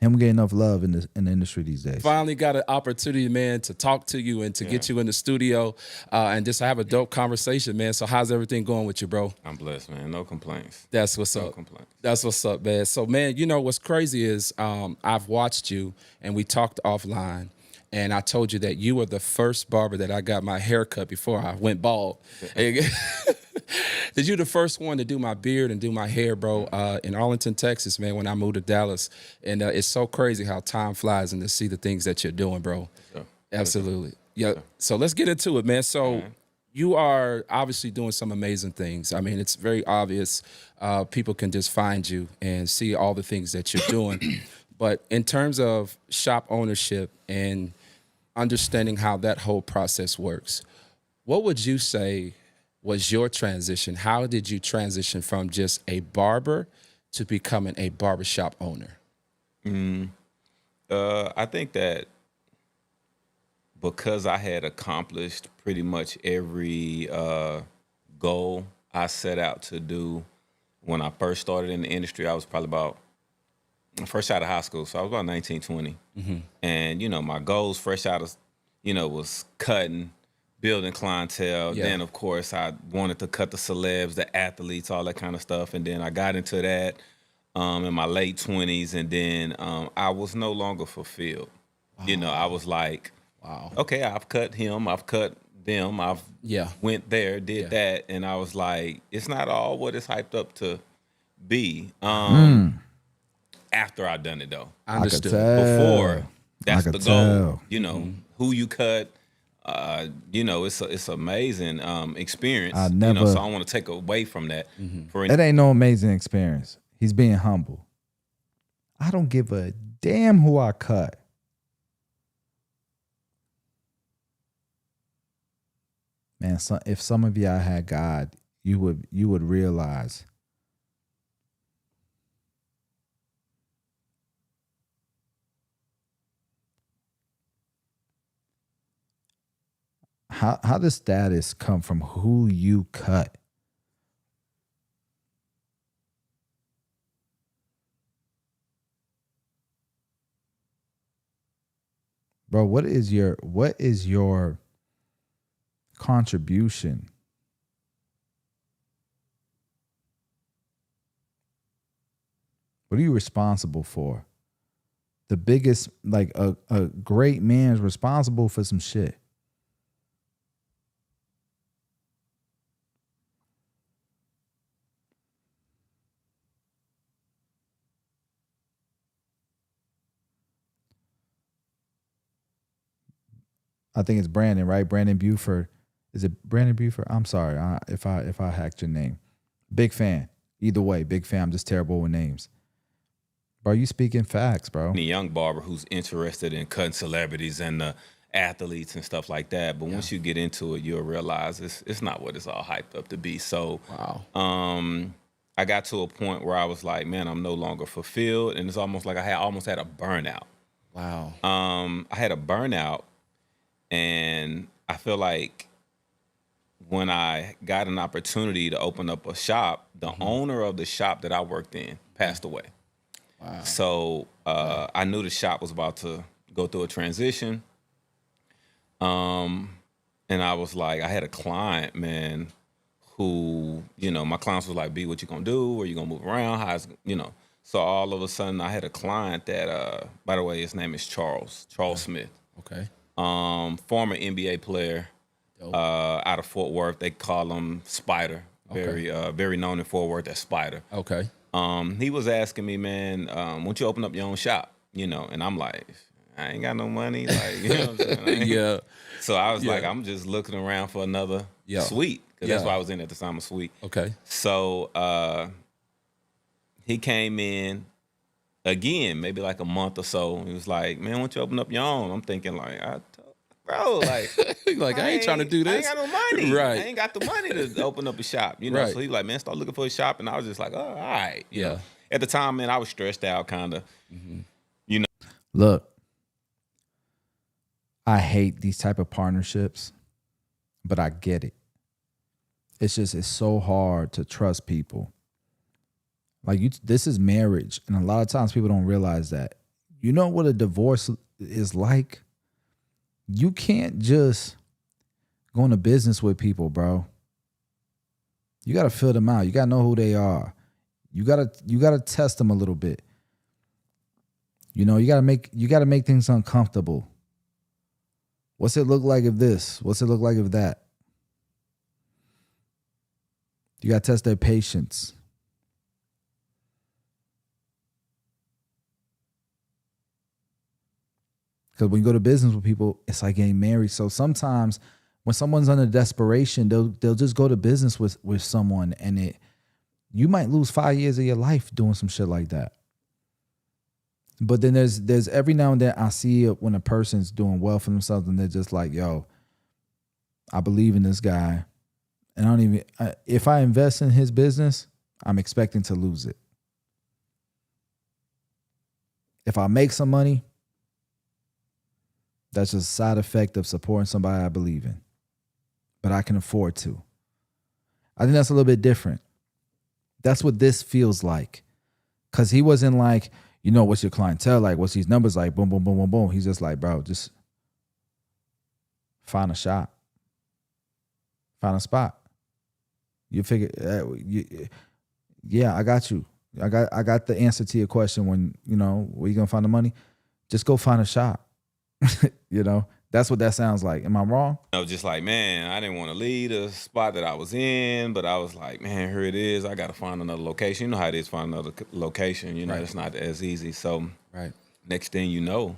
Him get enough love in the industry these days. Finally got an opportunity, man, to talk to you and to get you in the studio and just have a dope conversation, man. So how's everything going with you, bro? I'm blessed, man. No complaints. That's what's No up. complaints. That's what's up, man. So, man, you know what's crazy is I've watched you, and we talked offline, and I told you that you were the first barber that I got my hair cut before I went bald. Did you the first one to do my beard and do my hair, bro, in Arlington, Texas, man, when I moved to Dallas. And it's so crazy how time flies and to see the things that you're doing, bro. Sure. Absolutely. Yeah. So let's get into it, man. So you are obviously doing some amazing things. I mean, it's very obvious. People can just find you and see all the things that you're doing. But in terms of shop ownership and understanding how that whole process works, what would you say was your transition? How did you transition from just a barber to becoming a barbershop owner? I think that because I had accomplished pretty much every goal I set out to do when I first started in the industry, I was probably about fresh out of high school. So I was about 19, 20. And, you know, my goals fresh out of, was cutting, building clientele. Yeah. Then, of course, I wanted to cut the celebs, the athletes, all that kind of stuff. And then I got into that in my late 20s. And then I was no longer fulfilled. Wow. I was like, wow, okay, I've cut him, I've cut them, I've went there, did that. And I was like, it's not all what it's hyped up to be. After I done it, though. I understood. Before, that's the goal. Tell. Who you cut. It's amazing experience. I never. So I want to take away from that. It ain't no amazing experience. He's being humble. I don't give a damn who I cut. Man, if some of y'all had God, you would realize how the status come from who you cut. Bro, what is your contribution? What are you responsible for? The biggest, like a great man is responsible for some shit. I think it's Brandon, right? Brandon Buford. Is it Brandon Buford? I'm sorry if I hacked your name. Big fan. Either way, big fan. I'm just terrible with names. Bro, you speaking facts, bro. Any young barber who's interested in cutting celebrities and the athletes and stuff like that. But once you get into it, you'll realize it's not what it's all hyped up to be. So I got to a point where I was like, man, I'm no longer fulfilled. And it's almost like I almost had a burnout. Wow. I had a burnout. And I feel like when I got an opportunity to open up a shop, the owner of the shop that I worked in passed away. Wow. So I knew the shop was about to go through a transition. And I was like, I had a client, man, who, my clients was like, B, what you gonna do? Or you gonna move around? How's, So all of a sudden I had a client that, by the way, his name is Charles Smith. Okay. Former NBA player out of Fort Worth. They call him Spider. Very known in Fort Worth as Spider. Okay. He was asking me, man, why don't you open up your own shop? And I'm like, I ain't got no money. Like, you know what I'm saying? Yeah. So I was like, I'm just looking around for another suite. Because that's why I was in at the time, a suite. Okay. So he came in again, maybe like a month or so. He was like, man, why don't you open up your own? I'm thinking like, bro, like, I ain't trying to do this. I ain't got no money. Right. I ain't got the money to open up a shop. Right. So he's like, man, start looking for a shop. And I was just like, oh, all right. You know? At the time, man, I was stressed out kind of, Look, I hate these type of partnerships, but I get it. It's so hard to trust people. Like this is marriage. And a lot of times people don't realize that. You know what a divorce is like? You can't just go into business with people, bro. You got to fill them out. You got to know who they are. You got to test them a little bit. You got to make things uncomfortable. What's it look like if this? What's it look like if that? You got to test their patience. Because when you go to business with people, it's like getting married. So sometimes when someone's under desperation, they'll just go to business with someone, and you might lose 5 years of your life doing some shit like that. But then there's every now and then I see it when a person's doing well for themselves, and they're just like, yo, I believe in this guy, and if I invest in his business, I'm expecting to lose it. If I make some money, that's just a side effect of supporting somebody I believe in. But I can afford to. I think that's a little bit different. That's what this feels like. Because he wasn't like, what's your clientele like? What's these numbers like? Boom, boom, boom, boom, boom. He's just like, bro, just find a shop. Find a spot. You figure, I got you. I got the answer to your question when, where you going to find the money? Just go find a shop. That's what that sounds like. Am I wrong? Just like, man, I didn't want to leave the spot that I was in, but I was like, man, here it is. I got to find another location. You know how it is, find another location. Right. It's not as easy. So next thing you know,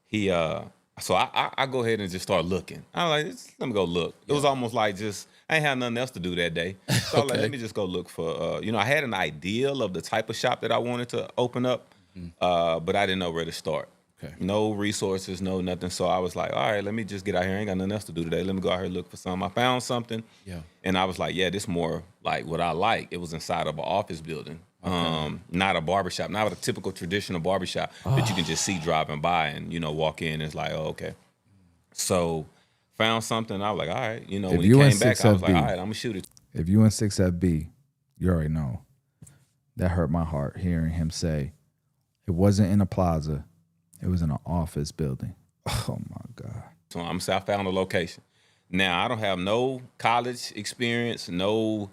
he, so I go ahead and just start looking. I'm like, let me go look. It was almost like I ain't had nothing else to do that day. So I was like, let me just go look for, I had an ideal of the type of shop that I wanted to open up, but I didn't know where to start. Okay. No resources, no nothing. So I was like, all right, let me just get out here. I ain't got nothing else to do today. Let me go out here and look for something. I found something. Yeah. And I was like, yeah, this more like what I like. It was inside of an office building. Not a barbershop, not a typical traditional barbershop that you can just see driving by and, you know, walk in. It's like, oh, okay. So found something. I was like, all right. You know, If when he you in came back, I was like, 6FB, all right, I'm going to shoot it. If you in 6FB, you already know. That hurt my heart hearing him say it wasn't in a plaza. It was in an office building. Oh, my God. So I found a location. Now, I don't have no college experience, no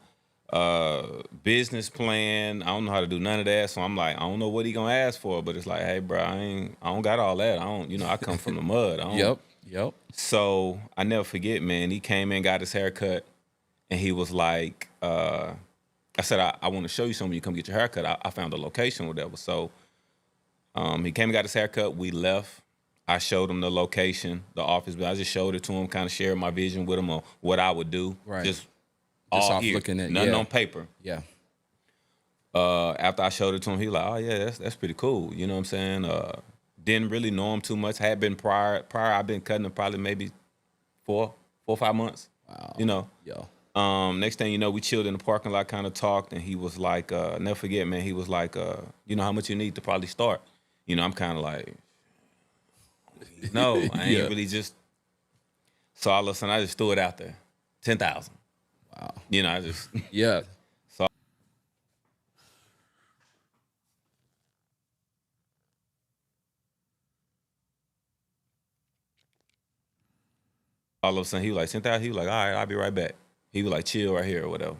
business plan. I don't know how to do none of that. So I'm like, I don't know what he gonna ask for, but it's like, hey, bro, I don't got all that. I don't, you know, I come from the mud. I don't. Yep. So I never forget, man. He came in, got his hair cut, and he was like, I said, I want to show you something. You come get your hair cut. I found a location, whatever. So he came and got his hair cut. We left. I showed him the location, the office, but I just showed it to him, kind of shared my vision with him on what I would do. Right. Just Just all off here, looking at nothing on paper. Yeah. After I showed it to him, he was like, oh, yeah, that's pretty cool. You know what I'm saying? Didn't really know him too much. Had been prior I've been cutting him probably maybe 4 or 5 months. Wow. You know? Yo. Next thing you know, we chilled in the parking lot, kind of talked, and he was like, never forget, man, he was like, you know how much you need to probably start? You know, I'm kind of like, no, I ain't really just. So all of a sudden, I just threw it out there, 10,000. Wow. You know, I just. Yeah. So all of a sudden, he was like, 10,000. He was like, all right, I'll be right back. He was like, chill right here or whatever.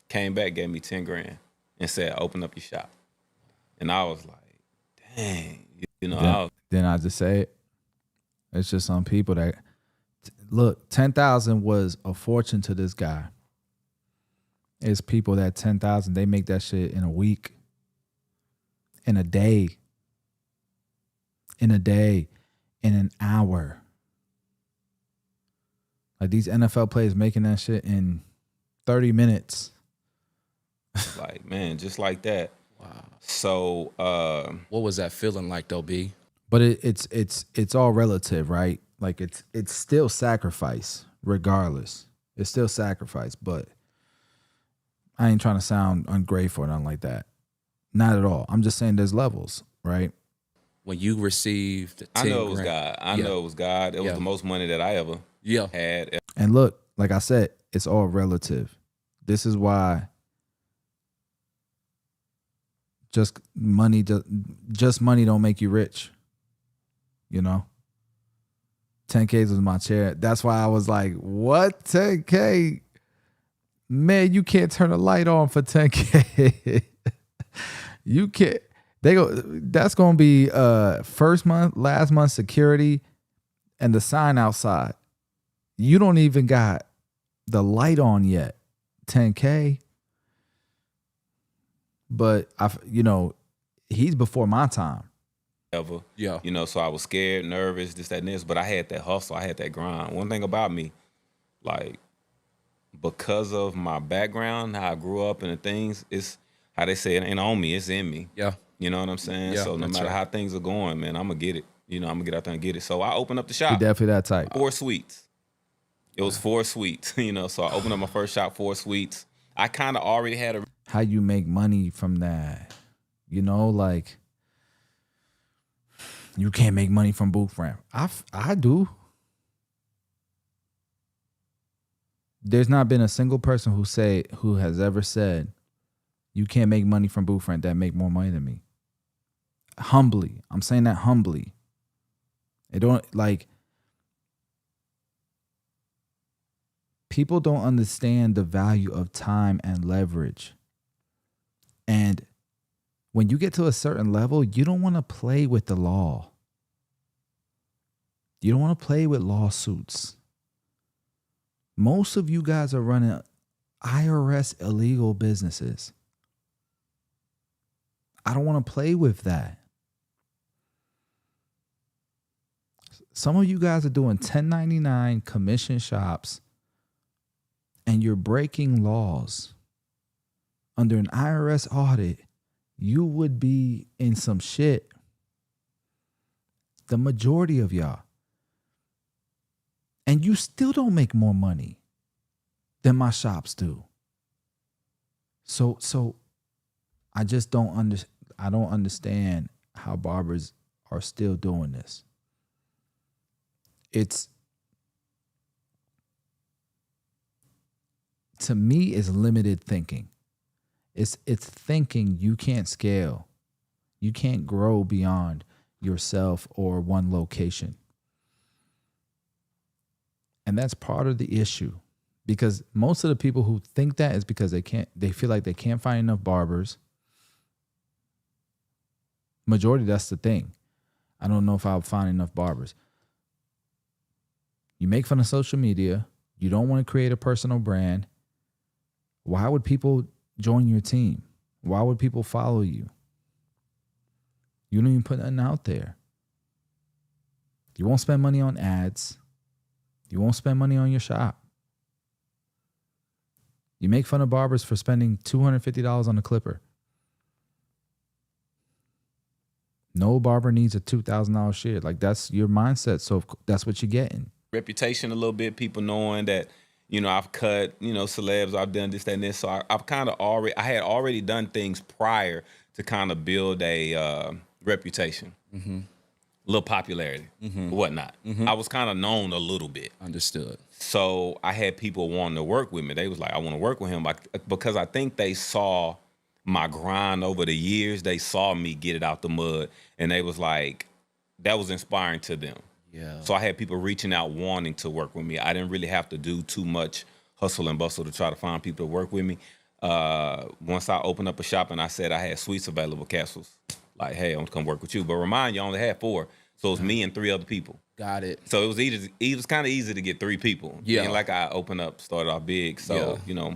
Came back, gave me 10 grand, and said, open up your shop. And I was like, dang, you know. Then I just say it. It's just some people that look. 10,000 was a fortune to this guy. It's people that 10,000 they make that shit in a week, in a day, in an hour. Like these NFL players making that shit in 30 minutes. Like, man, just like that. Wow. So what was that feeling like though, B? But it's all relative, right? Like it's still sacrifice, regardless. It's still sacrifice, but I ain't trying to sound ungrateful or nothing like that. Not at all. I'm just saying there's levels, right? When you received 10 I know it was grand. God. I know it was God. It was the most money that I ever had. And look, like I said, it's all relative. This is why just money don't make you rich. You know? 10K was my chair. That's why I was like, what? 10K? Man, you can't turn a light on for 10K. You can't. That's gonna be first month, last month security, and the sign outside. You don't even got the light on yet. 10K. But he's before my time. Ever. Yeah. You know, so I was scared, nervous, this, that, and this, but I had that hustle. I had that grind. One thing about me, like, because of my background, how I grew up and the things, it's how they say it ain't on me, it's in me. Yeah. You know what I'm saying? Yeah, So no matter how things are going, man, I'm going to get it. You know, I'm going to get out there and get it. So I opened up the shop. He definitely that type. 4 suites. It was 4 suites, you know, so I opened up my first shop, 4 suites. I kind of already had a... How you make money from that? You know, like... You can't make money from boot ramp. I do. There's not been a single person who has ever said you can't make money from boot ramp that make more money than me. Humbly. I'm saying that humbly. People don't understand the value of time and leverage. And when you get to a certain level, you don't want to play with the law. You don't want to play with lawsuits. Most of you guys are running IRS illegal businesses. I don't want to play with that. Some of you guys are doing 1099 commission shops and you're breaking laws. Under an IRS audit, you would be in some shit. The majority of y'all. And you still don't make more money than my shops do. So I just don't understand how barbers are still doing this. To me, it's limited thinking. It's thinking you can't scale. You can't grow beyond yourself or one location. And that's part of the issue. Because most of the people who think that is because they feel like they can't find enough barbers. Majority, that's the thing. I don't know if I'll find enough barbers. You make fun of social media. You don't want to create a personal brand. Why would people join your team? Why would people follow you? You don't even put nothing out there. You won't spend money on ads. You won't spend money on your shop. You make fun of barbers for spending $250 on a clipper. No barber needs a $2,000 shit. Like, that's your mindset. So that's what you're getting. Reputation a little bit, people knowing that, you know, I've cut, you know, celebs, I've done this, that, and this. So I've kind of I had already done things prior to kind of build a reputation, a little popularity, whatnot. I was kind of known a little bit. Understood. So I had people wanting to work with me. They was like, I want to work with him, because I think they saw my grind over the years. They saw me get it out the mud, and they was like, that was inspiring to them. Yeah. So I had people reaching out wanting to work with me. I didn't really have to do too much hustle and bustle to try to find people to work with me. Once I opened up a shop and I said I had suites available, cats was like, hey, I want to come work with you. But remind you, I only had 4. So it was me and 3 other people. Got it. So it was kind of easy to get 3 people. Yeah. And like I started off big. So, you know,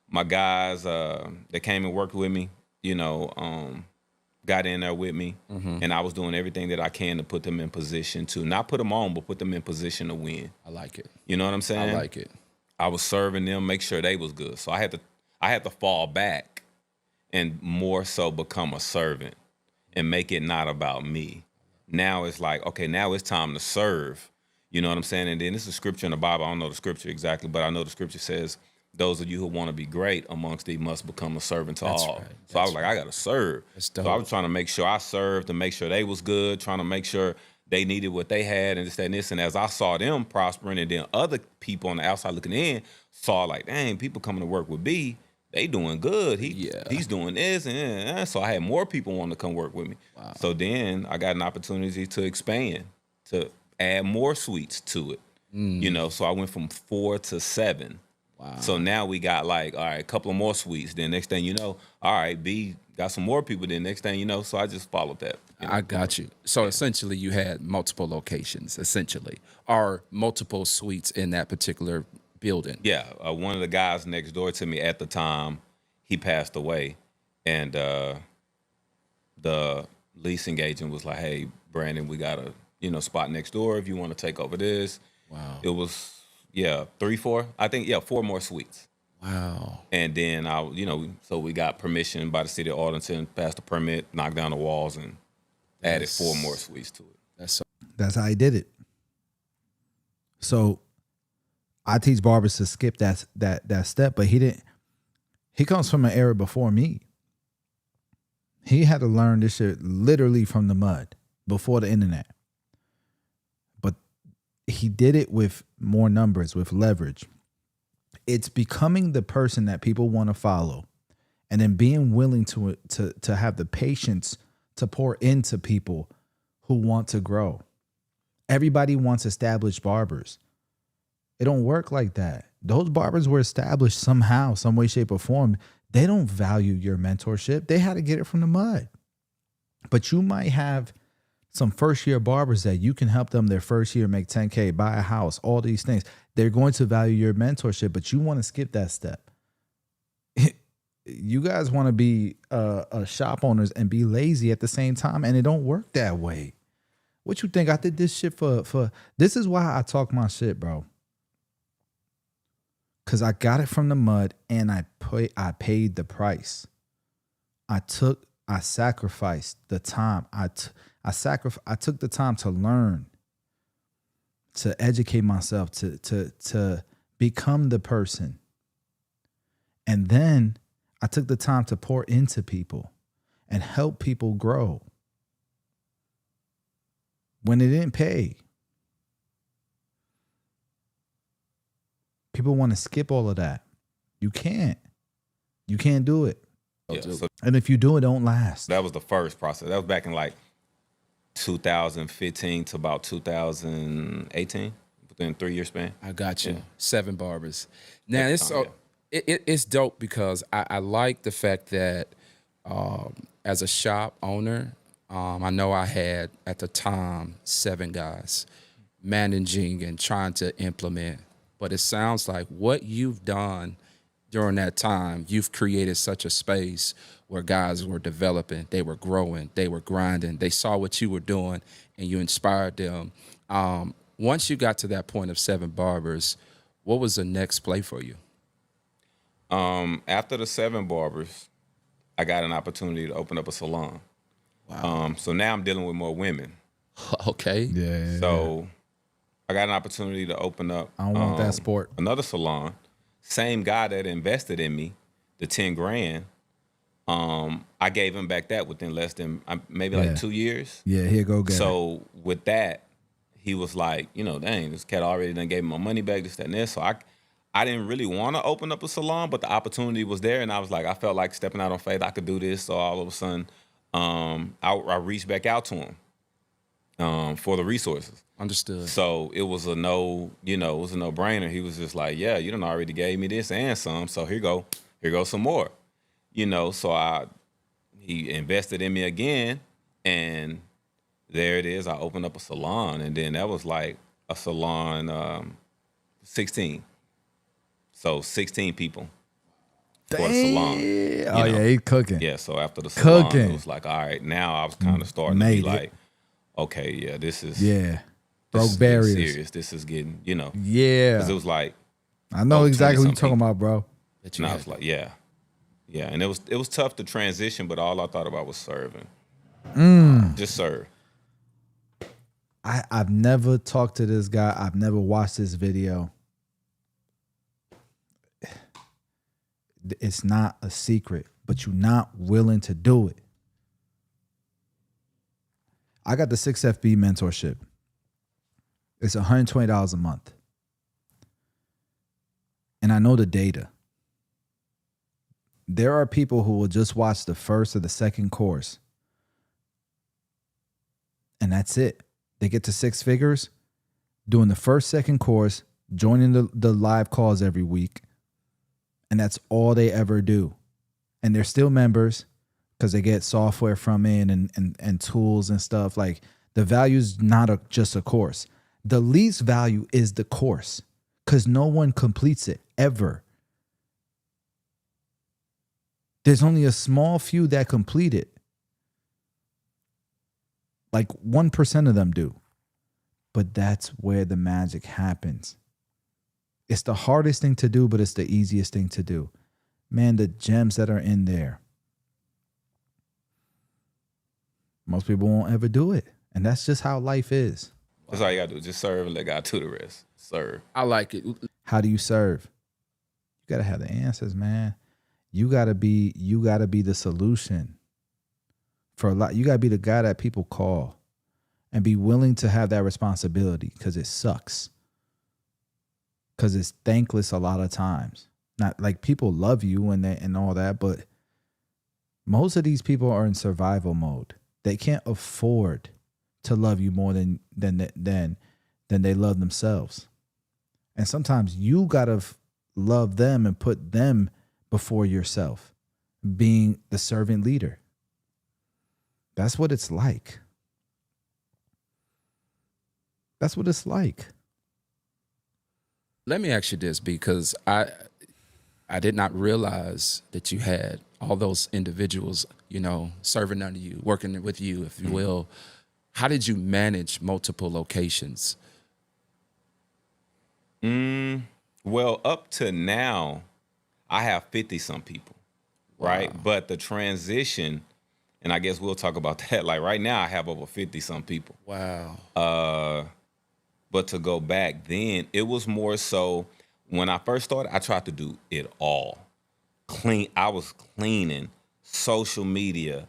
my guys that came and worked with me, you know, got in there with me, and I was doing everything that I can to put them in position to not put them on, but put them in position to win. I like it. You know what I'm saying? I like it. I was serving them, make sure they was good. So I had to fall back and more so become a servant and make it not about me. Now it's like, okay, now it's time to serve. You know what I'm saying? And then this is scripture in the Bible. I don't know the scripture exactly, but I know the scripture says, those of you who want to be great amongst thee must become a servant to all. Right. So I was like, I got to serve. So I was trying to make sure I served, to make sure they was good, trying to make sure they needed what they had and this, that, and this. And as I saw them prospering, and then other people on the outside looking in saw like, dang, people coming to work with B, they doing good. He's doing this. And so I had more people wanting to come work with me. Wow. So then I got an opportunity to expand, to add more suites to it. You know, so I went from 4 to 7. Wow. So now we got like, all right, a couple of more suites. Then next thing you know, all right, B got some more people. Then next thing you know, so I just followed that. You know? I got you. So essentially you had multiple locations, or multiple suites in that particular building. Yeah. One of the guys next door to me at the time, he passed away. And the leasing agent was like, hey, Brandon, we got a spot next door if you want to take over this. Wow. It was... 3, 4. I think 4 more suites. Wow. And then so we got permission by the city of Arlington, passed the permit, knocked down the walls, and added 4 more suites to it. That's how he did it. So I teach barbers to skip that step, but he didn't. He comes from an era before me. He had to learn this shit literally from the mud, before the internet. He did it with more numbers, with leverage. It's becoming the person that people want to follow, and then being willing to have the patience to pour into people who want to grow. Everybody wants established barbers. It don't work like that. Those barbers were established somehow, some way, shape, or form. They don't value your mentorship. They had to get it from the mud. But you might have some first-year barbers that you can help them their first year make $10K, buy a house, all these things. They're going to value your mentorship, but you want to skip that step. You guys want to be shop owners and be lazy at the same time, and it don't work that way. What you think? I did this shit for this is why I talk my shit, bro. Because I got it from the mud, and I paid the price. I sacrificed the time. I took the time to learn, to educate myself, to become the person. And then I took the time to pour into people and help people grow when it didn't pay. People want to skip all of that. You can't. You can't do it. Yeah, so And if you do, it don't last. that was the first process. That was back in like 2015 to about 2018, within a 3-year span. I got you. Yeah. 7 barbers. Now it's time, so it's dope because I like the fact that as a shop owner, I know I had at the time 7 guys managing and trying to implement. But it sounds like what you've done during that time, you've created such a space where guys were developing, they were growing, they were grinding, they saw what you were doing, and you inspired them. Once you got to that point of 7 barbers, what was the next play for you? After the 7 barbers, I got an opportunity to open up a salon. Wow. So now I'm dealing with more women. Okay. Yeah. So I got an opportunity to open up I don't want that sport. another salon. Same guy that invested in me, the 10 grand, I gave him back that within less than maybe like 2 years. Yeah, here go get it. So with that, he was like, you know, dang, this cat already done gave me my money back, this, that, and this. So I didn't really want to open up a salon, but the opportunity was there, and I was like, I felt like stepping out on faith, I could do this. So all of a sudden, I reached back out to him for the resources. Understood. So it was a no-brainer. He was just like, yeah, you done already gave me this and some, so here goes some more. So he invested in me again, and there it is. I opened up a salon, and then that was like a salon 16. So 16 people for the salon. Oh, yeah, he cooking. Yeah, so after the salon, Cooking. it was like, all right, now I was kind of starting to Made be it. like, okay, yeah, this is broke getting barriers. serious. This is getting, Yeah, because it was like, I know exactly what you're 20-something talking about, bro. and I was like, yeah, and it was tough to transition, but all I thought about was serving. Just serve. I've never talked to this guy. I've never watched this video. It's not a secret, but you're not willing to do it. I got the 6FB mentorship. It's $120 a month. And I know the data. There are people who will just watch the first or the second course. And that's it. They get to 6 figures, doing the first, second course, joining the live calls every week. And that's all they ever do. And they're still members because they get software from it and tools and stuff. Like, the value is not just a course. The least value is the course because no one completes it ever. There's only a small few that complete it. Like 1% of them do. But that's where the magic happens. It's the hardest thing to do, but it's the easiest thing to do. Man, the gems that are in there. Most people won't ever do it. And that's just how life is. That's all you gotta do. Just serve and let God do the rest. Serve. I like it. How do you serve? You gotta have the answers, man. You gotta be the solution for a lot. You gotta be the guy that people call and be willing to have that responsibility because it sucks. Because it's thankless a lot of times. Not like people love you and all that, but most of these people are in survival mode. They can't afford to love you more than they love themselves. And sometimes you gotta love them and put them before yourself, being the servant leader. That's what it's like. That's what it's like. Let me ask you this, because I did not realize that you had all those individuals, serving under you, working with you, if you will. How did you manage multiple locations? Well, up to now, I have 50-some people, right? But the transition And I guess we'll talk about that. Like right now, I have over 50 some people. Wow. But to go back then, it was more so when I first started, I tried to do it all. I was cleaning social media,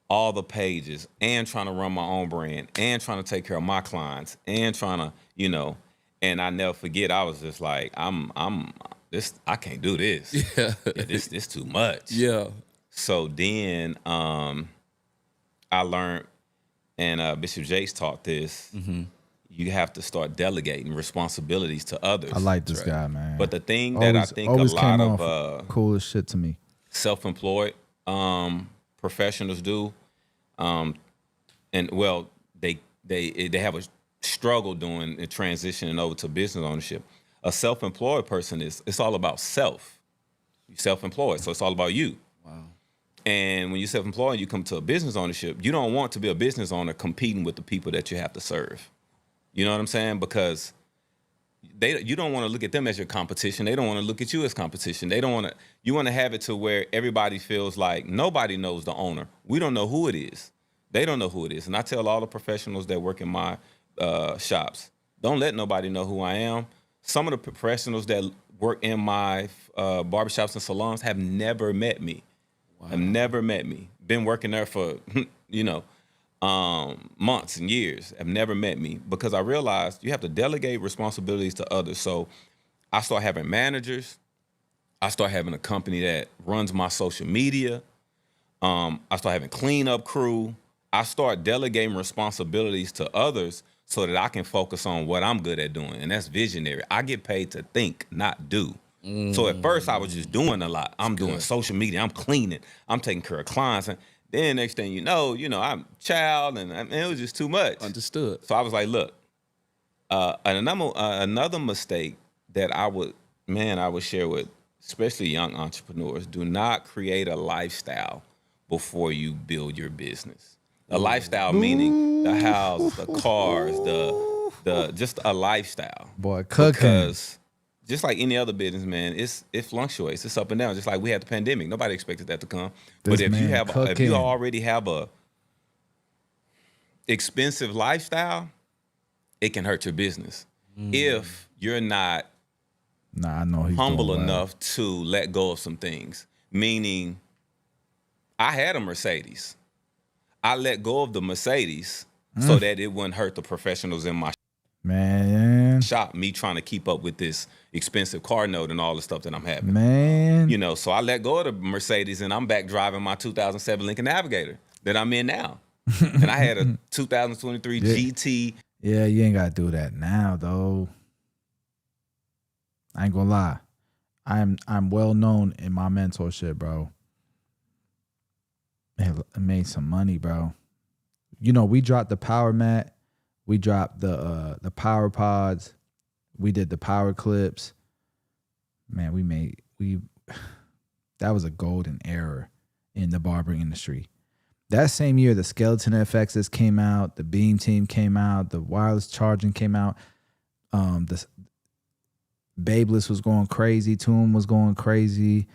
all the pages, and trying to run my own brand, and trying to take care of my clients, and trying to, you know, and I never forget, I was just like, I can't do this. Yeah. This too much. Yeah. So then I learned, and Bishop Jakes taught this, you have to start delegating responsibilities to others. I like this guy, man. But the thing that I think a lot of coolest shit to me, self-employed professionals do, and well, they have a struggle doing and transitioning over to business ownership. A self-employed person it's all about self. You're self-employed, so it's all about you. Wow. And when you're self-employed, you come to a business ownership, you don't want to be a business owner competing with the people that you have to serve. You know what I'm saying? Because you don't want to look at them as your competition. They don't want to look at you as competition. You want to have it to where everybody feels like nobody knows the owner. We don't know who it is. They don't know who it is. And I tell all the professionals that work in my shops, don't let nobody know who I am. Some of the professionals that work in my barbershops and salons have never met me. Wow. Have never met me. Been working there for, months and years, have never met me, because I realized you have to delegate responsibilities to others. So I start having managers. I start having a company that runs my social media. I start having cleanup crew. I start delegating responsibilities to others so that I can focus on what I'm good at doing, and that's visionary. I get paid to think, not do. So at first I was just doing a lot. I'm doing social media. I'm cleaning. I'm taking care of clients. And then next thing you know, I'm child, and it was just too much. Understood. So I was like, look, another mistake that I would share with especially young entrepreneurs: do not create a lifestyle before you build your business. A lifestyle meaning the house, the cars, the just a lifestyle. Boy, cooking. Because just like any other business, man, it fluctuates. It's up and down. Just like we had the pandemic, nobody expected that to come. But if you already have a expensive lifestyle, it can hurt your business if you're not humble enough to let go of some things. Meaning, I had a Mercedes. I let go of the Mercedes so that it wouldn't hurt the professionals in my shop, me trying to keep up with this expensive car note and all the stuff that I'm having. Man. So I let go of the Mercedes, and I'm back driving my 2007 Lincoln Navigator that I'm in now. And I had a 2023 GT. Yeah, you ain't got to do that now, though. I ain't gonna lie. I'm well known in my mentorship, bro. I made some money, bro. We dropped the power mat. We dropped the power pods. We did the power clips. Man, that was a golden era in the barbering industry. That same year, the Skeleton FXs came out, the Beam Team came out, the wireless charging came out. The Babeless was going crazy. Tomb was going crazy.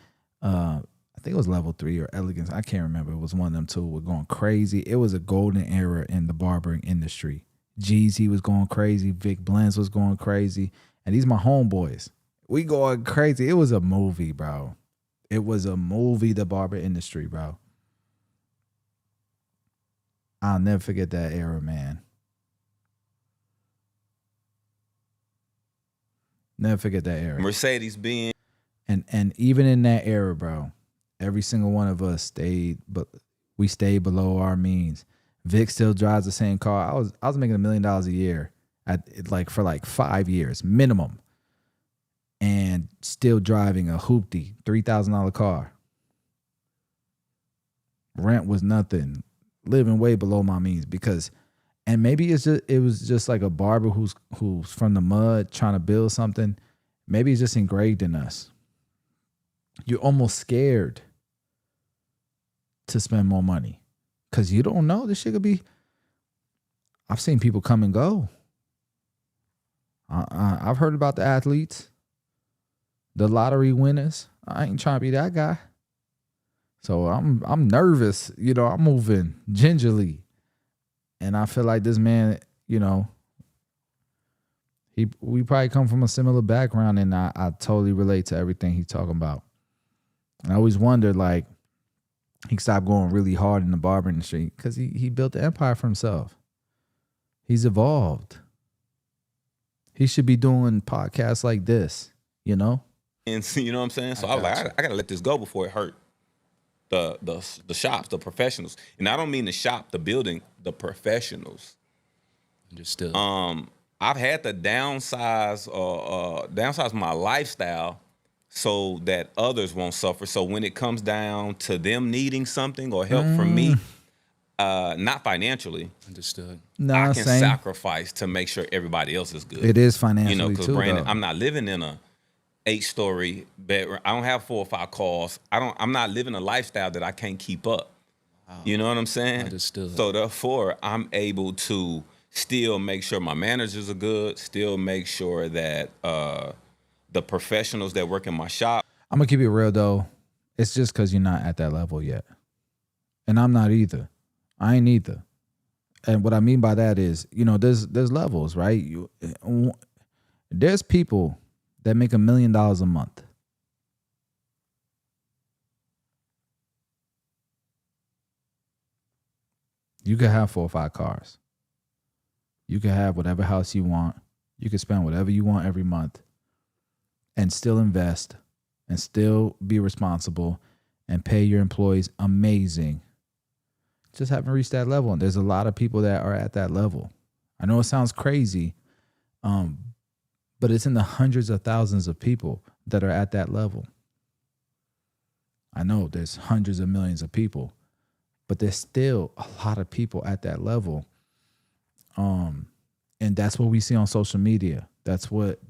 I think it was Level 3 or Elegance. I can't remember. It was one of them two. Were going crazy. It was a golden era in the barbering industry. Jeezy was going crazy. Vic Blends was going crazy. And these my homeboys. We going crazy. It was a movie, bro. It was a movie, the barber industry, bro. I'll never forget that era, man. Never forget that era. Mercedes Benz. And even in that era, bro, every single one of us stayed below our means. Vic still drives the same car. I was making $1 million a year for 5 years minimum, and still driving a hoopty $3,000 car. Rent was nothing. Living way below my means and maybe it was just like a barber who's from the mud trying to build something. Maybe it's just engraved in us. You're almost scared to spend more money because you don't know. This shit could be. I've seen people come and go. I've heard about the athletes, the lottery winners. I ain't trying to be that guy. So I'm nervous. You know, I'm moving gingerly. And I feel like this man, you know, we probably come from a similar background, and I totally relate to everything he's talking about. And I always wondered, like, he stopped going really hard in the barber industry because he built an empire for himself. He's evolved. He should be doing podcasts like this, you know? And you know what I'm saying? So I was like, I gotta let this go before it hurt the shops, the professionals. And I don't mean the shop, the building, the professionals. Understood. I've had to downsize my lifestyle so that others won't suffer. So when it comes down to them needing something or help from me, not financially. Understood. No, I can same. sacrifice to make sure everybody else is good. It is financially, you know, because too, Brandon, though. I'm not living in a 8-story bedroom. I don't have 4 or 5 cars. I'm not living a lifestyle that I can't keep up. Wow. You know what I'm saying? Understood. So therefore, I'm able to still make sure my managers are good, still make sure that the professionals that work in my shop. I'm going to keep it real, though. It's just because you're not at that level yet. And I'm not either. I ain't either. And what I mean by that is, you know, there's levels, right? There's people that make $1 million a month. You could have 4 or 5 cars. You could have whatever house you want. You could spend whatever you want every month and still invest and still be responsible and pay your employees amazing. Just haven't reached that level. And there's a lot of people that are at that level. I know it sounds crazy, but it's in the hundreds of thousands of people that are at that level. I know there's hundreds of millions of people, but there's still a lot of people at that level. And that's what we see on social media. That's what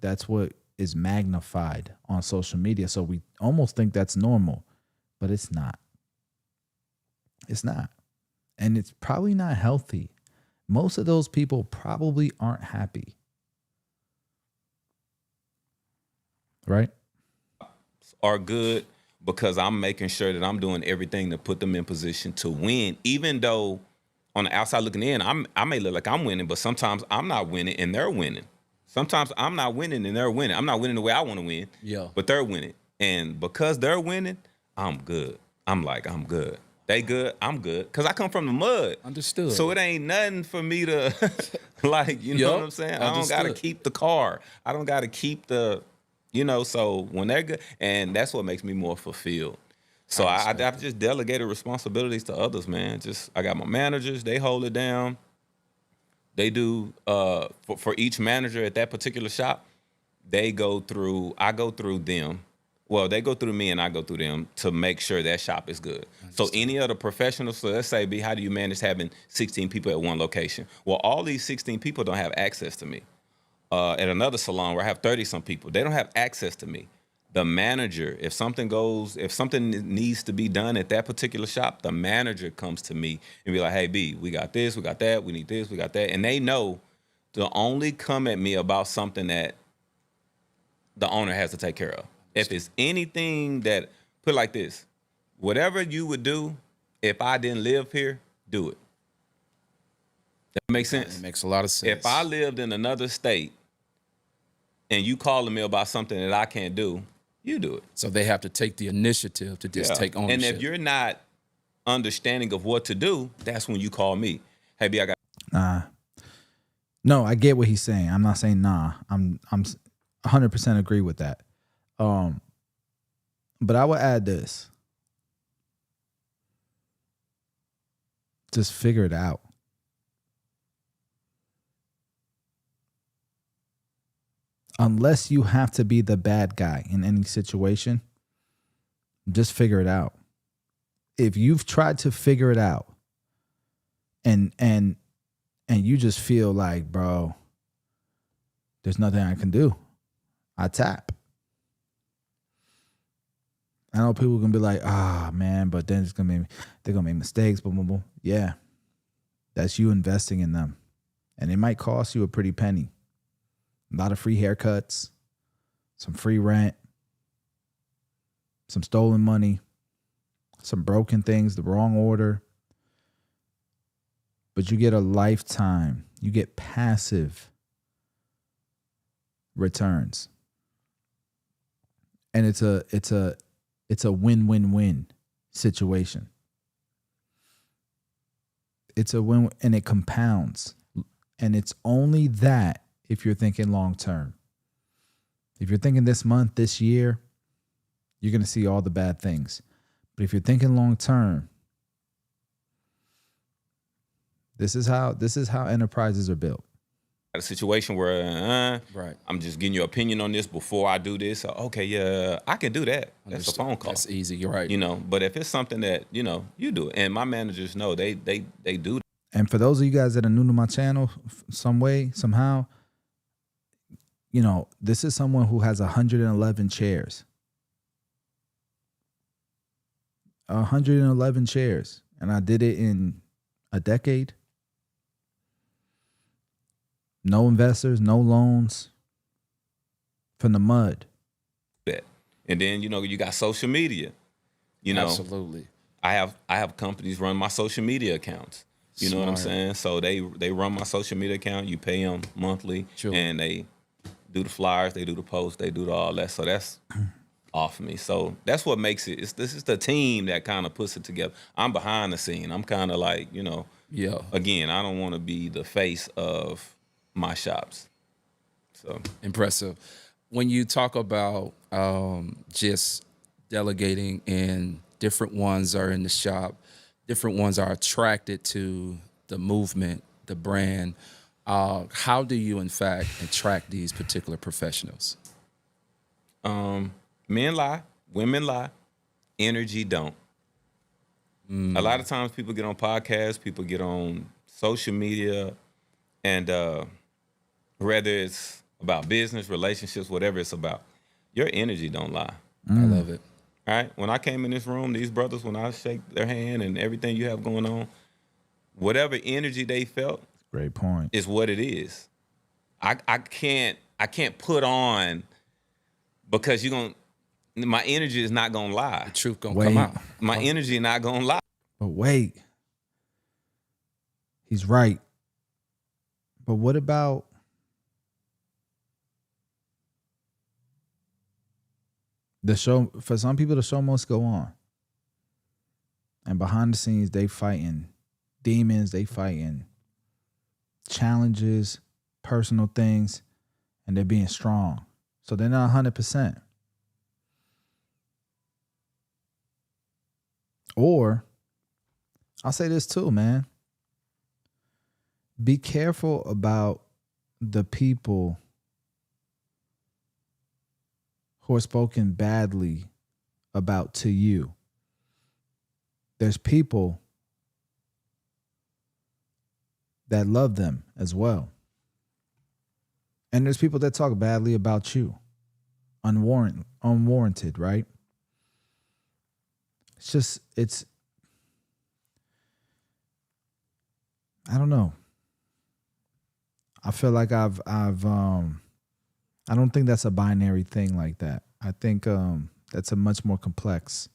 is magnified on social media. So we almost think that's normal, but it's not. It's not. And it's probably not healthy. Most of those people probably aren't happy. Right? Are good because I'm making sure that I'm doing everything to put them in position to win, even though on the outside looking in, I may look like I'm winning, but sometimes I'm not winning and they're winning. Sometimes I'm not winning and they're winning. I'm not winning the way I want to win, but they're winning. And because they're winning, I'm good. I'm good. They good, I'm good. Because I come from the mud. Understood. So it ain't nothing for me to, like, you know what I'm saying? Understood. I don't got to keep the car. I don't got to keep the, you know, so when they're good, and that's what makes me more fulfilled. So I've just delegated responsibilities to others, man. I got my managers, they hold it down. They do, for each manager at that particular shop, I go through them. Well, they go through me and I go through them to make sure that shop is good. So any other professionals, so let's say, B, how do you manage having 16 people at one location? Well, all these 16 people don't have access to me. At another salon where I have 30-some people, they don't have access to me. The manager, if something needs to be done at that particular shop, the manager comes to me and be like, hey, B, we got this, we got that, we need this, we got that. And they know to only come at me about something that the owner has to take care of. If it's anything that, put it like this, whatever you would do if I didn't live here, do it. That makes sense? It makes a lot of sense. If I lived in another state and you calling me about something that I can't do, you do it. So they have to take the initiative to just take ownership. And if you're not understanding of what to do, that's when you call me. Hey, B, I got. No, I get what he's saying. I'm not saying nah. I'm 100% agree with that. But I would add this. Just figure it out. Unless you have to be the bad guy in any situation, just figure it out. If you've tried to figure it out and you just feel like, bro, there's nothing I can do, I tap. I know people can be like, man, but then they're gonna make mistakes, boom, boom, boom. Yeah. That's you investing in them. And it might cost you a pretty penny. A lot of free haircuts, some free rent, some stolen money, some broken things, the wrong order. But you get a lifetime. You get passive returns. And it's a win-win-win situation. It's a win, and it compounds. And it's only that if you're thinking long term. If you're thinking this month, this year, you're going to see all the bad things. But if you're thinking long term, this is how enterprises are built. A situation where right. I'm just getting your opinion on this before I do this. Okay, yeah, I can do that. That's a phone call. That's easy. You're right. You know, but if it's something that, you know, you do it, and my managers know, they do that. And for those of you guys that are new to my channel, some way, somehow, you know, this is someone who has 111 chairs. 111 chairs. And I did it in a decade. No investors, no loans. From the mud. And then, you know, you got social media. You know, absolutely. I have companies run my social media accounts. You know what I'm saying? So they run my social media account. You pay them monthly, and they do the flyers, they do the posts, they do all that. So that's off me. So that's what makes it. This is the team that kind of puts it together. I'm behind the scene. I'm kind of like, you know, again, I don't want to be the face of my shops. So impressive. When you talk about just delegating, and different ones are in the shop, different ones are attracted to the movement, the brand. How do you, in fact, attract these particular professionals? Men lie, women lie, energy don't. A lot of times people get on podcasts, people get on social media, and whether it's about business, relationships, whatever it's about, your energy don't lie. I love it. All right. When I came in this room, these brothers, when I shake their hand and everything you have going on, whatever energy they felt, great point, is what it is. I can't put on, because my energy is not gonna lie. The truth gonna come out. My energy not gonna lie. But wait, he's right. But what about the show? For some people, the show must go on. And behind the scenes, they fighting demons, they fighting challenges, personal things, and they're being strong. So they're not 100%. Or, I'll say this too, man. Be careful about the people who are spoken badly about to you. There's people that love them as well. And there's people that talk badly about you. Unwarranted, right? I don't know. I feel like I don't think that's a binary thing like that. I think that's a much more complex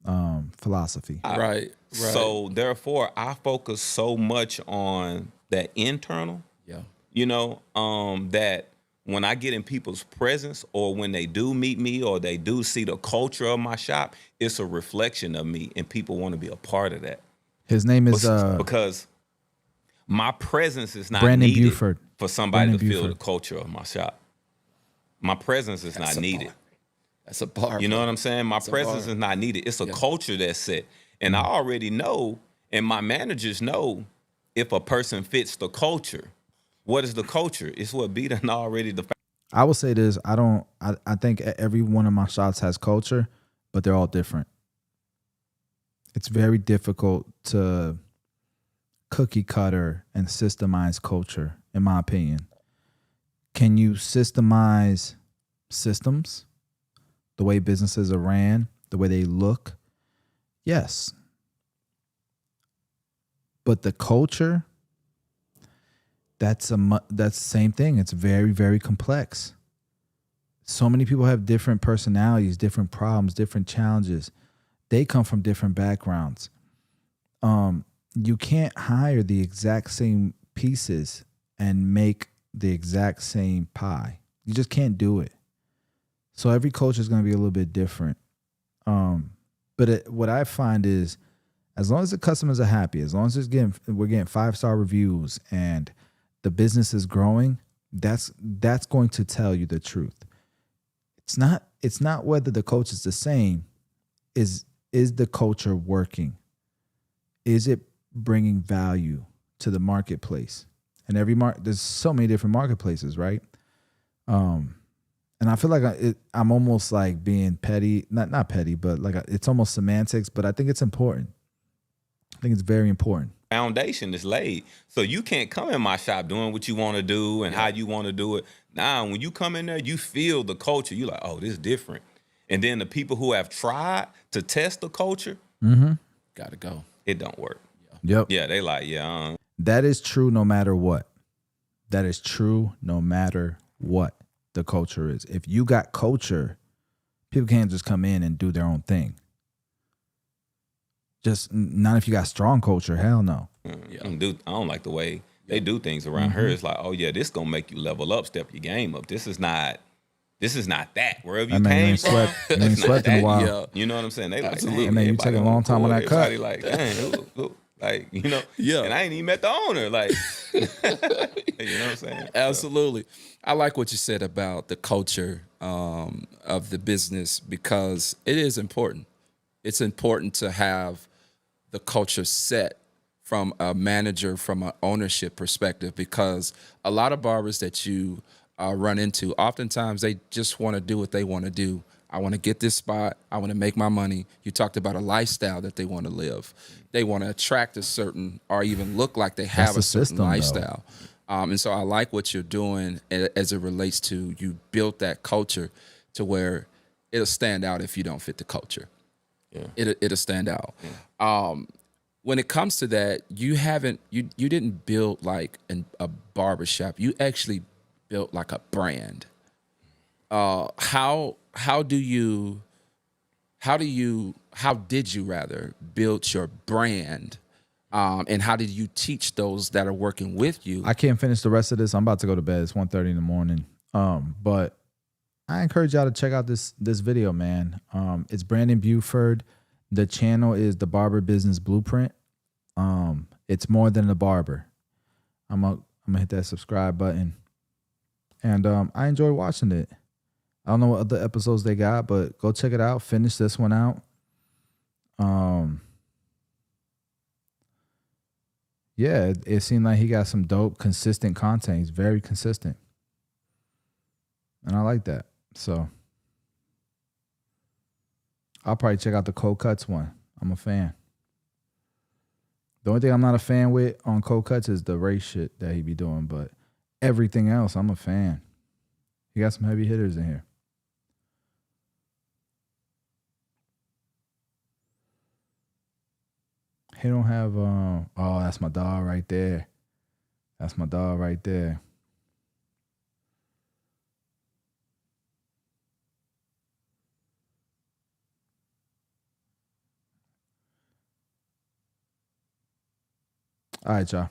philosophy. Right. So therefore, I focus so much on that internal. Yeah. You know, that when I get in people's presence, or when they do meet me, or they do see the culture of my shop, it's a reflection of me, and people want to be a part of that. His name is because my presence is not Brandon needed Buford. For somebody Brandon to feel Buford. the culture of my shop. My presence is not needed. That's a bar. You know what I'm saying? My presence is not needed. It's a culture that's set. And I already know, and my managers know, if a person fits the culture. What is the culture? It's what B done already defined. I will say this. I think every one of my shops has culture, but they're all different. It's very difficult to cookie cutter and systemize culture, in my opinion. Can you systemize systems, the way businesses are ran, the way they look? Yes. But the culture, that's the same thing. It's very, very complex. So many people have different personalities, different problems, different challenges, They come from different backgrounds. You can't hire the exact same pieces and make the exact same pie. You just can't do it. So every culture is going to be a little bit different. But what I find is, as long as the customers are happy, as long as we're getting 5-star reviews and the business is growing, that's going to tell you the truth. It's not whether the culture is the same. Is the culture working? Is it bringing value to the marketplace? And there's so many different marketplaces, right? And I feel like I'm almost like being petty, not petty, but like it's almost semantics. But I think it's important. I think it's very important. Foundation is laid, so you can't come in my shop doing what you want to do and how you want to do it. Now, when you come in there, you feel the culture. You like, oh, this is different. And then the people who have tried to test the culture, gotta go. It don't work. Yep. Yeah, they like, That is true no matter what. That is true no matter what the culture is. If you got culture, people can't just come in and do their own thing. Just not if you got strong culture. Hell no. I don't like the way they do things around here. It's like, oh yeah, this gonna make you level up, step your game up. This is not that. Wherever you came from, you ain't swept in a while. Yeah. You know what I'm saying? They like, and then you take a long time on that cut. Like, dang, ooh. Like, you know, and I ain't even met the owner. Like, you know what I'm saying? Absolutely. I like what you said about the culture of the business, because it is important. It's important to have the culture set from a manager, from an ownership perspective, because a lot of barbers that you run into, oftentimes they just want to do what they want to do. I want to get this spot. I want to make my money. You talked about a lifestyle that they want to live. They want to attract a certain, or even look like they have a certain lifestyle. And so I like what you're doing as it relates to, you built that culture to where it'll stand out if you don't fit the culture. Yeah. It'll stand out. Yeah. When it comes to that, you didn't build like a barbershop. You actually built like a brand. How did you build your brand? And how did you teach those that are working with you? I can't finish the rest of this. I'm about to go to bed. It's 1:30 in the morning. But I encourage y'all to check out this video, man. It's Brandon Buford. The channel is the Barber Business Blueprint. It's more than a barber. I'm gonna hit that subscribe button. And I enjoy watching it. I don't know what other episodes they got, but go check it out. Finish this one out. Yeah, it seemed like he got some dope, consistent content. He's very consistent. And I like that. So I'll probably check out the Cold Cuts one. I'm a fan. The only thing I'm not a fan with on Cold Cuts is the race shit that he be doing, but everything else, I'm a fan. He got some heavy hitters in here. He don't have, oh, that's my dog right there. That's my dog right there. All right, y'all.